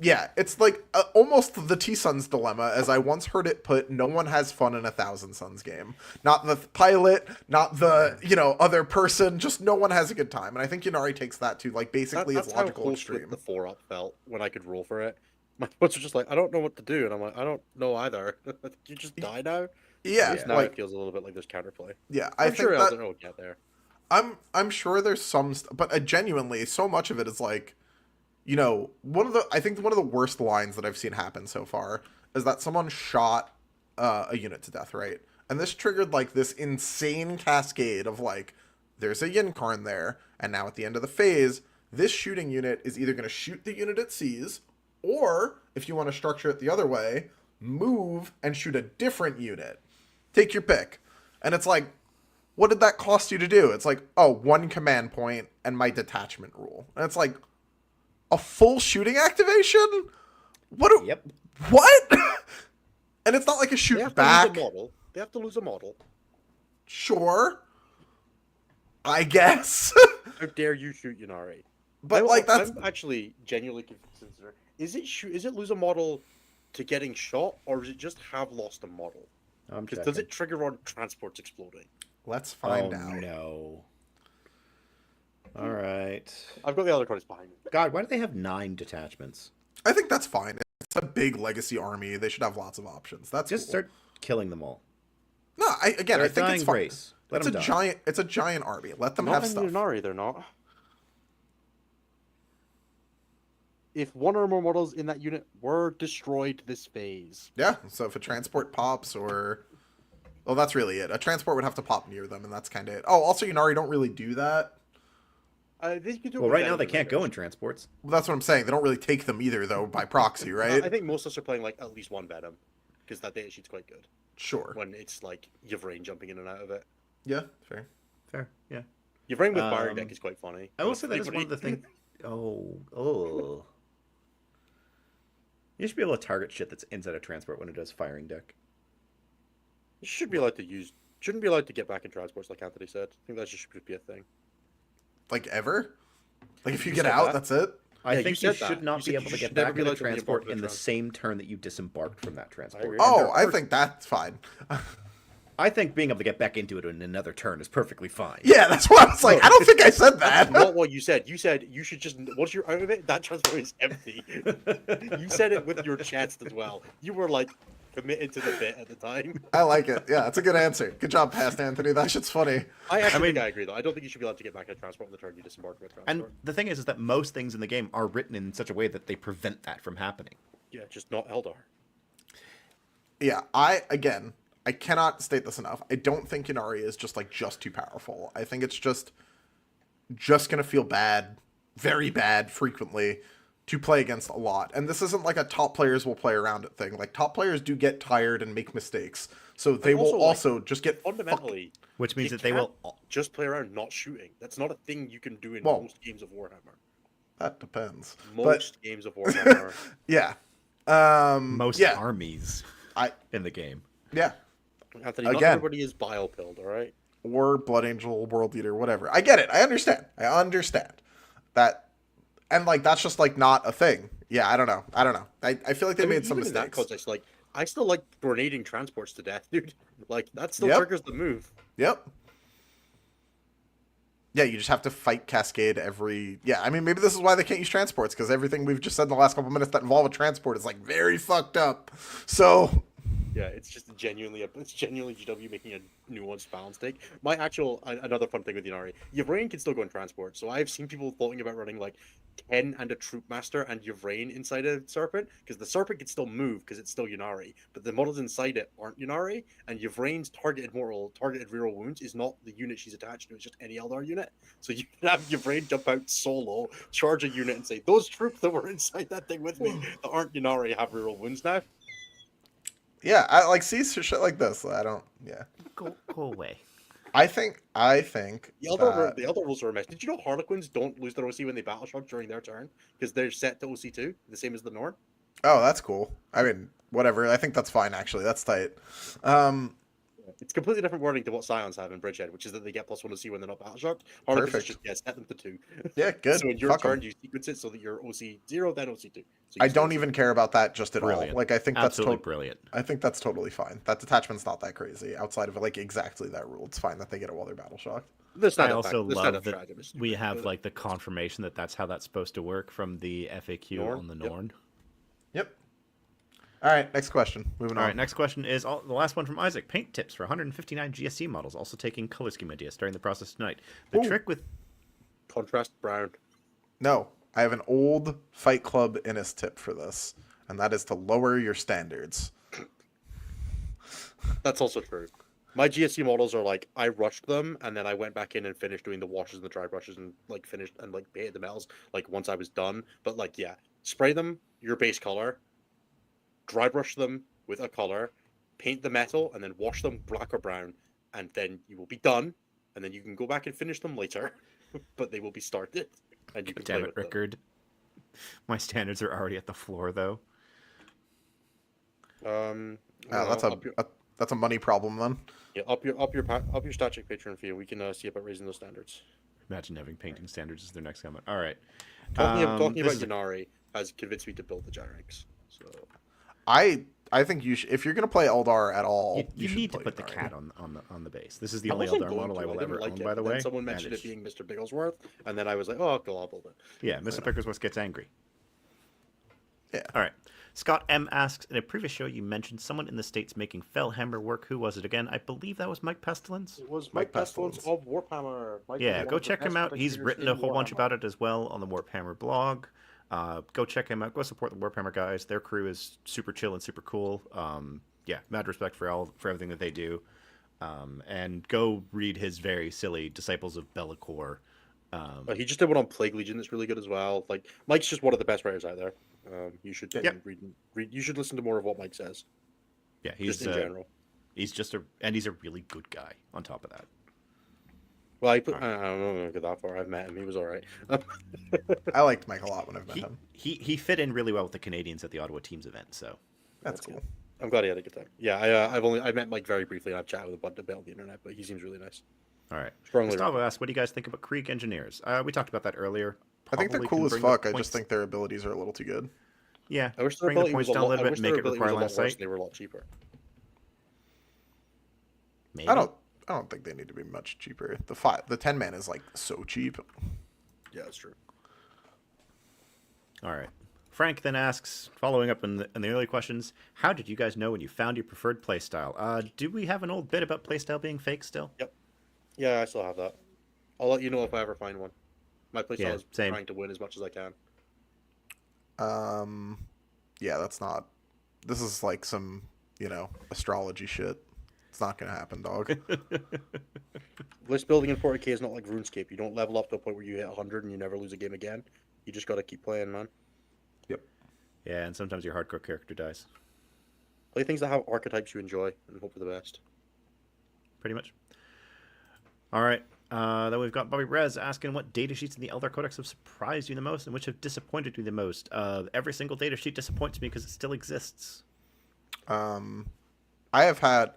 like almost the T-Suns dilemma, as I once heard it put. No one has fun in a Thousand Suns game. Not the pilot, not the other person. Just no one has a good time. And I think Yannari takes that to like basically its logical how extreme. the 4-up felt when I could roll for it. My opponents were just like, I don't know what to do, and I'm like, I don't know either. You just die now. Yeah, Now like it feels a little bit like there's counterplay. yeah, I'm I think sure that Elden will get there. I'm sure there's some, but genuinely, so much of it is like, I think one of the worst lines that I've seen happen so far is that someone shot a unit to death, right? And this triggered like this insane cascade of like, there's a Yinkarn there, and now at the end of the phase, this shooting unit is either going to shoot the unit it sees, or if you want to structure it the other way, move and shoot a different unit. Take your pick. And it's like, what did that cost you to do? It's like, oh, 1 command point and my detachment rule. And it's like, a full shooting activation? Yep. What? And it's not like a They shoot have back. to lose a model. They have to lose a model. Sure. I guess. How dare you shoot Yannari? But like that's I'm actually genuinely considered. Is it lose a model to getting shot, or is it just have lost a model? Because does it trigger on transports exploding? let's find out. No. All right. I've got the other cards behind me. God, why do they have 9 detachments? I think that's fine. It's a big legacy army. They should have lots of options. That's Just cool. start killing them all. No, I think it's fine. Grace. Let It's them a die. giant. It's a giant army. Let them Not have in stuff. Yannari, they're not. if one or more models in that unit were destroyed this phase. Yeah, so if a transport pops or... Well, that's really it. A transport would have to pop near them, and that's kind of it. Oh, also, Yunari don't really do that. They could do it Well, with right now they enemy can't go in raiders. transports. Well, that's what I'm saying. They don't really take them either, though, by proxy, right? I think most of us are playing like at least one Venom, because that data sheet's quite good. Sure. When it's like Yvrain jumping in and out of it. Yeah, fair. Fair, yeah. Yvrain with fire deck is quite funny. I will say that is one of the things. Oh. You should be able to target shit that's inside a transport when it does firing deck. You should be allowed to use. Shouldn't be allowed to get back in transports, like Anthony said. I think that should be a thing. Like, ever? Like, if you You get said out, that. that's it? I Yeah, think you you said should that. not You be said able you to get should never back be in a allowed to re-embark transport the in the trans- same turn that you disembarked from that transport. agree. And Oh, there I are- think that's fine. I think being able to get back into it in another turn is perfectly fine. Yeah, that's what I was like. No, I don't think I said That's that. not what you said. You said you should just once you're out of it, that transport is empty. You said it with your chest as well. You were like committed to the bit at the time. I like it. Yeah, it's a good answer. Good job, past Anthony. That shit's funny. I actually mean- think I agree though. I don't think you should be allowed to get back in a transport on the turn you disembark with And transport. the thing is that most things in the game are written in such a way that they prevent that from happening. Yeah, just not Eldar. Yeah, I cannot state this enough. I don't think Inari is just too powerful. I think it's just gonna feel bad, very bad, frequently to play against a lot. And this isn't like a top players will play around it thing. Like top players do get tired and make mistakes, so they also, will like, also just get Fundamentally, Which means you that they will. can't just play around not shooting. That's not a thing you can do in Well, most games of Warhammer. That depends. Most games of Warhammer. Yeah. Most yeah. armies I in the game. yeah. Anthony, not Again. everybody is bile pilled, all right? Or Blood Angel, World Eater, whatever. I get it. I understand. That, and like that's just like not a thing. Yeah, I don't know. I feel like they made some even in that mistakes. context, like I still like grenading transports to death, dude. Like that still Yep. triggers the move. Yep. Yeah, you just have to fight Cascade every... Yeah, I mean, maybe this is why they can't use transports, because everything we've just said in the last couple minutes that involve a transport is, like, very fucked up. So... Yeah, it's genuinely GW making a nuanced balance take. Another fun thing with Yunari, Yvrain can still go in transport. So I've seen people floating about running like 10 and a Troop Master and Yvrain inside a Serpent, because the Serpent can still move because it's still Yunari, but the models inside it aren't Yunari, and Yvrain's targeted reroll wounds is not the unit she's attached to, it's just any Eldar unit. So you can have Yvrain jump out solo, charge a unit, and say, those troops that were inside that thing with me that aren't Yunari have reroll wounds now. Yeah, I like see shit like this. I don't... Yeah. Go away. I think The Eldar rules are a mess. Did you know Harlequins don't lose their OC when they battle shock during their turn? Because they're set to OC2, the same as the Norn. Oh, that's cool. I mean, whatever. I think that's fine, actually. That's tight. It's completely different wording to what Scions have in Bridgehead, which is that they get +1 OC when they're not battle shocked. Harlequins is Perfect. just set them to 2. Yeah, good. So in your Fuck 'em. turn, you sequence it so that you're OC 0, then OC 2. So I don't even care about that just at Brilliant. all. Like, I think that's Absolutely brilliant. I think that's totally fine. That detachment's not that crazy. Outside of like exactly that rule, it's fine that they get it while they're battle shocked. I also love that we have like the confirmation that that's how that's supposed to work from the FAQ Norn? on the Yep. Norn. Yep. All right, next question. Moving All on. right, next question is the last one from Isaac. Paint tips for 159 GSC models, also taking color scheme ideas, starting the process tonight. The Ooh. trick with... Contrast brown. No, I have an old Fight Club Innis tip for this, and that is to lower your standards. That's also true. My GSC models are like, I rushed them, and then I went back in and finished doing the washes and the dry brushes and like finished and like painted the metals like once I was done. But like, yeah, spray them your base color, dry brush them with a color, paint the metal, and then wash them black or brown, and then you will be done. And then you can go back and finish them later, but they will be started, and you can Damn play it, with them. Rickard. My standards are already at the floor, though. That's a money problem then. Yeah, up your static Patreon fee, and we can see about raising those standards. Imagine having painting standards as their next comment. All right. Talking about this is- Yunari has convinced me to build the Gyrax. So I think you should, if you're gonna play Eldar at all, You should need to play put the Yunari. cat on the base. This is the I only wasn't Eldar going model I to, will didn't ever like own, it, by the but then way. someone and mentioned it it's- being Mr. Bigglesworth, and then I was like, oh, okay, I'll build it. Yeah, Mr. Bickersworth gets angry. Yeah. All right. Scott M asks, in a previous show you mentioned someone in the States making Fellhammer work. Who was it again? I believe that was Mike Pestilence. It was Mike Mike Pestilence Pestilence. of Warhammer. Mike Yeah, was go one of the check him best out. He's contributors written a in whole bunch Warhammer. about it as well on the Warhammer blog. Go check him out. Go support the Warhammer guys. Their crew is super chill and super cool. Yeah, mad respect for everything that they do. And go read his very silly Disciples of Be'lakor. He just did one on Plague Legion that's really good as well. Like Mike's just one of the best writers out there. You should Yep. read. You should listen to more of what Mike says. Yeah, Just in general. he's a really good guy. On top of that, Well, I don't know, get that far. I've met him. He was all right. I liked Mike a lot when I've met him. he fit in really well with the Canadians at the Ottawa Teams event. So That's cool. I'm glad he had a good time. Yeah, I met Mike very briefly, and I've chatted with a bunch about on the internet, but he seems really nice. all right. Strongly. Gustavo asked, "What do you guys think about Krieg engineers?" We talked about that earlier. I think they're Probably cool can as bring the fuck. I points- just think their abilities are a little too good. Yeah, I wish their bring the ability points was down a little I bit, wish make their it ability require was a line of lot worse sight. and they were a lot cheaper. Maybe. I don't think they need to be much cheaper. The 10 man is like so cheap. Yeah, that's true. All right. Frank then asks, following up on the early questions, how did you guys know when you found your preferred playstyle? Do we have an old bit about playstyle being fake still? Yep. Yeah, I still have that. I'll let you know if I ever find one. My playstyle Yeah, is same. trying to win as much as I can. Yeah, that's not. This is like some, astrology shit. It's not gonna happen, dog. List building in 40k is not like RuneScape. You don't level up to a point where you hit 100 and you never lose a game again. You just gotta keep playing, man. Yep. Yeah, and sometimes your hardcore character dies. Play things that have archetypes you enjoy and hope for the best. Pretty much. All right. Then we've got Bobby Rez asking what data sheets in the Eldar Codex have surprised you the most and which have disappointed you the most. Every single data sheet disappoints me because it still exists. I have had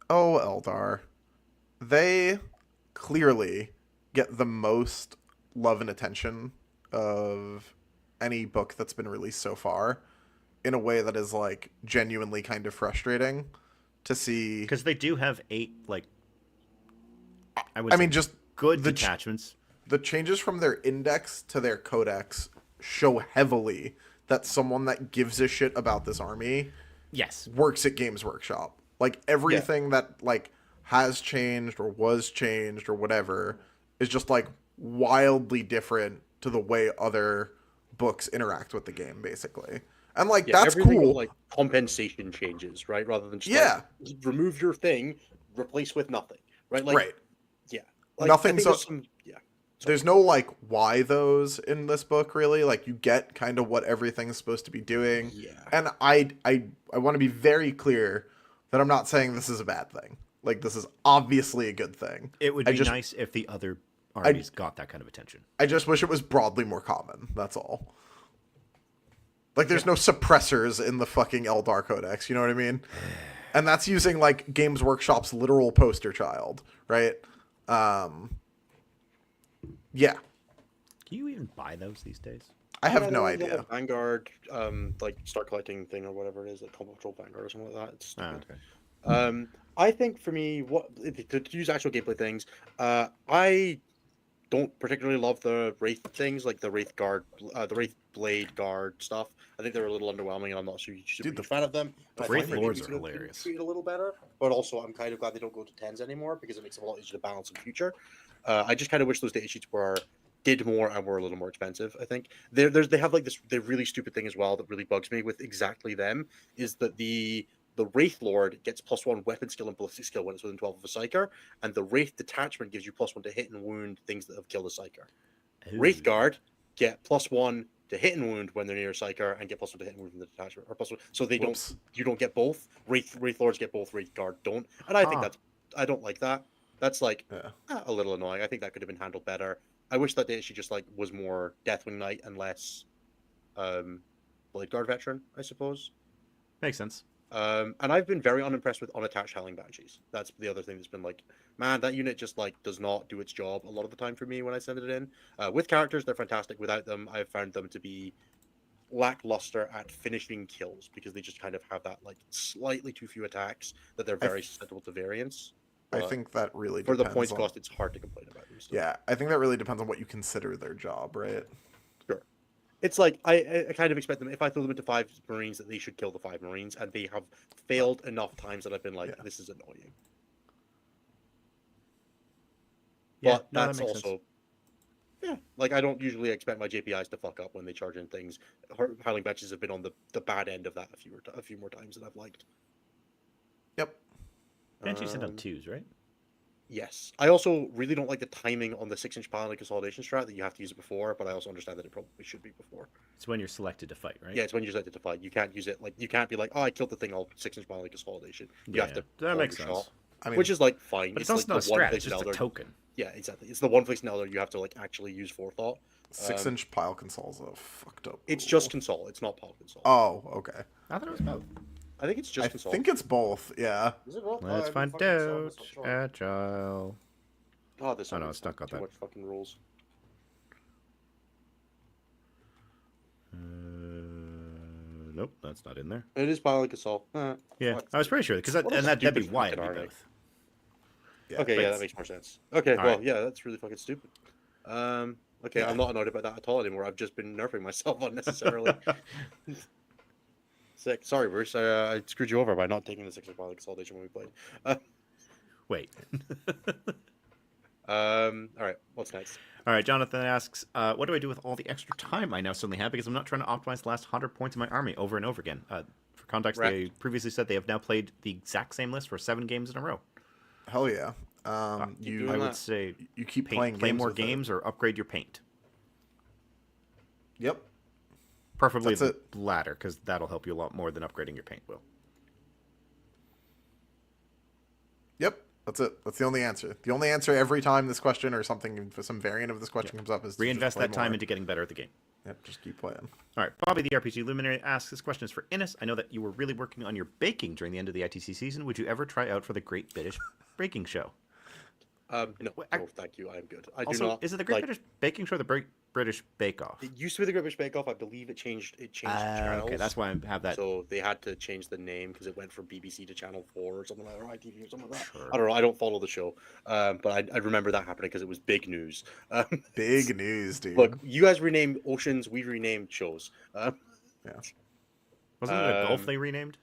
Eldar. They clearly get the most love and attention of any book that's been released so far in a way that is like genuinely kind of frustrating to see. Because they do have 8, like, just good the detachments. The changes from their index to their codex show heavily that someone that gives a shit about this army Yes. works at Games Workshop. Like everything that like has changed or was changed or whatever is just like wildly different to the way other books interact with the game, basically. And like that's everything cool. with, like compensation changes, right? Rather than just like, remove your thing, replace with nothing, right? Like, right. Yeah. Like, Nothing. So yeah. there's no like why those in this book really. Like you get kind of what everything's supposed to be doing. Yeah. And I want to be very clear that I'm not saying this is a bad thing. Like this is obviously a good thing. It would be nice if the other armies got that kind of attention. I just wish it was broadly more common. That's all. Like there's no suppressors in the fucking Eldar Codex. You know what I mean? And that's using like Games Workshop's literal poster child, right? Yeah. Can you even buy those these days? I have no there's a idea. Vanguard, like start collecting thing or whatever it is, like Combat Patrol Vanguard or something like that. It's stupid. Okay. I think for me, to use actual gameplay things, I don't particularly love the Wraith things, like the Wraith Guard, the Wraith Blade Guard stuff. I think they're a little underwhelming, and I'm not sure you should be a fan of them. the I Wraith think Lords maybe are they could hilarious. treat it a little better, but also I'm kind of glad they don't go to 10s anymore because it makes them a lot easier to balance in future. I just kind of wish those data sheets did more and were a little more expensive. I think they have like this really stupid thing as well that really bugs me with exactly them is that the Wraith Lord gets +1 weapon skill and ballistic skill when it's within 12 of a Psyker, and the Wraith Detachment gives you +1 to hit and wound things that have killed a Psyker. Wraith Guard get +1 to hit and wound when they're near a Psyker, and get +1 to hit and wound from the detachment, or +1. So they don't. You don't get both. Wraith Lords get both. Wraith Guard don't, and I think I don't like that. That's like a little annoying. I think that could have been handled better. I wish that she just like was more Deathwing Knight and less Blade Guard veteran, I suppose. Makes sense. And I've been very unimpressed with unattached Howling Banshees. That's the other thing that's been like, man, that unit just like does not do its job a lot of the time for me when I send it in. With characters, they're fantastic. Without them, I've found them to be lackluster at finishing kills because they just kind of have that like slightly too few attacks that they're very susceptible to variance. I think that really for depends the points on... cost, it's hard to complain about them. So. Yeah, I think that really depends on what you consider their job, right? Sure. It's like I kind of expect them, if I throw them into 5 Marines, that they should kill the 5 Marines, and they have failed enough times that I've been like, this is annoying. Yeah, But that's also Yeah, like I don't usually expect my JPIs to fuck up when they charge in things. Howling Batches have been on the bad end of that a few more times than I've liked. Yep. Banshee sent on Um, 2s, right? yes, I also really don't like the timing on the 6-inch pile consolidation strat that you have to use it before, but I also understand that it probably should be before. It's when you're selected to fight, right? Yeah, it's when you select it to fight. You can't use it like you can't be like, oh, I killed the thing all 6-inch pile consolidation. You Yeah, have to that call makes your sense. shot, I mean, which is like fine. But it's like also not a the one strat, place it's in just a Elder. token. Yeah, exactly. It's the one place in Elder you have to like actually use forethought. 6-inch pile console's a fucked up. It's rule. just console. It's not pile console. Oh, okay. I thought it was both. I think it's just I console. think it's both. Yeah. Is it not? Let's find out. Agile. God, this Oh, no, song it's not got too that. much fucking rules. Nope, that's not in there. It is pile console. Yeah, Fuck. I was pretty sure because What a that'd be stupid why it'd fucking be army. both. Yeah. Okay, but yeah, it's- that makes more sense. Okay, All well, right. yeah, that's really fucking stupid. Okay, Yeah. I'm not annoyed about that at all anymore. I've just been nerfing myself unnecessarily. Sick. Sorry, Bruce. I screwed you over by not taking the 6-inch pile consolidation when we played. Wait. All right, what's next? All right, Jonathan asks, what do I do with all the extra time I now suddenly have because I'm not trying to optimize the last 100 points of my army over and over again? For context, Right. they previously said they have now played the exact same list for 7 games in a row. Hell yeah. keep You doing I that. would say you keep play playing more with it. games or upgrade your paint. Yep. Preferably That's the latter, because that'll help you a lot more than upgrading your paint will. Yep. That's it. That's the only answer. The only answer every time this question or something, some variant of this question comes up is to just Reinvest play that time more. into getting better at the game. Yep. Just keep playing. All right, Bobby the RPG Luminary asks, this question is for Innes. I know that you were really working on your baking during the end of the ITC season. Would you ever try out for the Great British Baking Show? No, Well, no, thank you. I'm good. I do Also, not. is it the Great like, British Baking Show or the British Bake Off? It used to be the Great British Bake Off. I believe it changed. It changed channels. Okay, that's why I have that. So they had to change the name because it went from BBC to Channel 4 or something like that, or ITV or something like that. Sure. I don't know. I don't follow the show, but I remember that happening because it was big news. Big news, dude. Look, you guys renamed oceans. We renamed shows. Yeah. Wasn't it a Gulf um, they renamed?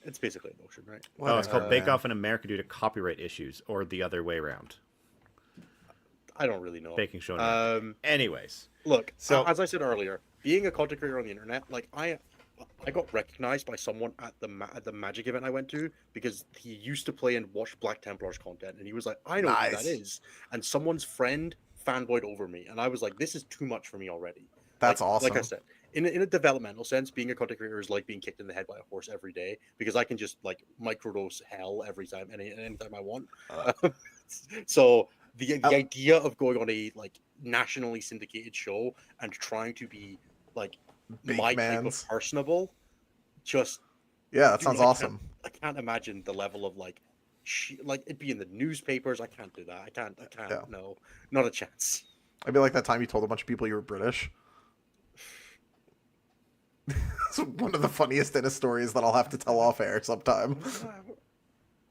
It's basically an ocean, right? Oh, it's called Bake man. Off in America due to copyright issues, or the other way around. I don't really know. Baking Show in America. Anyways, Look, So- as I said earlier, being a content creator on the internet, like I got recognized by someone at the Magic event I went to because he used to play and watch Black Templars content, and he was like, "I know who Nice. that is," and someone's friend fanboyed over me, and I was like, "This is too much for me already." That's Like I awesome. said, in a developmental sense, being a content creator is like being kicked in the head by a horse every day because I can just like microdose hell every time, anytime I want. So the Oh. idea of going on a like nationally syndicated show and trying to be like Bake my type mans. of personable, just Yeah, that dude, sounds I can't- awesome. I can't imagine the level of like like it'd be in the newspapers. I can't do that. I can't. Yeah. No, not a chance. I'd be like that time you told a bunch of people you were British. It's one of the funniest Innis stories that I'll have to tell off air sometime.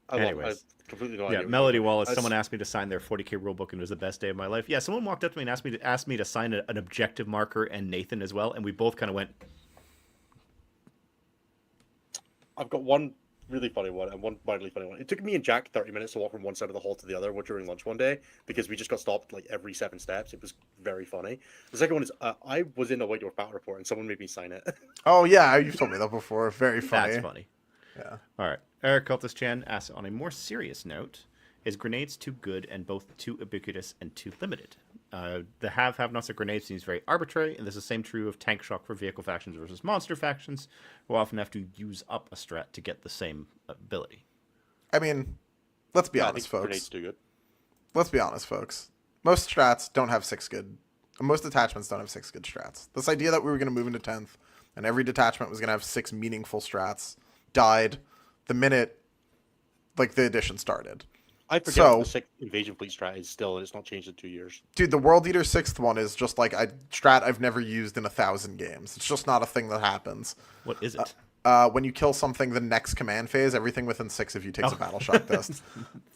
I Anyways. completely no yeah, idea. what Melody you're talking Wallace. about. Someone asked me to sign their 40k rulebook, and it was the best day of my life. Yeah, someone walked up to me and asked me to sign an objective marker, and Nathan as well, and we both kind of went. I've got one really funny one and one mildly funny one. It took me and Jack 30 minutes to walk from one side of the hall to the other during lunch one day because we just got stopped like every 7 steps. It was very funny. The second one is I was in a White Dwarf battle report and someone made me sign it. Oh yeah, you've told me that before. Very funny. That's funny. Yeah. All right. Eric Cultus Chan asks, on a more serious note, is grenades too good and both too ubiquitous and too limited? The have-nots of grenades seems very arbitrary, and this is the same true of tank shock for vehicle factions versus monster factions, who often have to use up a strat to get the same ability. I mean, let's be Yeah, I honest, think grenades folks. do good. Let's be honest, folks. Most strats don't have 6 good. Most detachments don't have 6 good strats. This idea that we were going to move into 10th and every detachment was going to have 6 meaningful strats died the minute like the edition started. I forget So- what the 6th invasion fleet strat is still, and it's not changed in 2 years. Dude, the World Eater 6th one is just like a strat I've never used in 1,000 games. It's just not a thing that happens. What is it? When you kill something the next command phase, everything within 6 of you takes a battle shock test.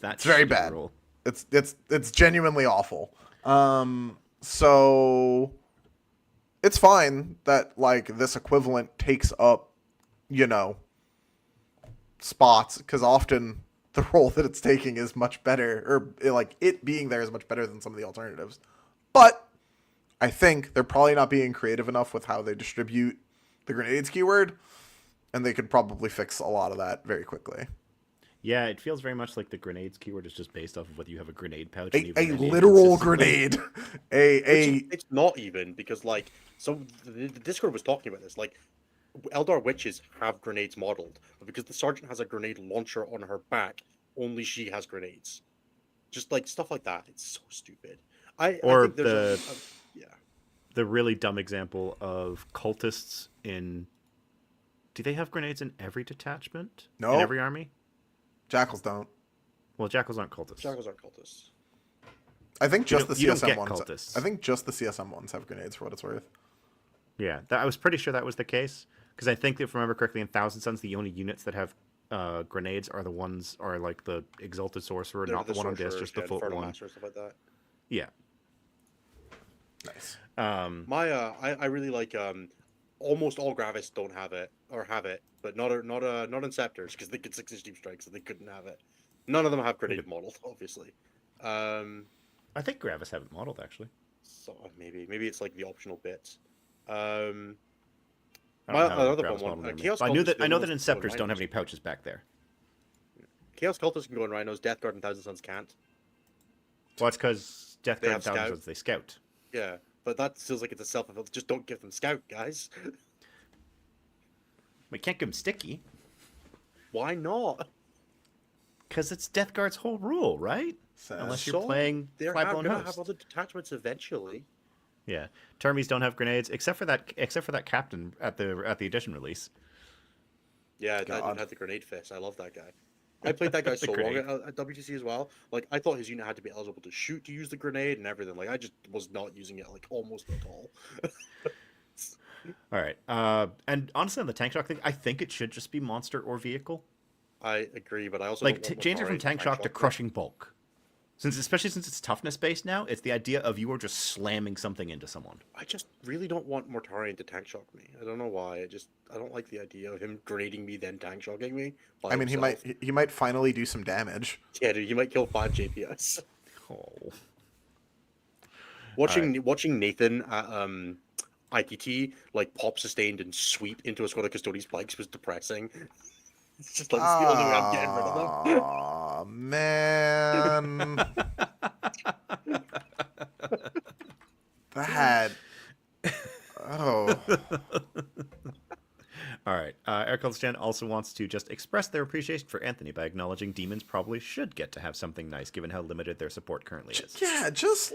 That's very shitty bad. rule. It's genuinely awful. So it's fine that like this equivalent takes up, spots because often the role that it's taking is much better, or like it being there is much better than some of the alternatives. But I think they're probably not being creative enough with how they distribute the grenades keyword, and they could probably fix a lot of that very quickly. Yeah, it feels very much like the grenades keyword is just based off of whether you have a grenade pouch. A literal grenade. It's not even, because like, so the Discord was talking about this, like, Eldar witches have grenades modeled, but because the sergeant has a grenade launcher on her back, only she has grenades. Just like stuff like that. It's so stupid. I think there's the really dumb example of cultists in. Do they have grenades in every detachment? No. In every army? Jackals don't. Well, Jackals aren't cultists. Jackals aren't cultists. I think just the CSM ones. Cultists. I think just the CSM ones have grenades for what it's worth. Yeah, I was pretty sure that was the case, because I think, if I remember correctly, in Thousand Suns, the only units that have grenades are like the Exalted Sorcerer, not the one on disc, just the foot one. Master, stuff like that. Yeah. Nice. I really like almost all Gravis don't have it, but not in Scepters, because they get 6-inch deep strikes, so they couldn't have it. None of them have grenade modeled, obviously. I think Gravis have it modeled, actually. So maybe it's like the optional bits. Chaos I know that Inceptors don't have any pouches back there. Chaos Cultists can go in Rhinos. Death Guard and Thousand Suns can't. Well, it's because Death They Guard and have Thousand Suns, they scout. Yeah, but that feels like it's a self-fulfilled. Just don't give them Scout, guys. We can't give them Sticky. Why not? Because it's Death Guard's whole rule, right? Unless you're playing Flyblowing Host. Have other detachments eventually. Yeah, Termies don't have grenades except for that captain at the edition release. Yeah, that had the grenade fist. I love that guy. I played that guy so long at WTC as well. Like, I thought his unit had to be eligible to shoot to use the grenade and everything. Like, I just was not using it like almost at all. All right, and honestly, on the tank shock thing, I think it should just be monster or vehicle. I agree, but I also like change it from tank shock to crushing bulk. Especially since it's toughness based now, it's the idea of you are just slamming something into someone. I just really don't want Mortarion to tank shock me. I don't know why. I don't like the idea of him grenading me then tank shocking me. I mean, he might finally do some damage. Yeah, dude, he might kill 5 JPS. Oh. Watching Nathan at ITT like pop sustained and sweep into a squad of Custodes Pikes was depressing. It's just like it's the only way I'm getting rid of them. Oh man. That. Oh. All right. Eric Stan also wants to just express their appreciation for Anthony by acknowledging demons probably should get to have something nice given how limited their support currently is. Yeah, just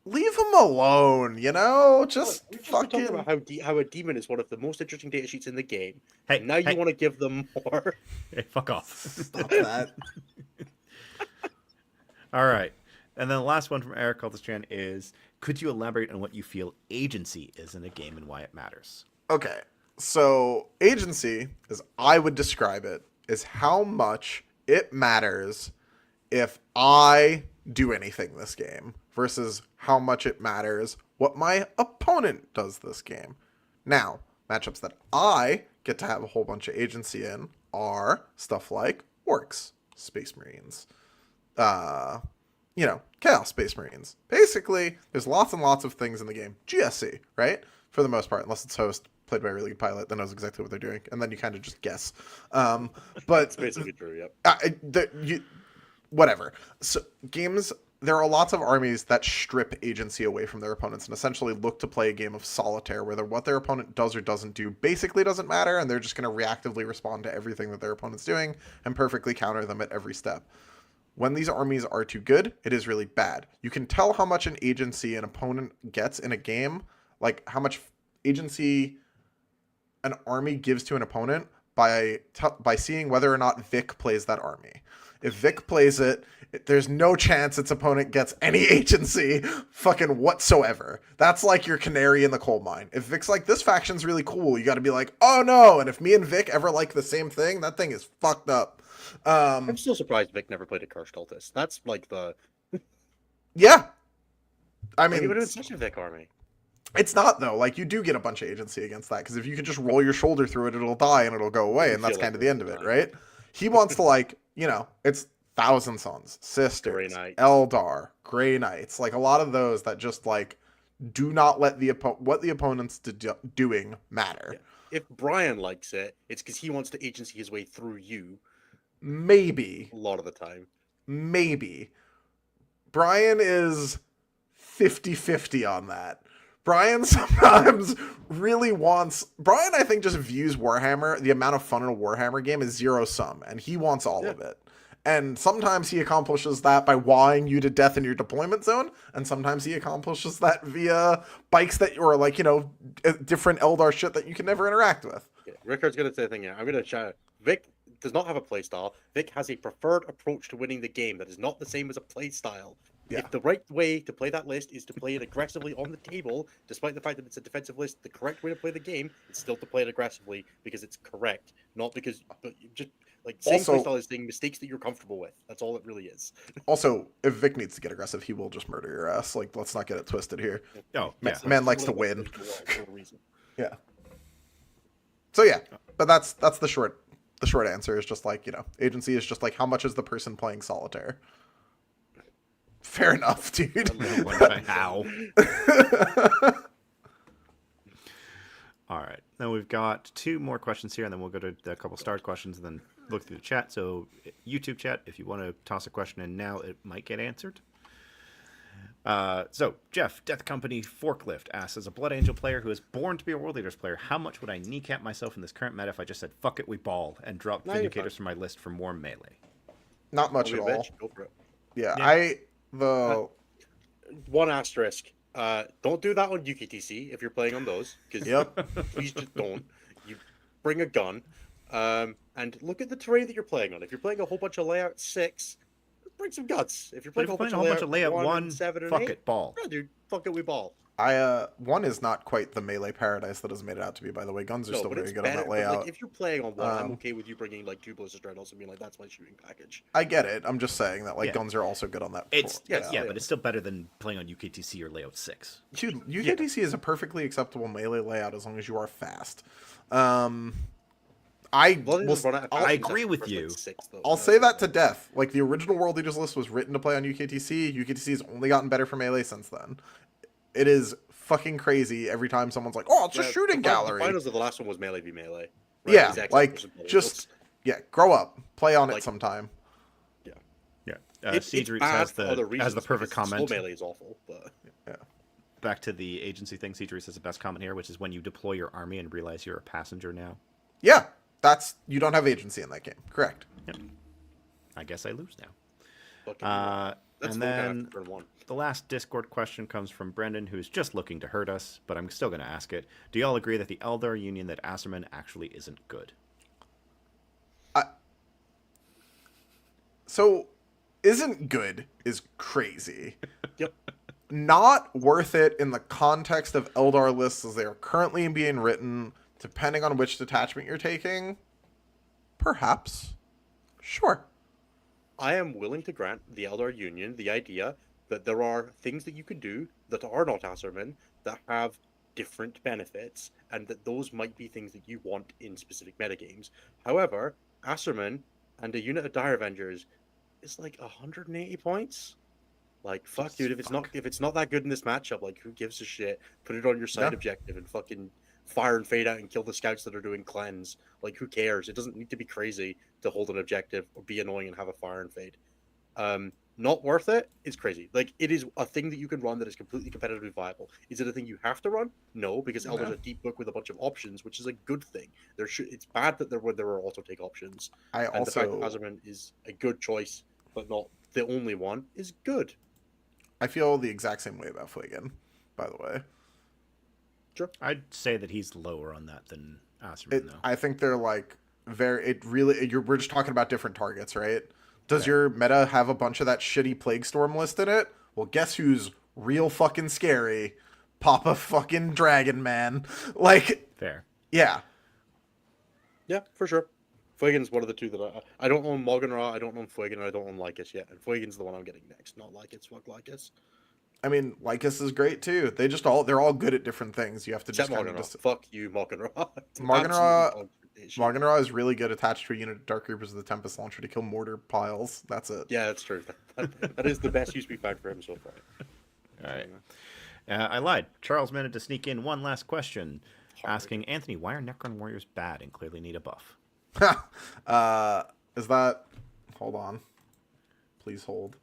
leave him alone, you know? Just fucking talking about how a demon is one of the most interesting data sheets in the game. Hey, and now you want to give them more. Hey, fuck off. Stop that. All right. And then the last one from Eric Cultistran is, could you elaborate on what you feel agency is in a game and why it matters? Okay. So, agency, as I would describe it, is how much it matters if I do anything this game versus how much it matters what my opponent does this game. Now, matchups that I get to have a whole bunch of agency in are stuff like Orcs, Space Marines, Chaos Space Marines. Basically, there's lots and lots of things in the game. GSC, right? For the most part, unless it's host played by a really good pilot that knows exactly what they're doing, and then you kind of just guess. But it's basically true, yep. Whatever. So games, there are lots of armies that strip agency away from their opponents and essentially look to play a game of solitaire where what their opponent does or doesn't do basically doesn't matter, and they're just going to reactively respond to everything that their opponent's doing and perfectly counter them at every step. When these armies are too good, it is really bad. You can tell how much an agency an opponent gets in a game, like how much agency an army gives to an opponent by seeing whether or not Vic plays that army. If Vic plays it, there's no chance its opponent gets any agency fucking whatsoever. That's like your canary in the coal mine. If Vic's like, this faction's really cool, you got to be like, oh no. And if me and Vic ever like the same thing, that thing is fucked up. I'm still surprised Vic never played a Cursed Cultist. That's like the... Yeah. I mean... He would have been such a Vic army. It's not, though. Like, you do get a bunch of agency against that, because if you can just roll your shoulder through it, it'll die and it'll go away, and that's kind of the end of it, right? He wants to, like, it's Thousand Sons, Grey Sisters, Knights. Eldar, Grey Knights, like a lot of those that just like do not let what the opponent's doing matter. Yeah. If Brian likes it, it's because he wants to agency his way through you Maybe, a lot of the time. maybe. Brian is 50-50 on that. Brian sometimes really wants. Brian, I think, just views Warhammer, the amount of fun in a Warhammer game is zero sum, and he wants all of it. And sometimes he accomplishes that by wawing you to death in your deployment zone, and sometimes he accomplishes that via bikes that, or like, different Eldar shit that you can never interact with. Yeah. Rickard's gonna say a thing here. I'm gonna shout. Vic does not have a playstyle. Vic has a preferred approach to winning the game that is not the same as a playstyle. Yeah. If the right way to play that list is to play it aggressively on the table, despite the fact that it's a defensive list, the correct way to play the game is still to play it aggressively because it's correct, not because just like saying Also- playstyle is saying mistakes that you're comfortable with. That's all it really is. Also, if Vic needs to get aggressive, he will just murder your ass. Like, let's not get it twisted here. Oh, Man, yeah. man likes to Literally win. for a reason. Yeah. So yeah, but that's the short answer is just like, agency is just like, how much is the person playing solitaire? Fair enough, dude. How? All right. Now we've got 2 more questions here, and then we'll go to a couple starred questions and then look through the chat. So YouTube chat, if you want to toss a question in now, it might get answered. So Jeff, Death Company Forklift asks, as a Blood Angel player who is born to be a World Leaders player, how much would I kneecap myself in this current meta if I just said, fuck it, we ball, and dropped No, you're Vindicators fine. from my list for more melee? Not much Don't at be a all. bitch, go for it. Yeah, Yeah. One asterisk. Don't do that on UKTC if you're playing on those, because Yep. please just don't. You bring a gun, and look at the terrain that you're playing on. If you're playing a whole bunch of layout 6, bring some guts. If you're But playing if you're playing a whole bunch of layout 1, and 7 and fuck 8, it, ball. yeah, dude, fuck it, we ball. 1 is not quite the melee paradise that has made it out to be, by the way. Guns are still but very it's good on better. that But, layout. like, if you're playing on 1, I'm Um, okay with you bringing like 2 Blizzard Dreadnoughts and being like, that's my shooting package. I get it. I'm just saying that like Yeah. guns are also good on that. It's Yes, yeah, yeah. but it's still better than playing on UKTC or layout 6. Dude, UKTC is a perfectly acceptable melee layout as long as you are fast. I agree with you. I'll say that to death. Like, the original World Leaders list was written to play on UKTC. UKTC has only gotten better for melee since then. It is fucking crazy every time someone's like, "Oh, it's a shooting gallery." The finals of the last one was melee v melee. Yeah, Exact like, opposite of just grow up, play on it Like- sometime. Yeah. It's Cedric bad has for other the reasons. has the perfect because comment. Slow melee is awful, but Back to the agency thing, Cedric says the best comment here, which is when you deploy your army and realize you're a passenger now. Yeah, you don't have agency in that game. Correct. I guess I lose now. fucking that's And the one then after turn 1. the last Discord question comes from Brendan, who's just looking to hurt us, but I'm still going to ask it. Do you all agree that the Eldar Union that Asserman actually isn't good? So, isn't good is crazy. Yep. Not worth it in the context of Eldar lists as they are currently being written, depending on which detachment you're taking. Perhaps. Sure. I am willing to grant the Eldar Union the idea that there are things that you can do that are not Asserman that have different benefits, and that those might be things that you want in specific metagames. However, Asserman and a unit of Dire Avengers is like 180 points. Like, fuck, Jesus dude, if it's not that good in this matchup, like, who gives a shit? Put it on your side Yeah. objective and fucking fire and fade out and kill the scouts that are doing cleanse. Like, who cares? It doesn't need to be crazy to hold an objective or be annoying and have a fire and fade. Not worth it is crazy. Like, it is a thing that you can run that is completely competitively viable. Is it a thing you have to run? No, because Elder's No. a deep book with a bunch of options, which is a good thing. It's bad that there are auto take options. I And the fact that also Azerman is a good choice, but not the only one, is good. I feel the exact same way about Flagon, by the way. I'd say that he's lower on that than Asserman, though. I think they're like we're just talking about different targets, right? Does your meta have a bunch of that shitty Plague Storm list in it? Well, guess who's real fucking scary? Papa fucking Dragon Man. Like, Fair. yeah. Yeah, for sure. Fuegan's one of the two that I don't own Morgan Ra, I don't own Fuegan, and I don't own Lycus yet. And Fuegan's the one I'm getting next, not Lycus. Fuck Lycus. I mean, Lycus is great too. They're all good at different things. You have to Except just kind Morgan of Ra. Fuck you, Morgan Ra. Morgan Ra, Morganroy is really good attached to a unit of Dark Reapers with the Tempest Launcher to kill mortar piles. That's it. Yeah, that's true. That is the best use we've found for him so far. All right. I lied. Charles managed to sneak in one last question, asking Anthony, why are Necron Warriors bad and clearly need a buff? Is that... Hold on. Please hold.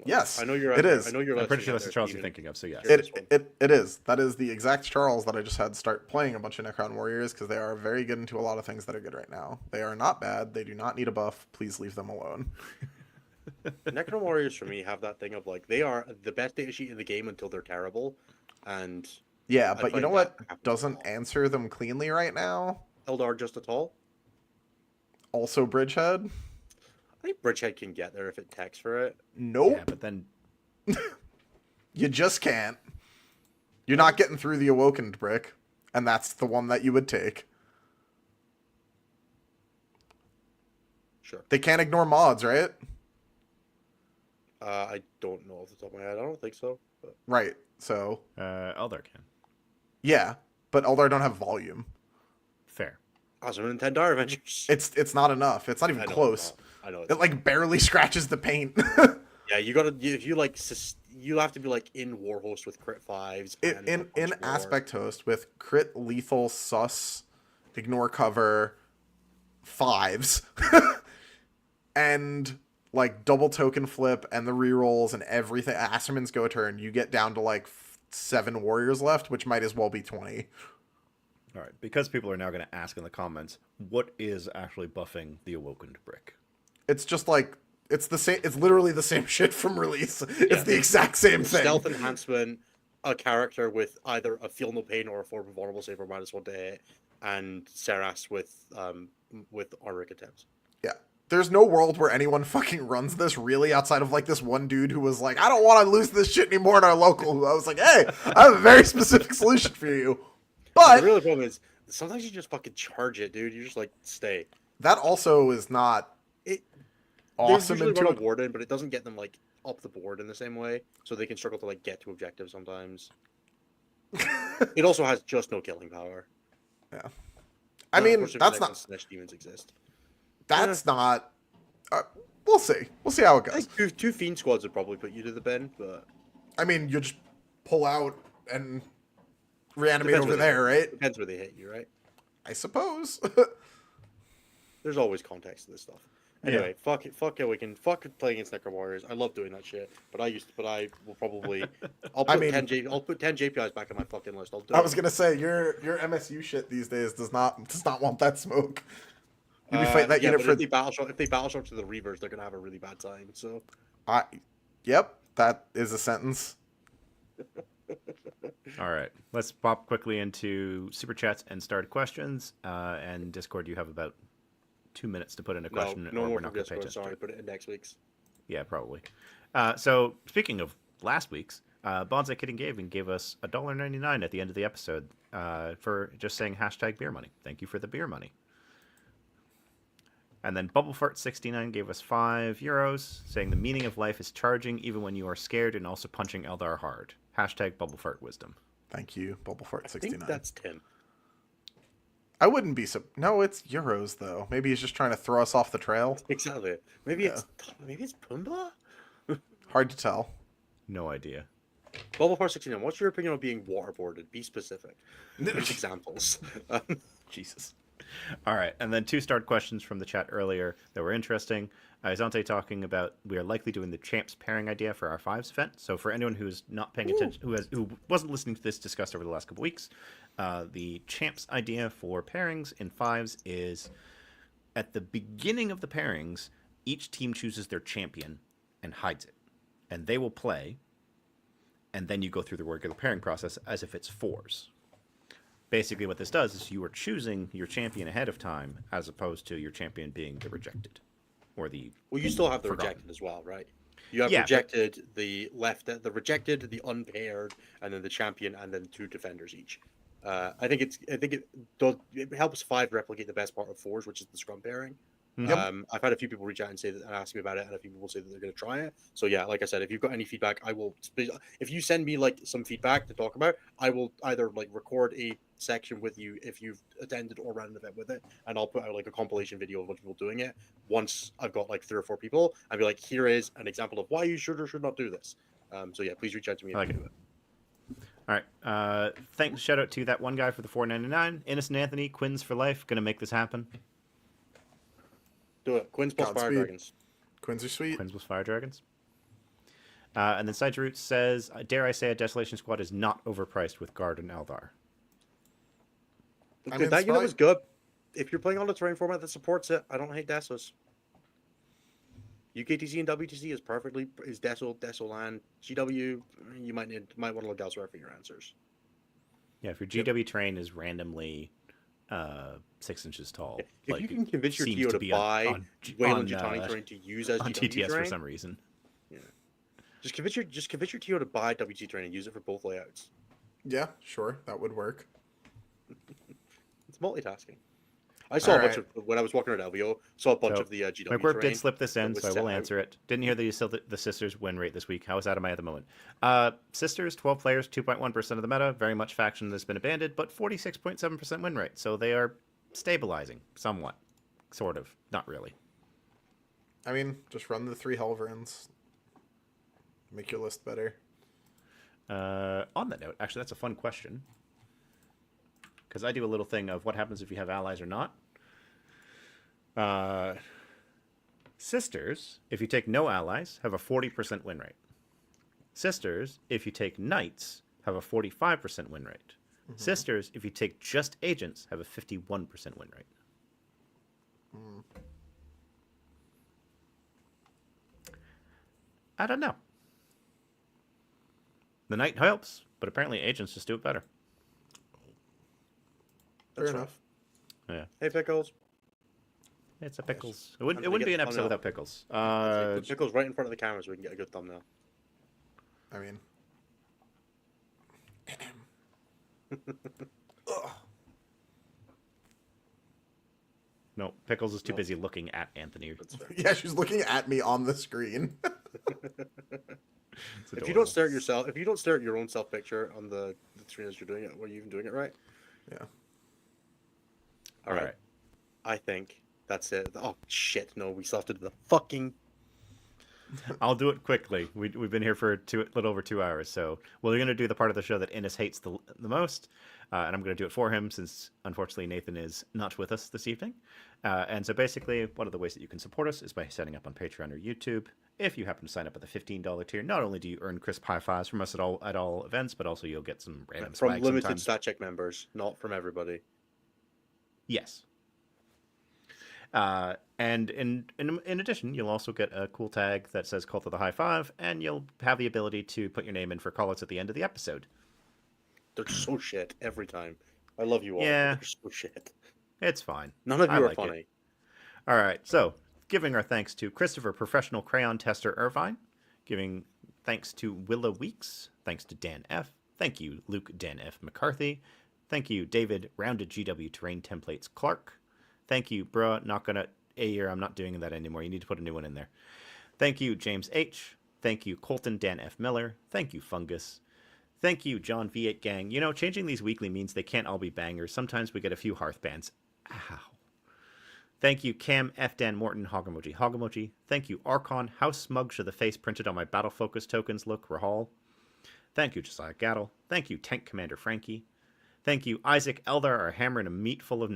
Yes, I know you're. it is. I know you're. I'm pretty sure that's the Charles you're thinking of, so yes. It is. That is the exact Charles that I just had start playing a bunch of Necron Warriors because they are very good into a lot of things that are good right now. They are not bad. They do not need a buff. Please leave them alone. Necron Warriors for me have that thing of like they are the best data sheet in the game until they're terrible, and Yeah, I but you find know that what happens a doesn't lot. answer them cleanly right now? Eldar just at all. Also Bridgehead? I think Bridgehead can get there if it techs for it. Nope. Yeah, but then You just can't. You're not getting through the Awokened brick, and that's the one that you would take. Sure. They can't ignore mods, right? I don't know off the top of my head. I don't think so. But... Right. So, Eldar can. yeah, but Eldar don't have volume. Fair. Awesome and 10 Dire Avengers. It's not enough. It's not even I know close. I know. It like barely scratches the paint. Yeah, you gotta if you like you have to be like in Warhost with crit fives. And in a bunch more. aspect host with crit lethal sus ignore cover fives and like double token flip and the rerolls and everything. Asterman's go turn. You get down to like 7 warriors left, which might as well be 20. All right, because people are now going to ask in the comments, what is actually buffing the Awokened brick? It's just like it's the same. It's literally the same shit from release. It's the exact same thing. Stealth enhancement, a character with either a feel no pain or a form of vulnerable save or -1 to hit, and Seras with Auric attempts. Yeah. There's no world where anyone fucking runs this really outside of like this one dude who was like, I don't want to lose this shit anymore in our local. I was like, hey, I have a very specific solution for you. But The real problem is sometimes you just fucking charge it, dude. You just like stay. that also is not awesome They usually until run a warden, but it doesn't get them like up the board in the same way, so they can struggle to like get to objectives sometimes. It also has just no killing power. yeah. I mean, Unfortunately, that's like, not Slash demons exist. that's not. We'll see. We'll see how it I goes. think two fiend squads would probably put you to the bin, but I mean, you just pull out and reanimate Depends over where they- there, right? depends where they hit you, right? I suppose. There's always context to this stuff. Anyway, fuck it, we can play against Necro Warriors. I love doing that shit, but I will probably I'll put I mean- 10 JPIs back on my fucking list. I'll do I it. was gonna say your MSU shit these days does not want that smoke. You'd be fighting that yeah, unit but for. if they battle shock to the Reavers, they're gonna have a really bad time. So Yep, that is a sentence. All right, let's pop quickly into super chats and start questions. And Discord, you have about 2 minutes to put in a question, no or more we're not from going to pay Discord. attention to Sorry, it. put it in next week's. Yeah, probably. So speaking of last week's, Bonsai Kidding gave us $1.99 at the end of the episode for just saying hashtag beer money. Thank you for the beer money. And then Bubblefart69 gave us €5, saying the meaning of life is charging even when you are scared and also punching Eldar hard. Hashtag Bubblefart wisdom. Thank you, I Bubblefart69. think that's Tim. I wouldn't be no, it's euros though. Maybe he's just trying to throw us off the trail. Exactly. Maybe it's Pumbaa. Hard to tell. No idea. Bubblefart69. What's your opinion on being waterboarded? Be specific. There's examples. Jesus. All right, and then 2 start questions from the chat earlier that were interesting. Izante talking about we are likely doing the champs pairing idea for our 5s event. So for anyone who's not paying attention, who wasn't listening to this discussed over the last couple weeks, the champs idea for pairings in 5s is at the beginning of the pairings, each team chooses their champion and hides it, and they will play, and then you go through the regular pairing process as if it's 4s. Basically, what this does is you are choosing your champion ahead of time, as opposed to your champion being the rejected, or the Well, you still have the forgotten. rejected as well, right? You have Yeah, rejected, the rejected, the unpaired, and then the champion, and then 2 defenders each. I think it helps 5 replicate the best part of 4s, which is the scrum pairing. Yep. I've had a few people reach out and say that and ask me about it, and a few people say that they're going to try it. So yeah, like I said, if you've got any feedback, I will. If you send me like some feedback to talk about, I will either like record a section with you if you've attended or ran an event with it, and I'll put out like a compilation video of what people doing it. Once I've got like 3 or 4 people, I'll be like, here is an example of why you should or should not do this. So yeah, please reach out to me if like you it. do it. All right. Thanks. Shout out to that one guy for the $4.99. Innocent Anthony, Quinn's for life. Gonna make this happen. Do it. Quinn's plus Fire Godspeed. Dragons. Quinns are sweet. Quinn's plus Fire Dragons. And then Side Root says, dare I say a Desolation Squad is not overpriced with Guard and Eldar. I mean, That it's unit fine. was good. If you're playing on a terrain format that supports it, I don't hate Desos. UKTC and WTC is Deso land. GW, you might want to look elsewhere for your answers. Yeah, if your GW terrain is randomly 6 inches tall, If like you can convince your seems TO to to be buy on Wayland Yutani terrain to use as on GW TTS terrain, for some reason. just convince your TO to buy WT terrain and use it for both layouts. Yeah, sure, that would work. It's multitasking. I saw All a bunch right. of when I was walking around LVO. Saw a bunch So, of the GW My group terrain. did slip this in, was so I set will out. answer it. Didn't hear the Sisters win rate this week. How is Adamai at the moment? Sisters, 12 players, 2.1% of the meta. Very much faction that's been abandoned, but 46.7% win rate. So they are stabilizing somewhat. Sort of. Not really. I mean, just run the 3 Helverins. Make your list better. On that note, actually, that's a fun question. Because I do a little thing of what happens if you have allies or not. Sisters, if you take no allies, have a 40% win rate. Sisters, if you take knights, have a 45% win rate. Sisters, if you take just agents, have a 51% win rate. I don't know. The knight helps, but apparently agents just do it better. That's Fair rough. Yeah, Hey Pickles. it's a pickles. It wouldn't And we be get an the episode thumbnail. without pickles. Put Pickles right in front of the camera so we can get a good thumbnail. I mean, No, pickles is too No. busy looking at Anthony. That's fair. yeah, she's looking at me on the screen. It's If you adorable. don't stare at yourself, if you don't stare at your own self picture on the screen as you're doing it, are you even doing it right? Yeah. All right. I think that's it. Oh shit! No, we still have to do the fucking. I'll do it quickly. We've been here for a little over 2 hours, so we're going to do the part of the show that Innes hates the most, and I'm going to do it for him since, unfortunately, Nathan is not with us this evening. And so basically, one of the ways that you can support us is by setting up on Patreon or YouTube. If you happen to sign up at the $15 tier, not only do you earn crisp high fives from us at all events, but also you'll get some random From swag limited sometimes. stat check members, not from everybody. Yes. And in addition, you'll also get a cool tag that says Cult of the High Five, and you'll have the ability to put your name in for callouts at the end of the episode. They're so shit every time. I love you all. Yeah. They're so shit. It's fine. None of I you are like it. funny. All right, so giving our thanks to Christopher, Professional Crayon Tester Irvine, giving thanks to Willa Weeks, thanks to Dan F, thank you Luke Dan F McCarthy, thank you David Rounded GW Terrain Templates Clark, thank you bruh, not gonna year, I'm not doing that anymore, you need to put a new one in there. Thank you James H, thank you Colton Dan F Miller, thank you Fungus, thank you John V8 Gang. You know, changing these weekly means they can't all be bangers. Sometimes we get a few hearth bans. Ow. Thank you, Cam F. Dan Morton, Hogamoji Hogamoji. Thank you, Archon. How smug should the face printed on my Battle Focus tokens look, Rahal? Thank you, Josiah Gattle. Thank you, Tank Commander Frankie. Thank you, Isaac Eldar, our hammer and a meat full of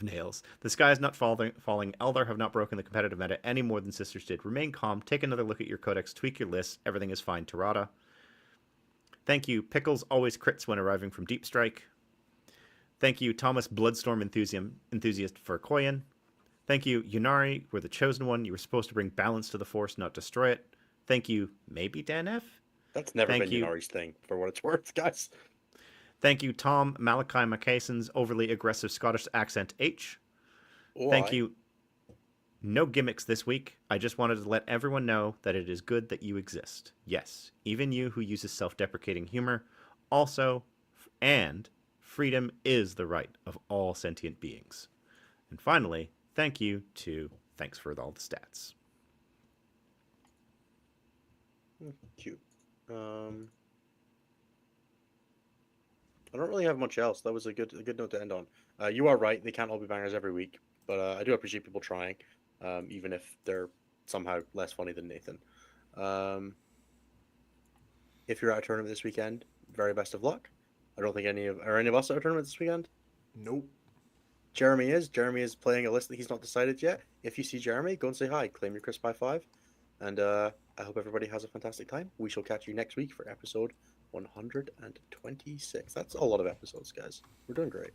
nails. The sky is not falling. Eldar have not broken the competitive meta any more than Sisters did. Remain calm. Take another look at your codex. Tweak your lists. Everything is fine, Tirada. Thank you, Pickles always crits when arriving from Deep Strike. Thank you, Thomas Bloodstorm Enthusiast for Koyan. Thank you, Yunari, we're the chosen one. You were supposed to bring balance to the Force, not destroy it. Thank you, maybe Dan F? That's never Thank been you. Yunari's thing, for what it's worth, guys. Thank you, Tom Malachi McCason's overly aggressive Scottish accent H. Thank you. No gimmicks this week. I just wanted to let everyone know that it is good that you exist. Yes, even you who uses self-deprecating humor. Also, and freedom is the right of all sentient beings. And finally, thank you to Thanks for all the stats. Cute. I don't really have much else. That was a good note to end on. You are right; they can't all be bangers every week, but I do appreciate people trying, even if they're somehow less funny than Nathan. Um, if you're at a tournament this weekend, very best of luck. I don't think any of us at a tournament this weekend. Nope. Jeremy is. Jeremy is playing a list that he's not decided yet. If you see Jeremy, go and say hi. Claim your crisp high five. And I hope everybody has a fantastic time. We shall catch you next week for episode 126. That's a lot of episodes, guys. We're doing great.